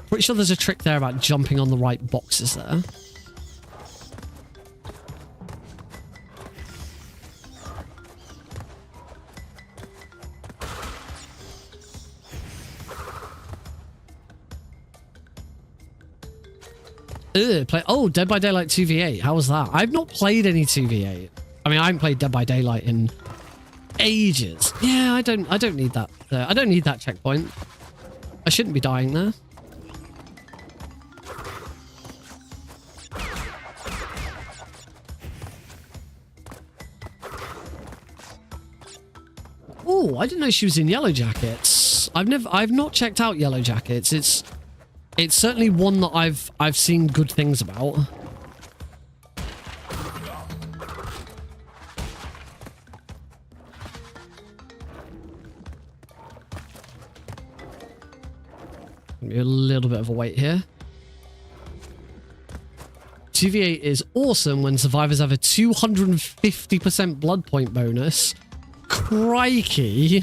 Pretty sure there's a trick there about jumping on the right boxes there. Oh, Dead by Daylight 2v8. How was that? I've not played any 2v8. I mean, I haven't played Dead by Daylight in ages. Yeah, I don't need that. I don't need that checkpoint. I shouldn't be dying there. Oh, I didn't know she was in Yellow Jackets. I've not checked out Yellow Jackets. It's certainly one that I've seen good things about. be a little bit of a wait here. 2v8 is awesome when survivors have a 250% blood point bonus. Crikey.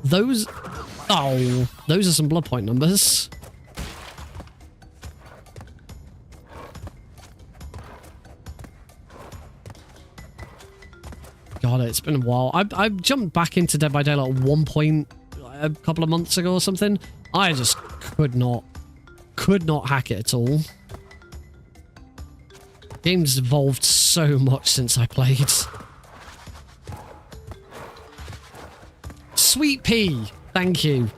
Those are some blood point numbers. God, it's been a while. I jumped back into Dead by Daylight at one point a couple of months ago or something. I just could not hack it at all. Game's evolved so much since I played. Sweet Pea, thank you.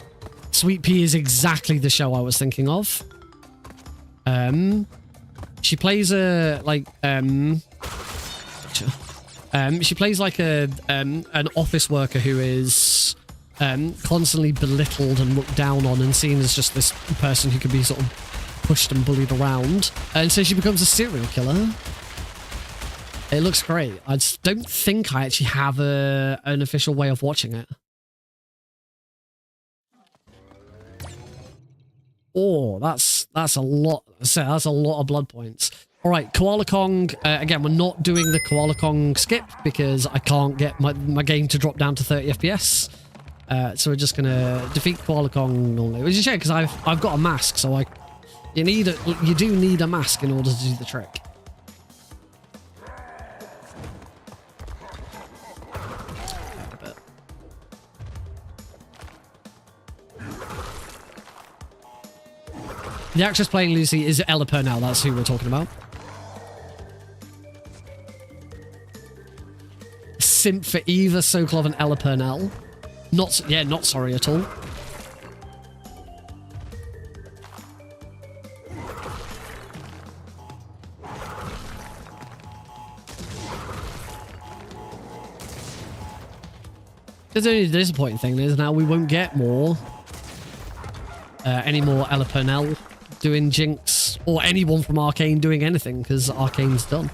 Sweet Pea is exactly the show I was thinking of. She plays she plays like an office worker who is constantly belittled and looked down on and seen as just this person who can be sort of pushed and bullied around. And so she becomes a serial killer. It looks great. I just don't think I actually have an official way of watching it. Oh, that's a lot. That's a lot of blood points. All right, Koala Kong. Again, we're not doing the Koala Kong skip because I can't get my game to drop down to 30 FPS. So we're just gonna defeat Koala Kong normally, which is a shame because I've got a mask, so you do need a mask in order to do the trick. The actress playing Lucy is Ella Purnell. That's who we're talking about. Simp for Eva Sokolov and Ella Purnell. Not sorry at all. There's only the disappointing thing is now we won't get any more Ella Purnell doing Jinx or anyone from Arcane doing anything because Arcane's done.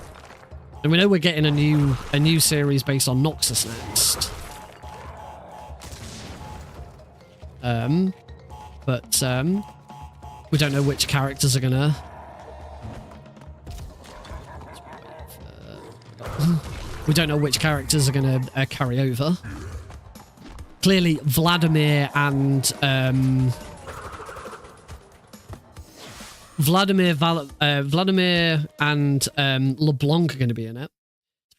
And we know we're getting a new series based on Noxus next. But we don't know which characters are gonna carry over. Clearly Vladimir and LeBlanc are going to be in it.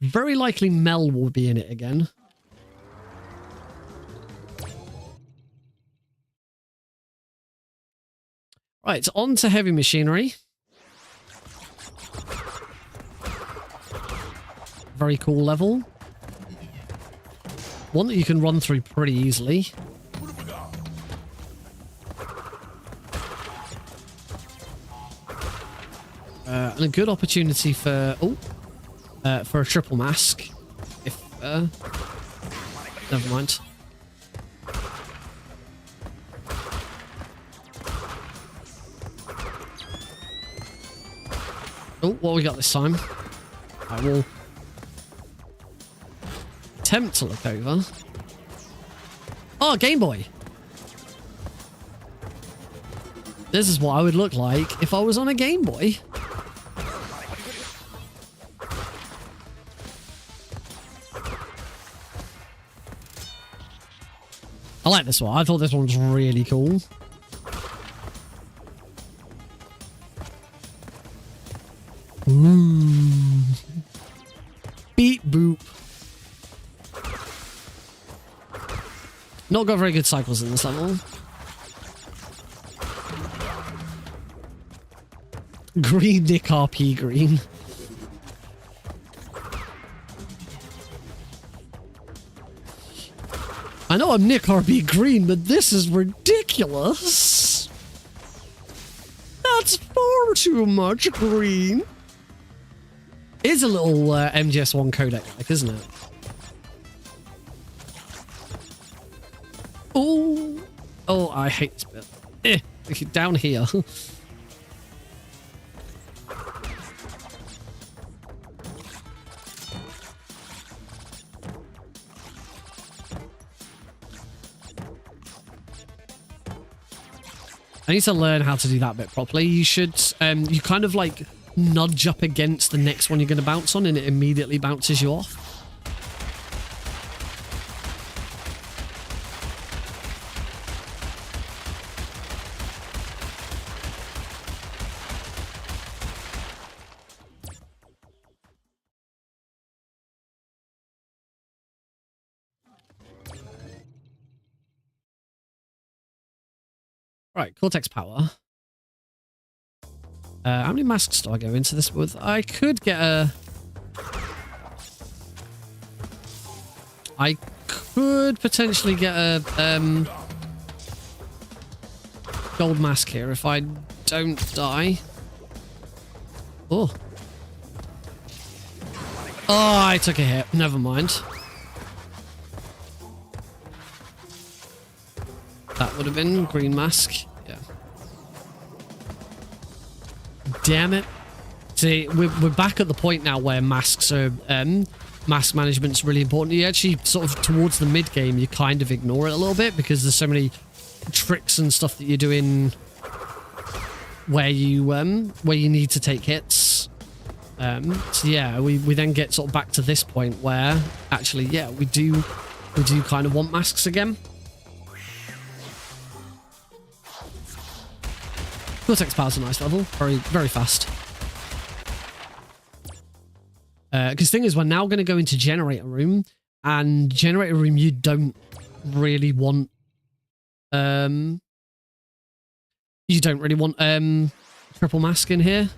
Very likely Mel will be in it again. Right, on to Heavy Machinery. Very cool level. One that you can run through pretty easily. And a good opportunity for a triple mask. If never mind. Oh, what we got this time? I will attempt to look over. Oh, Game Boy. This is what I would look like if I was on a Game Boy. I like this one. I thought this one was really cool. Ooh. Beat boop. Not got very good cycles in this level. Green Nick RP green. I know I'm Nick RP green, but this is ridiculous. That's far too much green. It's a little MGS1 codec, like, isn't it? Oh, I hate this bit. Okay, down here. I need to learn how to do that bit properly. You should, you kind of like nudge up against the next one you're going to bounce on and it immediately bounces you off. Right, Cortex power. How many masks do I go into this with? I could get a... I could potentially get a gold mask here if I don't die. Oh. Oh, I took a hit. Never mind. That would have been green mask. Yeah. Damn it. See, we're back at the point now where masks are... mask management's really important. You actually sort of towards the mid game, you kind of ignore it a little bit because there's so many tricks and stuff that you're doing where you need to take hits. So yeah, we then get sort of back to this point where actually, yeah, we do kind of want masks again. Cortex power's a nice level, very, very fast. Because the thing is, we're now going to go into generator room, and generator room you don't really want. You don't really want triple mask in here,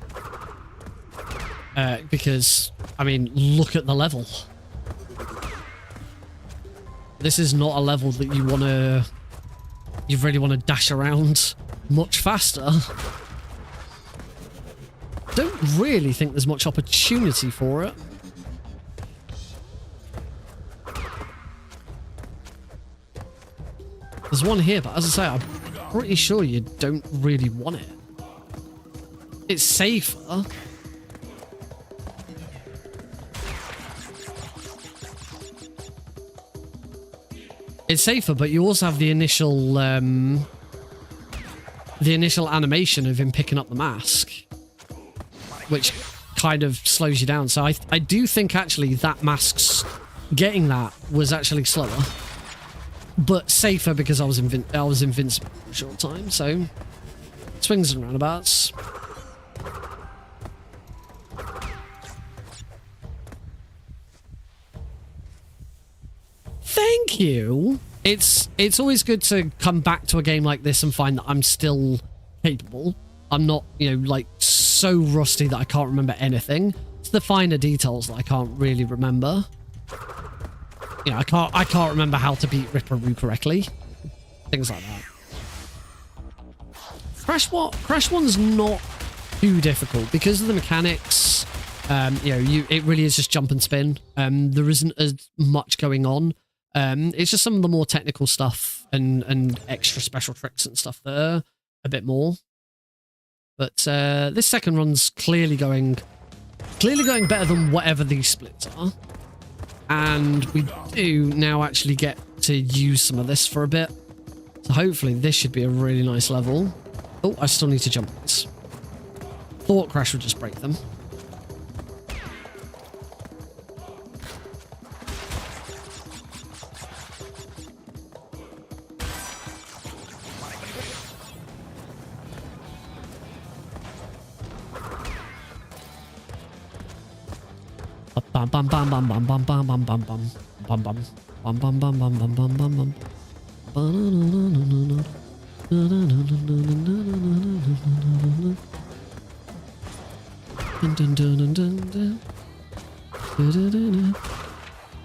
because I mean, look at the level. This is not a level that you really want to dash around much faster. Don't really think there's much opportunity for it. There's one here, but as I say, I'm pretty sure you don't really want it. It's safer. It's safer, but you also have the initial animation of him picking up the mask, which kind of slows you down. So I do think actually that mask's getting that was actually slower, but safer because I was invincible for a short time. So swings and roundabouts. Thank you. It's always good to come back to a game like this and find that I'm still capable. I'm not, like so rusty that I can't remember anything. It's the finer details that I can't really remember. I can't remember how to beat Ripperoo correctly. Things like that. Crash 1's not too difficult because of the mechanics. It really is just jump and spin. There isn't as much going on. It's just some of the more technical stuff and extra special tricks and stuff there a bit more. But this second run's clearly going better than whatever these splits are. And we do now actually get to use some of this for a bit. So hopefully this should be a really nice level. Oh, I still need to jump this. Thought Crash would just break them. Bum bum bum bum bum bum bum bum bum bum bum bum bum bum bum bum bum bum bum bum.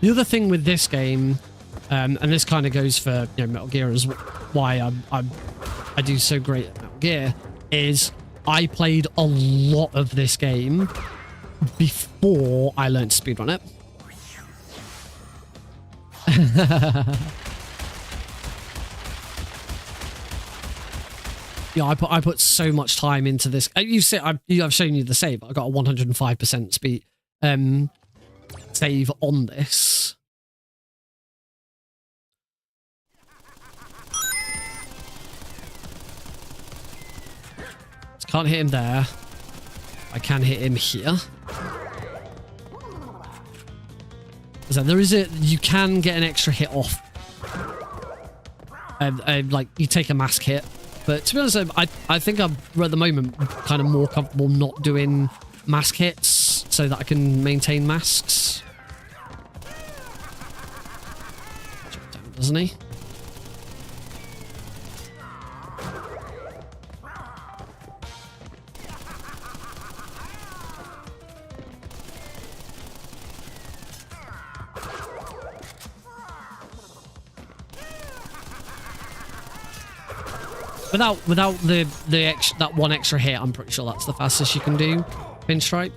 The other thing with this game, and this kind of goes for Metal Gear as why I do so great at Metal Gear, is I played a lot of this game before I learned to speedrun it. Yeah, I put so much time into this. I've shown you the save. I got a 105% speed save on this. Can't hit him there. I can hit him here. So there is you can get an extra hit off. Like you take a mask hit. But to be honest, I think I'm at the moment kind of more comfortable not doing mask hits so that I can maintain masks. Jump down, doesn't he? Without that one extra hit, I'm pretty sure that's the fastest you can do pinstripe.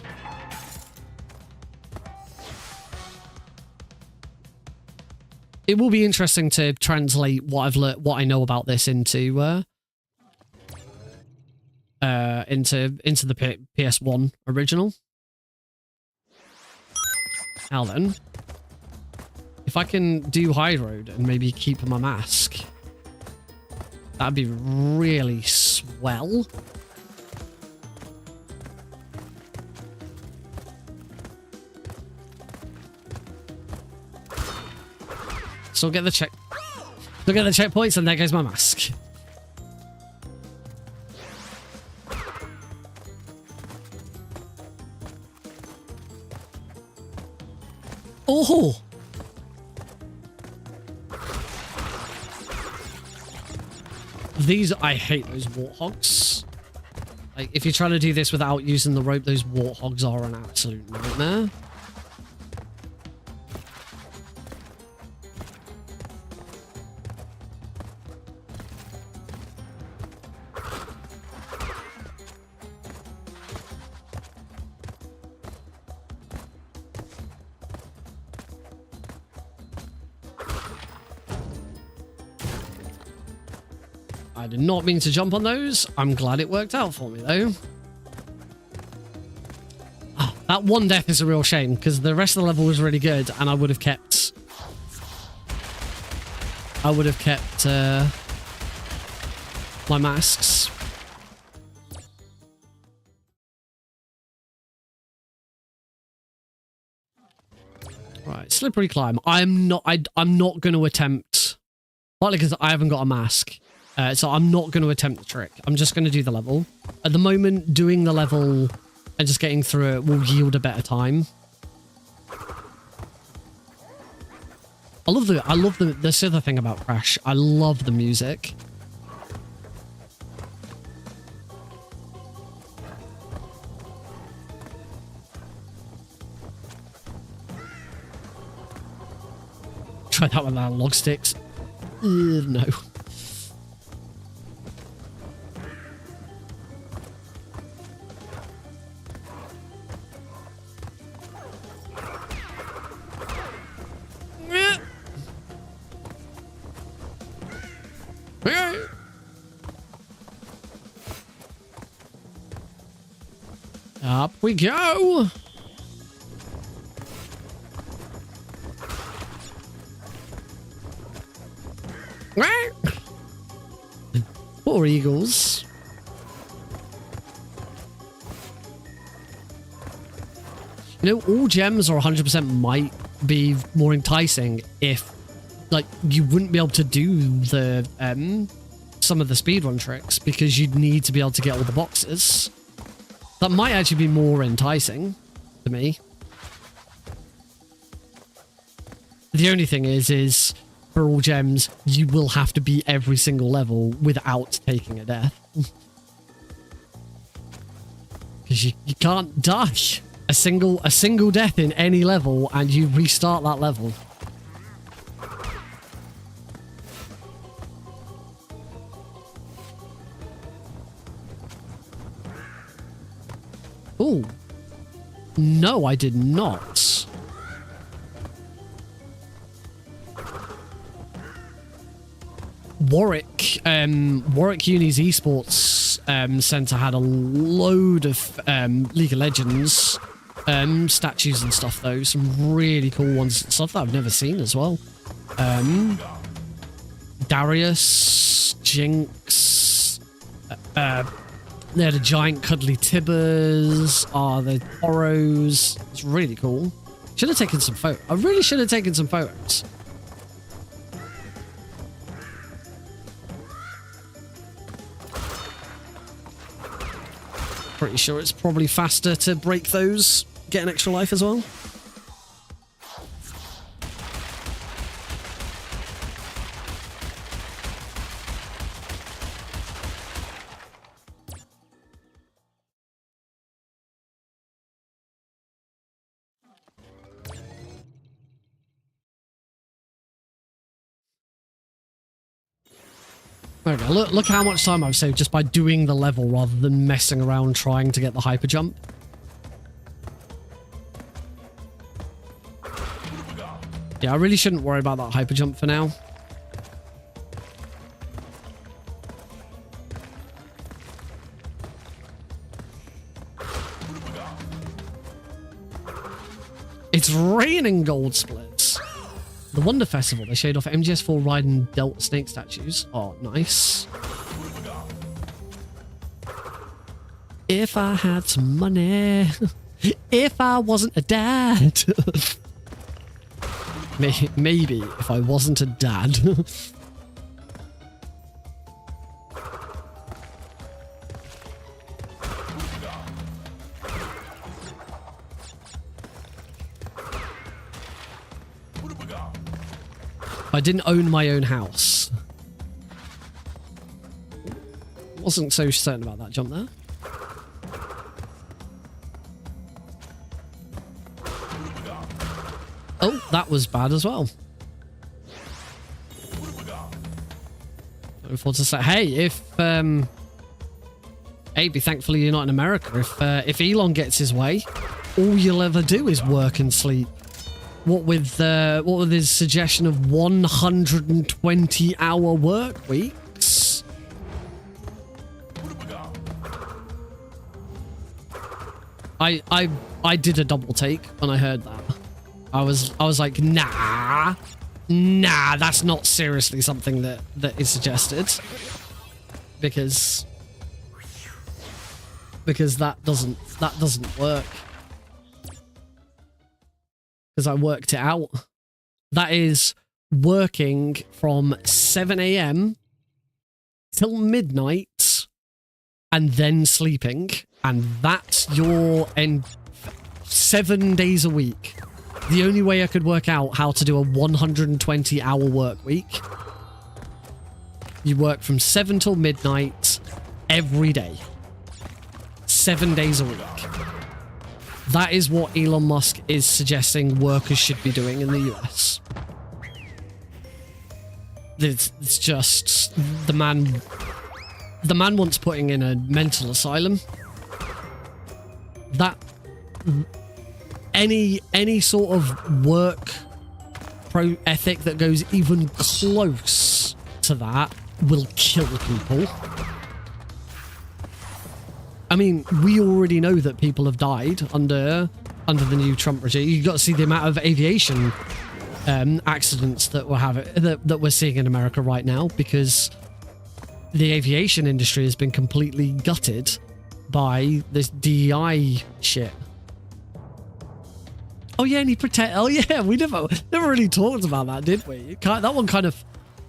It will be interesting to translate what I've learned, what I know about this into the PS1 original. Now then, if I can do high road and maybe keep my mask. That'd be really swell. Still get the checkpoints, and there goes my mask. Oh! I hate those warthogs. Like, if you're trying to do this without using the rope, those warthogs are an absolute nightmare. I did not mean to jump on those. I'm glad it worked out for me, though. Oh, that one death is a real shame, because the rest of the level was really good, and I would have kept... my masks. Right, slippery climb. I'm not going to attempt... Partly because I haven't got a mask. So I'm not going to attempt the trick. I'm just going to do the level. At the moment, doing the level and just getting through it will yield a better time. I love this other thing about Crash. I love the music. Try that with analog sticks. No. Up we go. Poor eagles. You know, all gems are 100% might be more enticing if, like, you wouldn't be able to do the some of the speedrun tricks because you'd need to be able to get all the boxes. That might actually be more enticing to me. The only thing is for all gems, you will have to beat every single level without taking a death. Because you can't die. A single death in any level and you restart that level. Oh. No, I did not. Warwick Uni's esports centre had a load of League of Legends statues and stuff, though. Some really cool ones, stuff that I've never seen as well. Darius, Jinx, They had a giant cuddly tibbers. The Toros. It's really cool. Should have taken some photos. I really should have taken some photos. Pretty sure it's probably faster to break those, get an extra life as well. There we go. Look how much time I've saved just by doing the level rather than messing around trying to get the hyper jump. Yeah, I really shouldn't worry about that hyper jump for now. It's raining gold splits. The Wonder Festival, they showed off MGS4 Ride and Dealt Snake statues. Oh, nice. If I had some money, if I wasn't a dad. Maybe if I wasn't a dad. I didn't own my own house. Wasn't so certain about that jump there. Oh, that was bad as well. Looking forward to say, hey, if be thankfully you're not in America. If Elon gets his way, all you'll ever do is work and sleep. What with his suggestion of 120-hour work weeks? I did a double take when I heard that. I was like, nah, that's not seriously something that is suggested, because that doesn't work. Because I worked it out. That is working from 7 a.m. till midnight and then sleeping. And that's your 7 days a week. The only way I could work out how to do a 120-hour work week. You work from 7 till midnight every day. 7 days a week. That is what Elon Musk is suggesting workers should be doing in the US. It's just the man wants putting in a mental asylum. That any sort of work ethic that goes even close to that will kill people. I mean, we already know that people have died under the new Trump regime. You've got to see the amount of aviation accidents that we're seeing in America right now, because the aviation industry has been completely gutted by this DEI shit. Oh yeah, and oh yeah, we never really talked about that, did we? That one kind of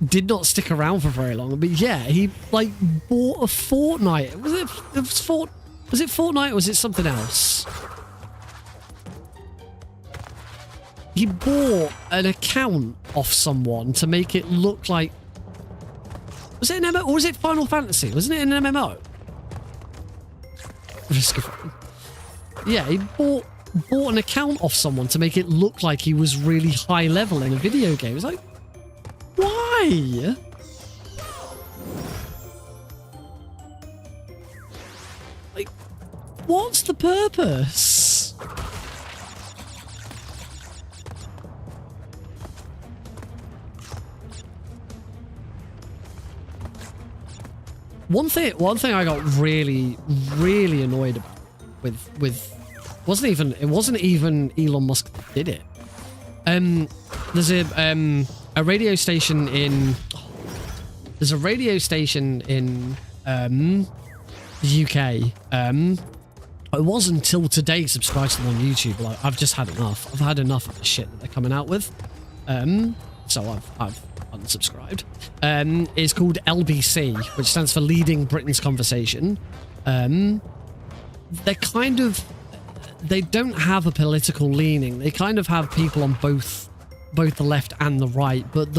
did not stick around for very long, but yeah, he like bought a Fortnite. Was it Fortnite or was it something else? He bought an account off someone to make it look like... Was it an MMO or was it Final Fantasy? Wasn't it an MMO? Yeah, he bought an account off someone to make it look like he was really high level in a video game. It's like, why? Like, what's the purpose? One thing I got really annoyed about with it wasn't even Elon Musk that did it. There's a radio station in UK. I was until today subscribed to them on YouTube. Like, I've just had enough. I've had enough of the shit that they're coming out with. So I've unsubscribed. It's called LBC, which stands for Leading Britain's Conversation. They're kind of... They don't have a political leaning. They kind of have people on both the left and the right, but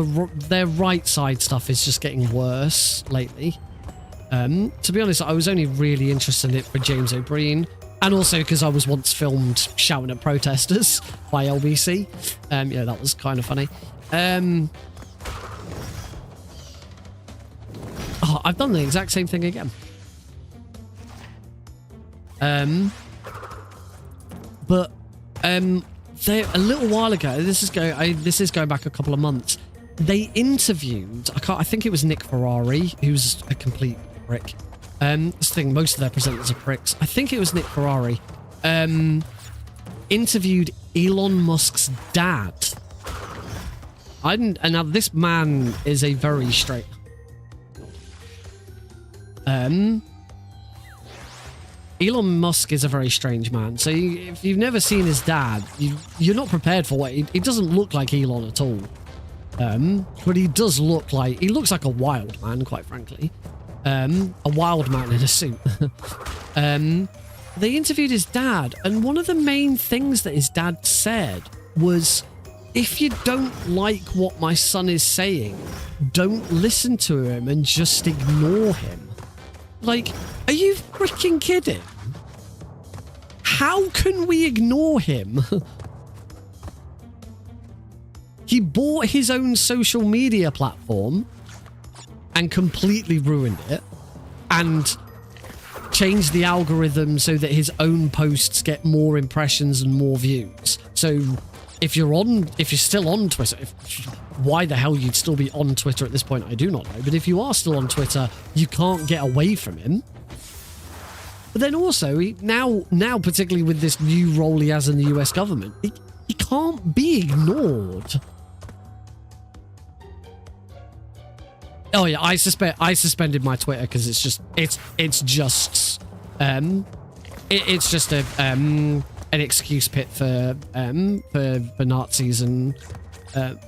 their right side stuff is just getting worse lately. To be honest, I was only really interested in it for James O'Brien, and also because I was once filmed shouting at protesters by LBC. Yeah, that was kind of funny. Oh, I've done the exact same thing again. But they, a little while ago, this is going back a couple of months. They interviewed, I think it was Nick Ferrari, who's a complete prick. This thing, most of their presenters are pricks. I think it was Nick Ferrari. Interviewed Elon Musk's dad. And now this man is a very straight. Elon Musk is a very strange man. So if you've never seen his dad, you're not prepared for what he doesn't look like Elon at all. But he does look like, he looks like a wild man, quite frankly. A wild man in a suit. They interviewed his dad, and one of the main things that his dad said was, if you don't like what my son is saying, don't listen to him and just ignore him. Like, are you freaking kidding? How can we ignore him? He bought his own social media platform and completely ruined it and changed the algorithm so that his own posts get more impressions and more views. So if you're still on Twitter, why the hell you'd still be on Twitter at this point, I do not know. But if you are still on Twitter, you can't get away from him. But then also, now particularly with this new role he has in the US government, he can't be ignored. Oh yeah, I suspended my Twitter because it's just an excuse pit for Nazis and an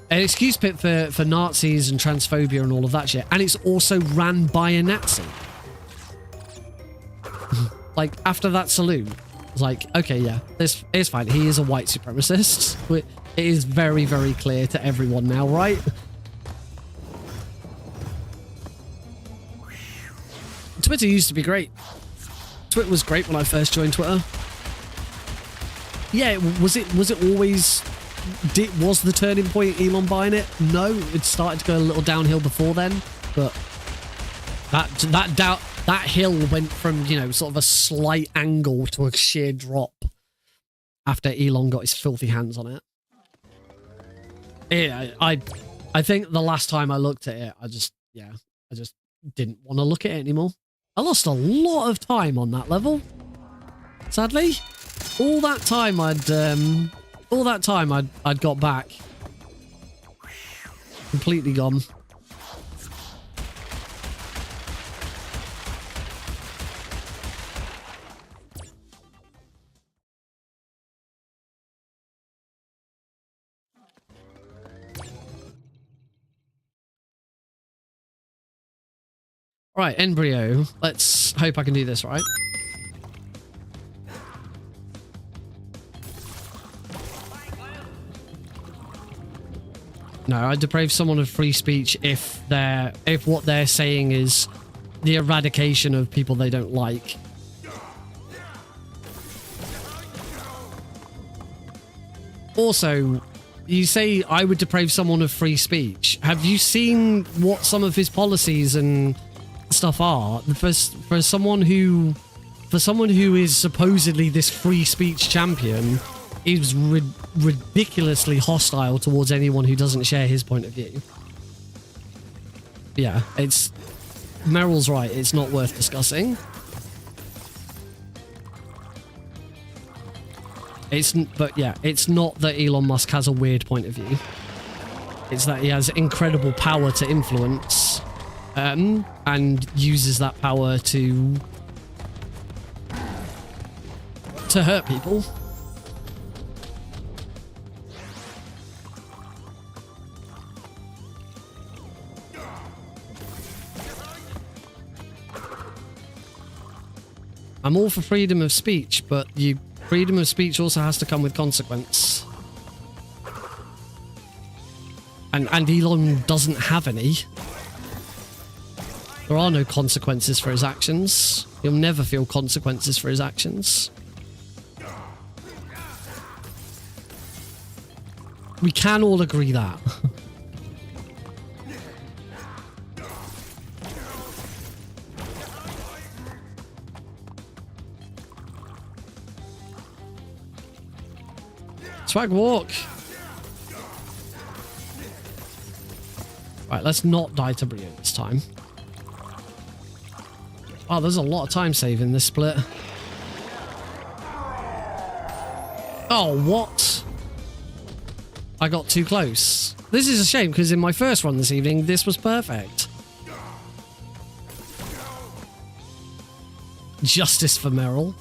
excuse pit for Nazis and transphobia and all of that shit, and it's also ran by a Nazi. Like, after that salute, it's like, okay, yeah, it's fine. He is a white supremacist. It is very, very clear to everyone now, right? Twitter used to be great. Twitter was great when I first joined Twitter. Yeah, was it always... Was the turning point Elon buying it? No, it started to go a little downhill before then, but that hill went from, you know, sort of a slight angle to a sheer drop after Elon got his filthy hands on it. Yeah, I think the last time I looked at it, I just didn't want to look at it anymore. I lost a lot of time on that level. Sadly, all that time I'd got back. Completely gone. Right, embryo. Let's hope I can do this right. No, I deprave someone of free speech if what they're saying is the eradication of people they don't like. Also, you say I would deprave someone of free speech. Have you seen what some of his policies and stuff are? For someone who is supposedly this free speech champion, is ridiculously hostile towards anyone who doesn't share his point of view. Yeah, Meryl's right, it's not worth discussing. But yeah, it's not that Elon Musk has a weird point of view. It's that he has incredible power to influence and uses that power to hurt people. I'm all for freedom of speech, but freedom of speech also has to come with consequence. And Elon doesn't have any. There are no consequences for his actions. He'll never feel consequences for his actions. We can all agree that. Swag walk. Right, let's not die to Brio this time. Wow, there's a lot of time saving this split. Oh, what? I got too close. This is a shame because in my first run this evening, this was perfect. Justice for Meryl.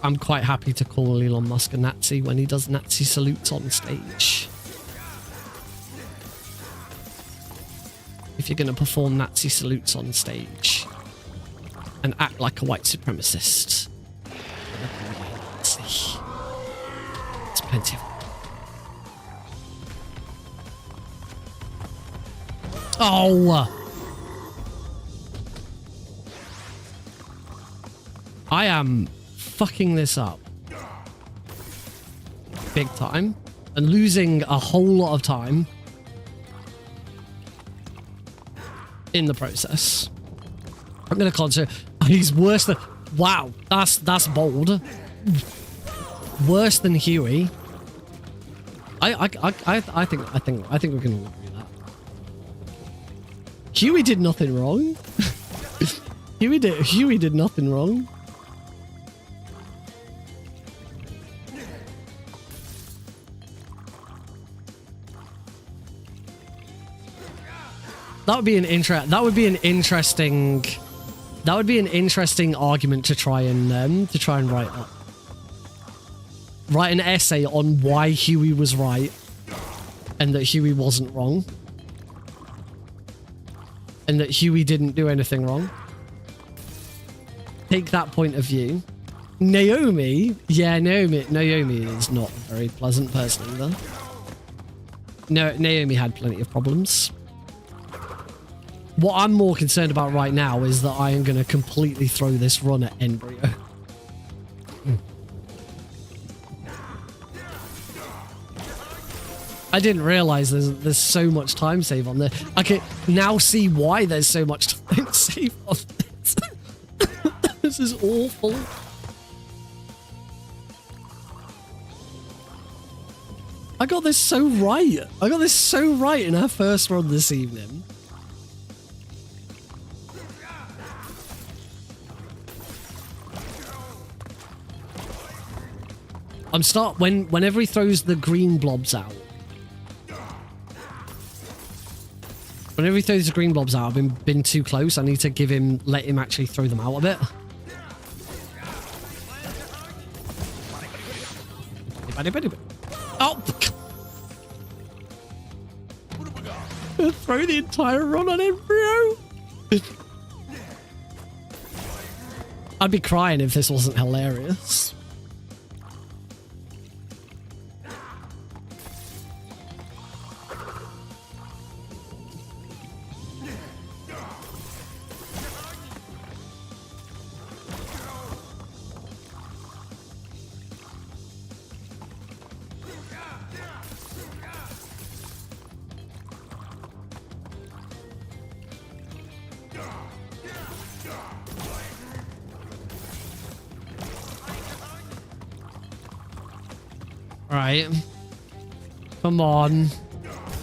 I'm quite happy to call Elon Musk a Nazi when he does Nazi salutes on stage. If you're going to perform Nazi salutes on stage and act like a white supremacist, Nazi. It's plenty of... Oh! I am fucking this up big time and losing a whole lot of time in the process. I'm gonna concentrate. He's worse than... Wow, that's bold. Worse than Huey. I think we can all agree that. Huey did nothing wrong. Huey did nothing wrong. That would be an interesting argument to try and write up. Write an essay on why Huey was right and that Huey wasn't wrong. And that Huey didn't do anything wrong. Take that point of view. Naomi is not a very pleasant person either. No, Naomi had plenty of problems. What I'm more concerned about right now is that I am going to completely throw this run at Embryo. I didn't realize there's so much time save on there. I can now see why there's so much time save on this. This is awful. I got this so right. I got this so right in our first run this evening. Whenever he throws the green blobs out. Whenever he throws the green blobs out, I've been too close. I need to let him actually throw them out a bit. Oh! Throw the entire run on Embryo. I'd be crying if this wasn't hilarious. Right. Come on.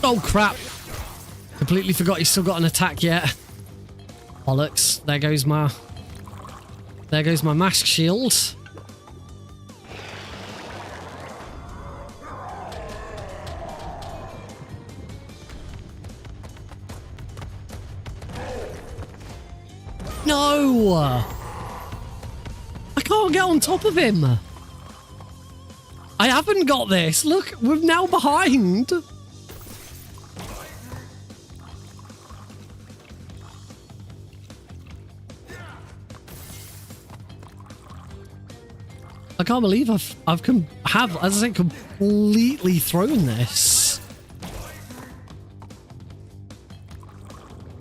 Oh, crap. Completely forgot he's still got an attack yet. Bollocks. There goes my mask shield. No! I can't get on top of him. I haven't got this. Look, we're now behind. I can't believe as I say, completely thrown this.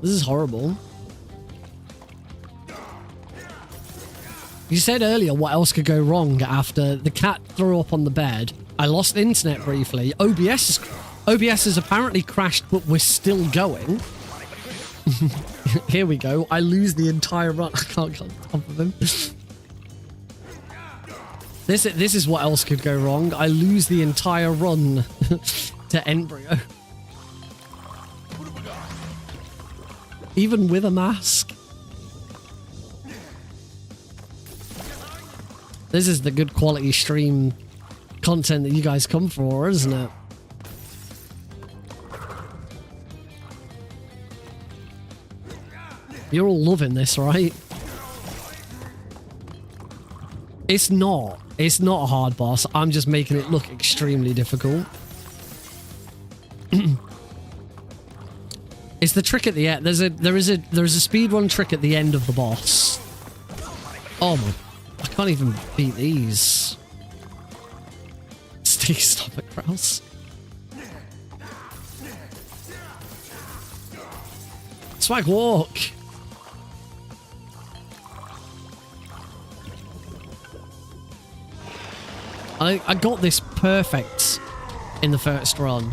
This is horrible. You said earlier what else could go wrong after the cat threw up on the bed. I lost internet briefly. OBS has apparently crashed, but we're still going. Here we go. I lose the entire run. I can't get on top of him. This is what else could go wrong. I lose the entire run to Embryo. Even with a mask. This is the good quality stream content that you guys come for, isn't it? You're all loving this, right? It's not. It's not a hard boss. I'm just making it look extremely difficult. It's the trick at the end. There is a speedrun trick at the end of the boss. Oh my! I can't even beat these. Stop it, Kraus. Swag walk. I got this perfect in the first run.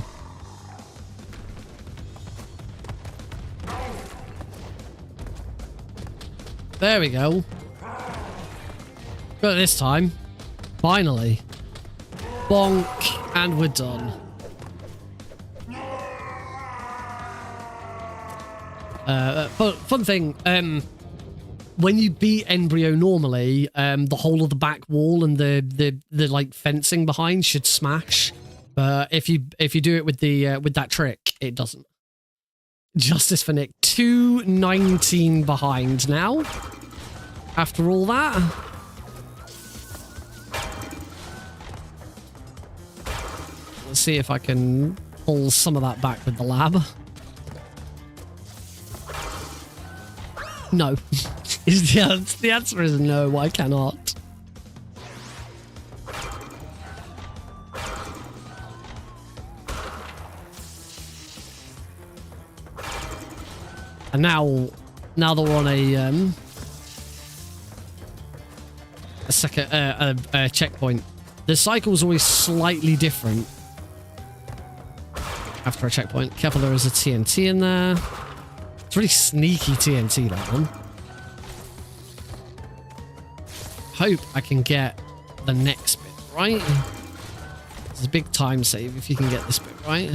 There we go. Got it this time. Finally. Bonk. And we're done. Fun thing. When you beat Embryo normally, the whole of the back wall and the like fencing behind should smash. But if you do it with the with that trick, it doesn't. Justice for Nick. 219 behind now. After all that. Let's see if I can pull some of that back with the lab. No. The answer is no, I cannot. And now that we're on a checkpoint, the cycle is always slightly different after a checkpoint. Careful, there is a TNT in there. It's really sneaky TNT, that one. Hope I can get the next bit right. It's a big time save if you can get this bit right.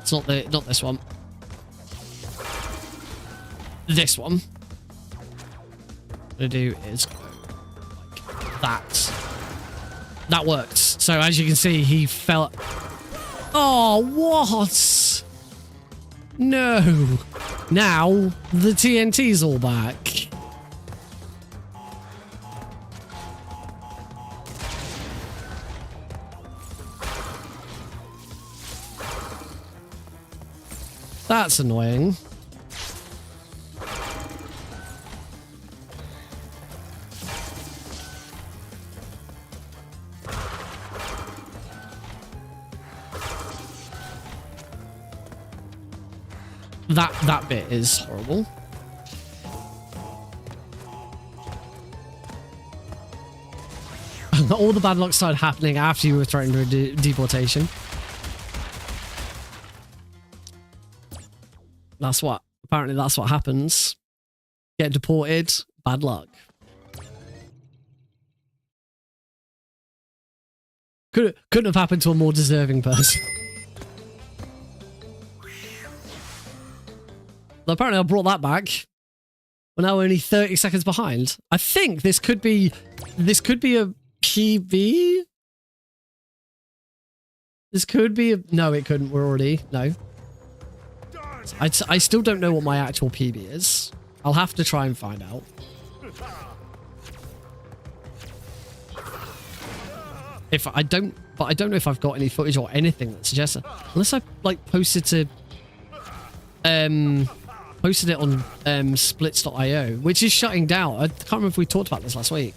It's not this one. This one. What I'm gonna do is go like that. That worked. So as you can see, he fell. Oh, what? No. Now the TNT's all back. That's annoying. That bit is horrible. All the bad luck started happening after you were threatened with deportation. Apparently that's what happens. Get deported, bad luck. couldn't have happened to a more deserving person. Well, apparently I brought that back. We're now only 30 seconds behind. I think this could be a PB. This could be a... No, it couldn't. We're already... No. I still don't know what my actual PB is. I'll have to try and find out. But I don't know if I've got any footage or anything that suggests it. Unless I, like, posted it on splits.io, which is shutting down. I can't remember if we talked about this last week.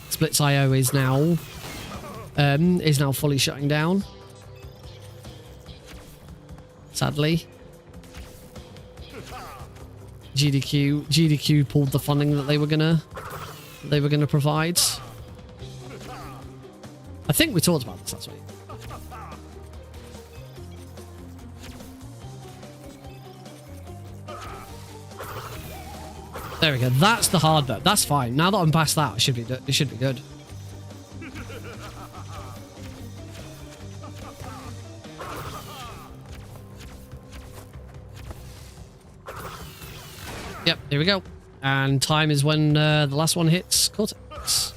Splits.io is now fully shutting down. Sadly. GDQ pulled the funding that they were gonna provide. I think we talked about this last week. There we go. That's the hard bit. That's fine. Now that I'm past that, it should be good. Yep, here we go. And time is when the last one hits Cortex.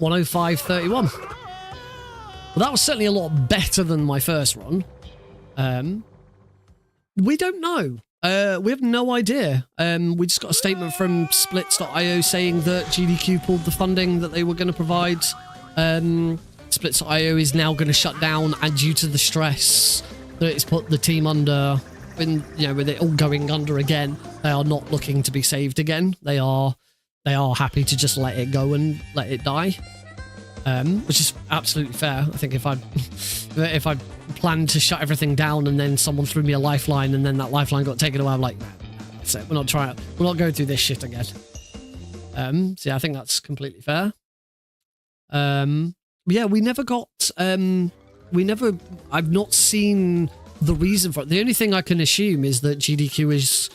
105.31. Well, that was certainly a lot better than my first run. We don't know. We have no idea. We just got a statement from splits.io saying that GDQ pulled the funding that they were going to provide. Splits.io is now going to shut down, and due to the stress that it's put the team under, with it all going under again, they are not looking to be saved again. They are happy to just let it go and let it die. Which is absolutely fair. I think if I planned to shut everything down and then someone threw me a lifeline and then that lifeline got taken away, I'm like, nah, that's it. We're not going through this shit again. So yeah, I think that's completely fair. Yeah, we never got, I've not seen the reason for it. The only thing I can assume is that GDQ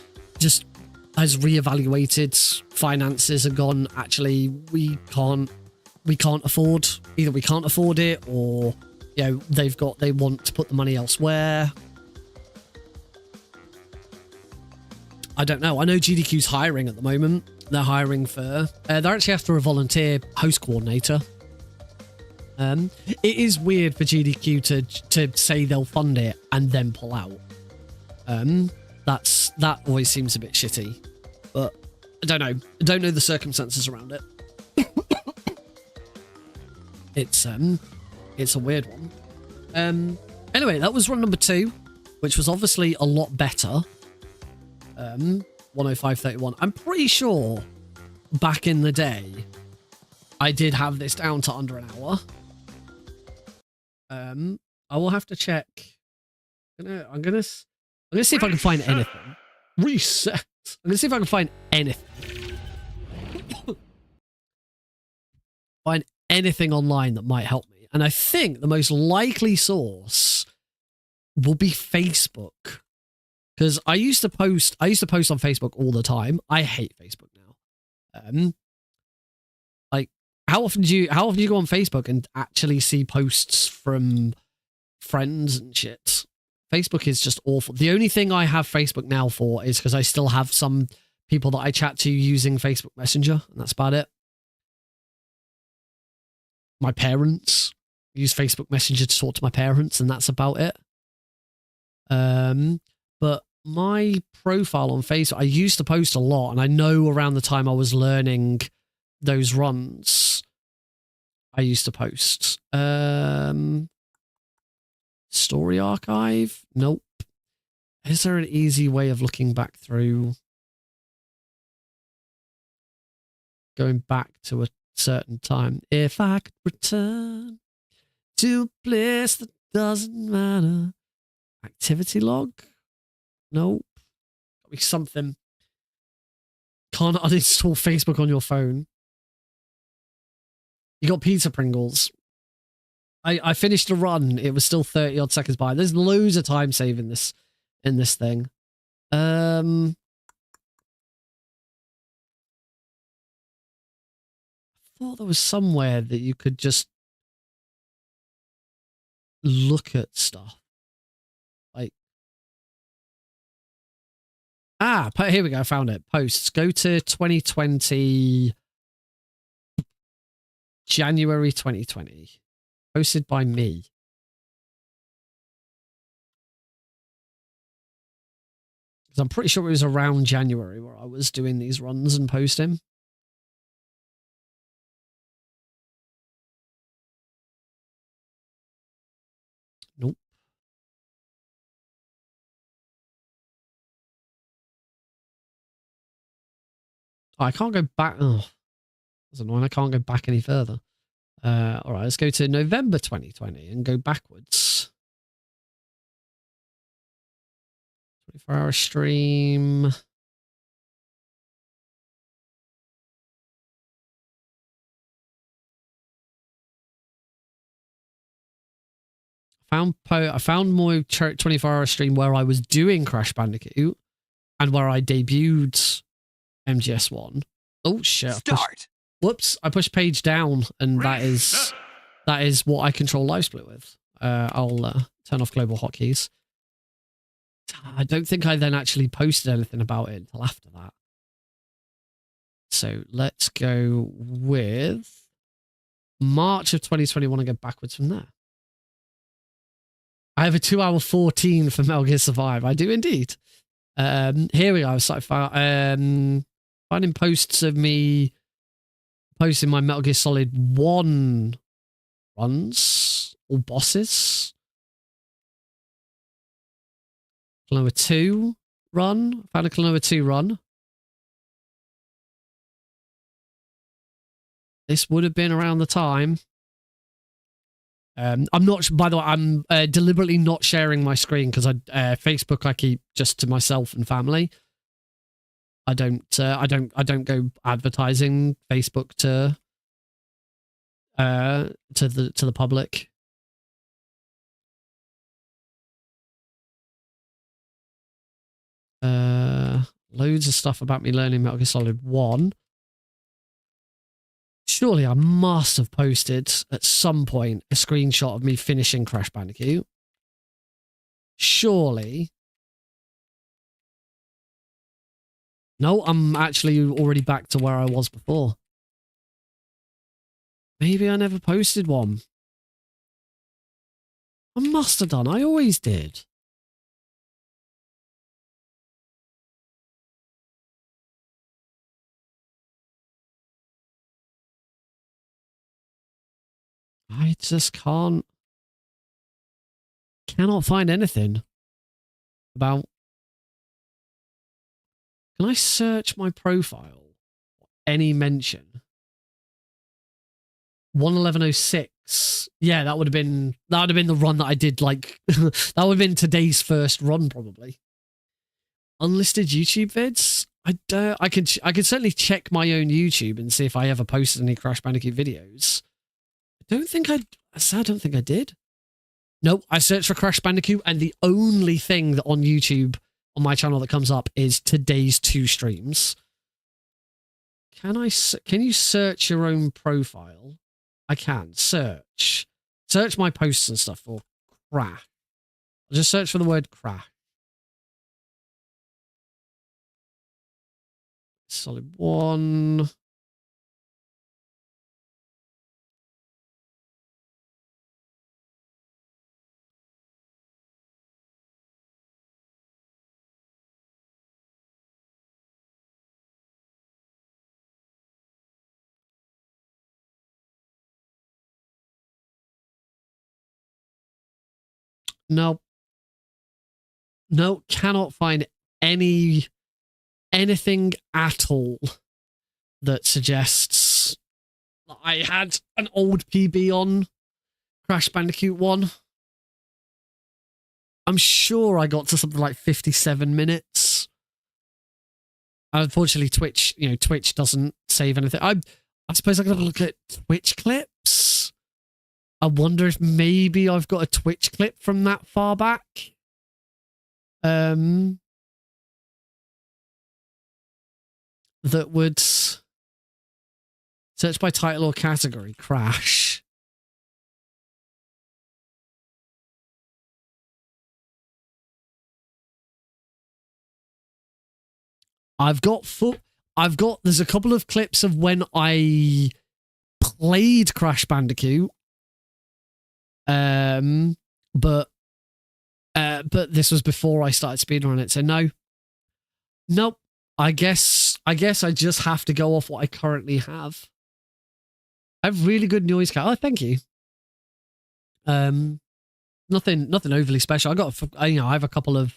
has reevaluated finances and gone, actually, we can't afford, either we can't afford it, or they want to put the money elsewhere. I don't know. I know GDQ's hiring at the moment. They're hiring for they're actually after a volunteer host coordinator. It is weird for GDQ to say they'll fund it and then pull out. That always seems a bit shitty, but I don't know. I don't know the circumstances around it. It's a weird one. Anyway, that was run number 2, which was obviously a lot better. 105.31. I'm pretty sure back in the day I did have this down to under an hour. I will have to check. I'm gonna see if I can find anything. Reset. I'm gonna see if I can find anything. Find anything online that might help me. And I think the most likely source will be Facebook. Because I used to post on Facebook all the time. I hate Facebook now. Like, how often do you go on Facebook and actually see posts from friends and shit? Facebook is just awful. The only thing I have Facebook now for is because I still have some people that I chat to using Facebook Messenger, and that's about it. My parents use Facebook Messenger to talk to my parents, and that's about it. But my profile on Facebook, I used to post a lot, and I know around the time I was learning those runs, I used to post. Story archive? Nope. Is there an easy way of looking back through? Going back to a certain time. If I could return to a place that doesn't matter. Activity log? Nope. Gotta be something. Can't uninstall Facebook on your phone. You got pizza Pringles. I finished a run. It was still 30 odd seconds by. There's loads of time saving in this thing. I thought there was somewhere that you could just look at stuff. Like, here we go. I found it. Posts. Go to 2020, January 2020. Posted by me. Because I'm pretty sure it was around January where I was doing these runs and posting. Nope. Oh, I can't go back. Oh, that's annoying. I can't go back any further. All right, let's go to November 2020 and go backwards. 24-hour stream. I found my 24-hour stream where I was doing Crash Bandicoot and where I debuted MGS1. Oh shit! Start. Whoops! I pushed page down, and that is what I control live split with. I'll turn off global hotkeys. I don't think I then actually posted anything about it until after that. So let's go with March of 2021 and go backwards from there. I have a 2-hour 14 for Metal Gear Survive. I do indeed. Here we go. I was like, finding posts of me posting my Metal Gear Solid 1 runs or bosses. Klonoa 2 run. Found a Klonoa 2 run. This would have been around the time. I'm not. By the way, I'm deliberately not sharing my screen because Facebook I keep just to myself and family. I don't go advertising Facebook to the public. Loads of stuff about me learning Metal Gear Solid 1. Surely I must have posted at some point a screenshot of me finishing Crash Bandicoot. Surely. No, I'm actually already back to where I was before. Maybe I never posted one. I must have done. I always did. I just cannot find anything about. Can I search my profile? Any mention? 11106. Yeah, that would have been the run that I did. Like that would have been today's first run, probably. Unlisted YouTube vids. I could certainly check my own YouTube and see if I ever posted any Crash Bandicoot videos. I don't think I did. Nope, I searched for Crash Bandicoot and the only thing that on YouTube on my channel that comes up is today's 2 streams. Can you search your own profile? I can search my posts and stuff for Crash. I'll just search for the word Crash. Solid 1. No, cannot find anything at all that suggests that I had an old PB on Crash Bandicoot 1. I'm sure I got to something like 57 minutes. Unfortunately, Twitch doesn't save anything. I suppose I could have a look at Twitch clips. I wonder if maybe I've got a Twitch clip from that far back. That would search by title or category. Crash. There's a couple of clips of when I played Crash Bandicoot. But this was before I started speedrunning it, so nope. I guess I just have to go off what I currently have. I have really good noise cat. Oh, thank you. Nothing overly special. I have a couple of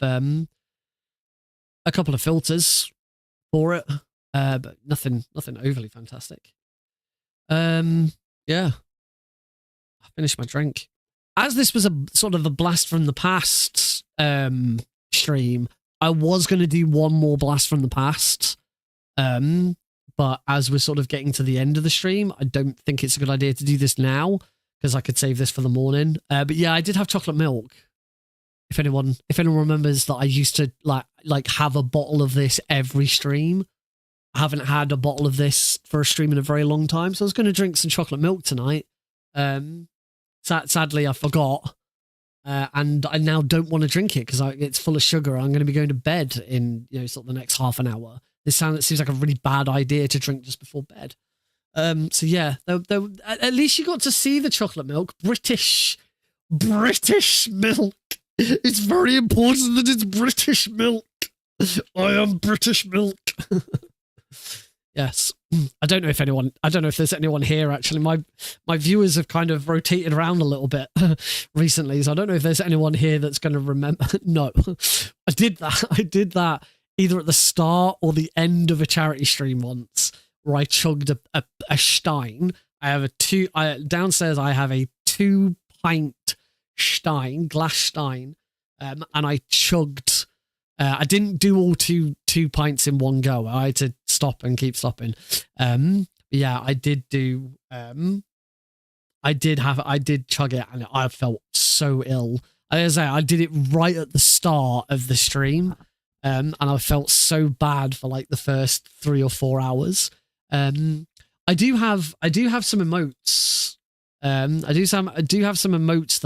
filters for it, but nothing overly fantastic. Yeah. I finished my drink. As this was a sort of a blast from the past stream, I was going to do one more blast from the past. But as we're sort of getting to the end of the stream, I don't think it's a good idea to do this now because I could save this for the morning. But yeah, I did have chocolate milk. If anyone remembers that I used to like have a bottle of this every stream. I haven't had a bottle of this for a stream in a very long time, so I was going to drink some chocolate milk tonight. Sadly, I forgot, and I now don't want to drink it because it's full of sugar. I'm going to be going to bed in sort of the next half an hour. It seems like a really bad idea to drink just before bed. So yeah, at least you got to see the chocolate milk. British milk. It's very important that it's British milk. I am British milk. Yes. I don't know if there's anyone here actually. My viewers have kind of rotated around a little bit recently, so I don't know if there's anyone here that's going to remember. No. I did that either at the start or the end of a charity stream once where I chugged a Stein. I have downstairs I have a 2-pint Stein, glass Stein, and I chugged. I didn't do all two pints in one go. I had to stop and keep stopping. Yeah, I did do. I did chug it, and I felt so ill. As I say, I did it right at the start of the stream, and I felt so bad for like the first 3 or 4 hours. I do have some emotes. I do have some emotes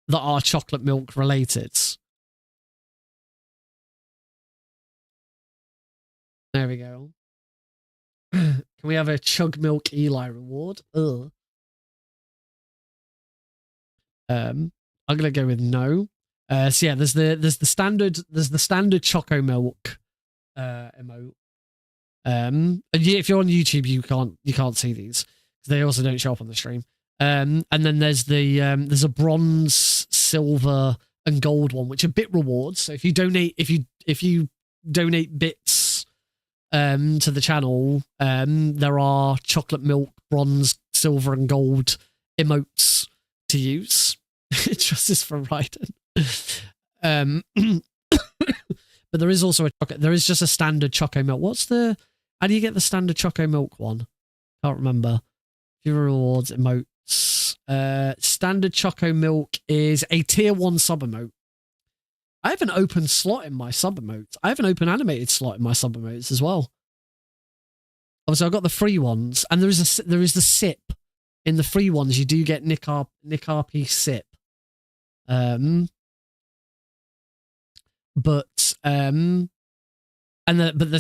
that are chocolate milk related. There we go. Can we have a chug milk Eli reward? Ugh. I'm gonna go with no. So yeah, there's the standard choco milk emote. And yeah, if you're on YouTube, you can't see these because they also don't show up on the stream. And then there's a bronze, silver, and gold one, which are bit rewards. So if you donate bits to the channel, there are chocolate milk, bronze, silver, and gold emotes to use. Justice for Raiden. But there is also there is just a standard choco milk. How do you get the standard choco milk one? Can't remember. Viewer rewards, emotes. Standard choco milk is a tier 1 sub emote. I have an open slot in my sub emotes. I have an open animated slot in my sub emotes as well. Obviously, I've got the free ones, and there is the sip. In the free ones, you do get Nick RP sip. But there's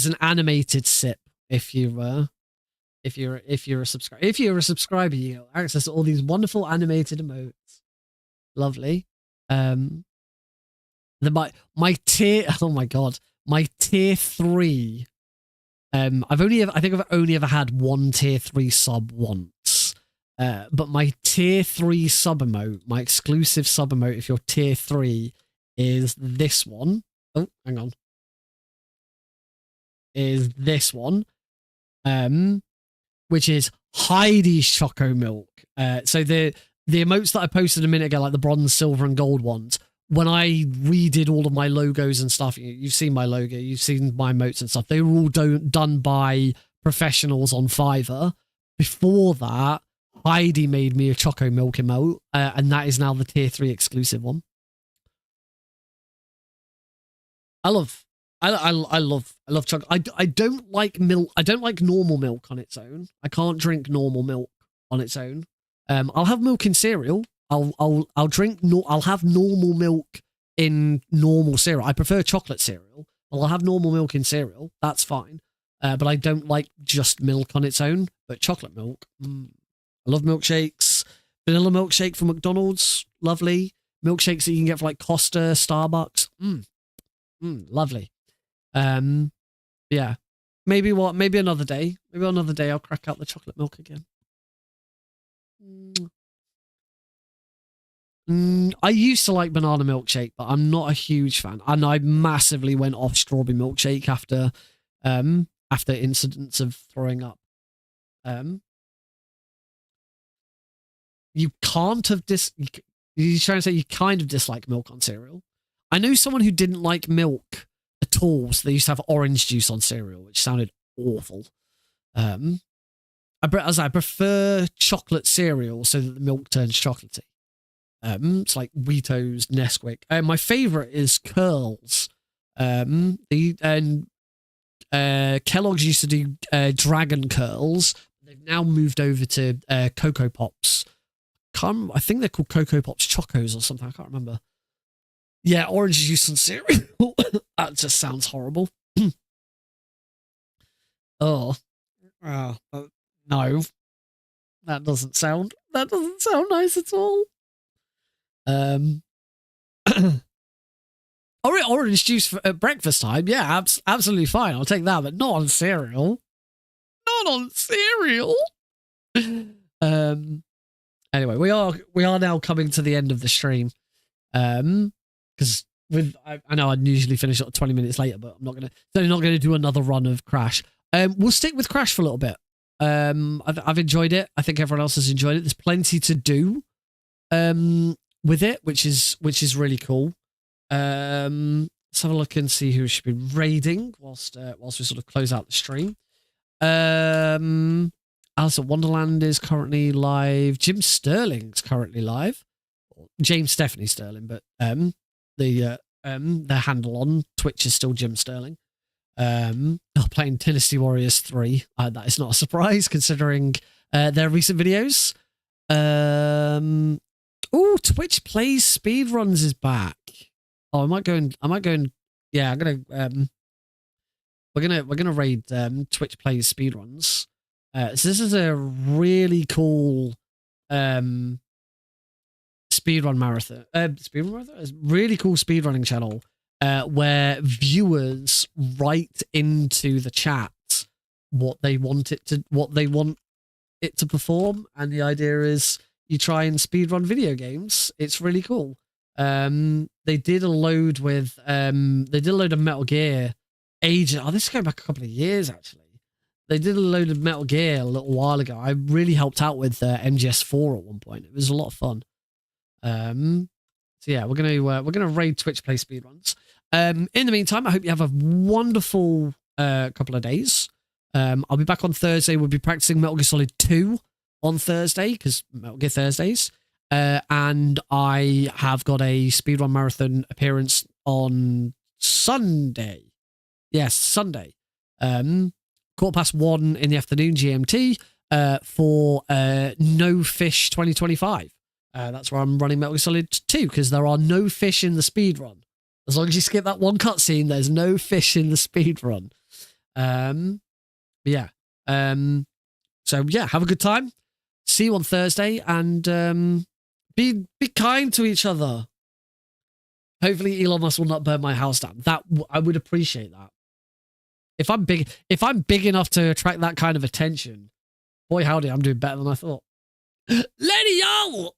an animated sip if you're a subscriber. If you're a subscriber, you get access to all these wonderful animated emotes. Lovely. My tier. Oh my god, my tier 3. I think I've only ever had one tier 3 sub once. But my tier 3 sub emote, my exclusive sub emote, if you're tier 3, is this one. Oh, hang on. Is this one. Which is Heidi's Choco Milk. So the emotes that I posted a minute ago, like the bronze, silver, and gold ones, when I redid all of my logos and stuff, you've seen my logo, you've seen my emotes and stuff, they were all done by professionals on Fiverr. Before that, Heidi made me a Choco Milk emote, and that is now the tier 3 exclusive one. I love chocolate. I don't like milk. I don't like normal milk on its own. I can't drink normal milk on its own. I'll have milk in cereal. I'll have normal milk in normal cereal. I prefer chocolate cereal. Well, I'll have normal milk in cereal. That's fine. But I don't like just milk on its own. But chocolate milk, I love milkshakes. Vanilla milkshake from McDonald's, lovely. Milkshakes that you can get for like Costa, Starbucks, lovely. Yeah. Maybe another day. Maybe another day I'll crack out the chocolate milk again. I used to like banana milkshake, but I'm not a huge fan. And I massively went off strawberry milkshake after incidents of throwing up. You can't have you're trying to say you kind of dislike milk on cereal? I know someone who didn't like milk at all, so they used to have orange juice on cereal, which sounded awful. I prefer chocolate cereal so that the milk turns chocolatey. It's like Wheatos, Nesquik. My favorite is Curls. Kellogg's used to do Dragon Curls. They've now moved over to Cocoa Pops. I think they're called Cocoa Pops Chocos or something. I can't remember. Yeah, orange juice and cereal. That just sounds horrible. No, that doesn't sound nice at all. Orange juice at breakfast time. Yeah, absolutely fine. I'll take that, but not on cereal. Not on cereal. Anyway, we are now coming to the end of the stream. Because I know I'd usually finish up 20 minutes later, but I'm not gonna do another run of Crash. We'll stick with Crash for a little bit. I've enjoyed it. I think everyone else has enjoyed it. There's plenty to do with it, which is really cool. Let's have a look and see who should be raiding whilst we sort of close out the stream. Alice at Wonderland is currently live. Jim Sterling's currently live. James Stephanie Sterling, but their handle on Twitch is still Jim Sterling. Playing Dynasty Warriors 3. That is not a surprise considering their recent videos. Twitch Plays Speedruns is back. Oh, I might go and yeah, we're gonna raid Twitch Plays Speedruns. So this is a really cool speedrun marathon. Speedrun marathon is a really cool speedrunning channel where viewers write into the chat what they want it to perform, and the idea is you try and speedrun video games. It's really cool. They did a load with of Metal Gear this is going back a couple of years actually. They did a load of Metal Gear a little while ago. I really helped out with MGS4 at one point. It was a lot of fun. So yeah, we're gonna raid Twitch Play Speedruns. In the meantime, I hope you have a wonderful couple of days. I'll be back on Thursday. We'll be practicing Metal Gear Solid 2 on Thursday because Metal Gear Thursdays. And I have got a speedrun marathon appearance on Sunday. Yes, Sunday. 1:15 in the afternoon GMT for No Fish 2025. That's where I'm running Metal Gear Solid 2 because there are no fish in the speedrun. As long as you skip that one cutscene, there's no fish in the speedrun. Yeah. So yeah, have a good time. See you on Thursday and be kind to each other. Hopefully Elon Musk will not burn my house down. I would appreciate that. If I'm big enough to attract that kind of attention, boy howdy, I'm doing better than I thought. Lenny, yo!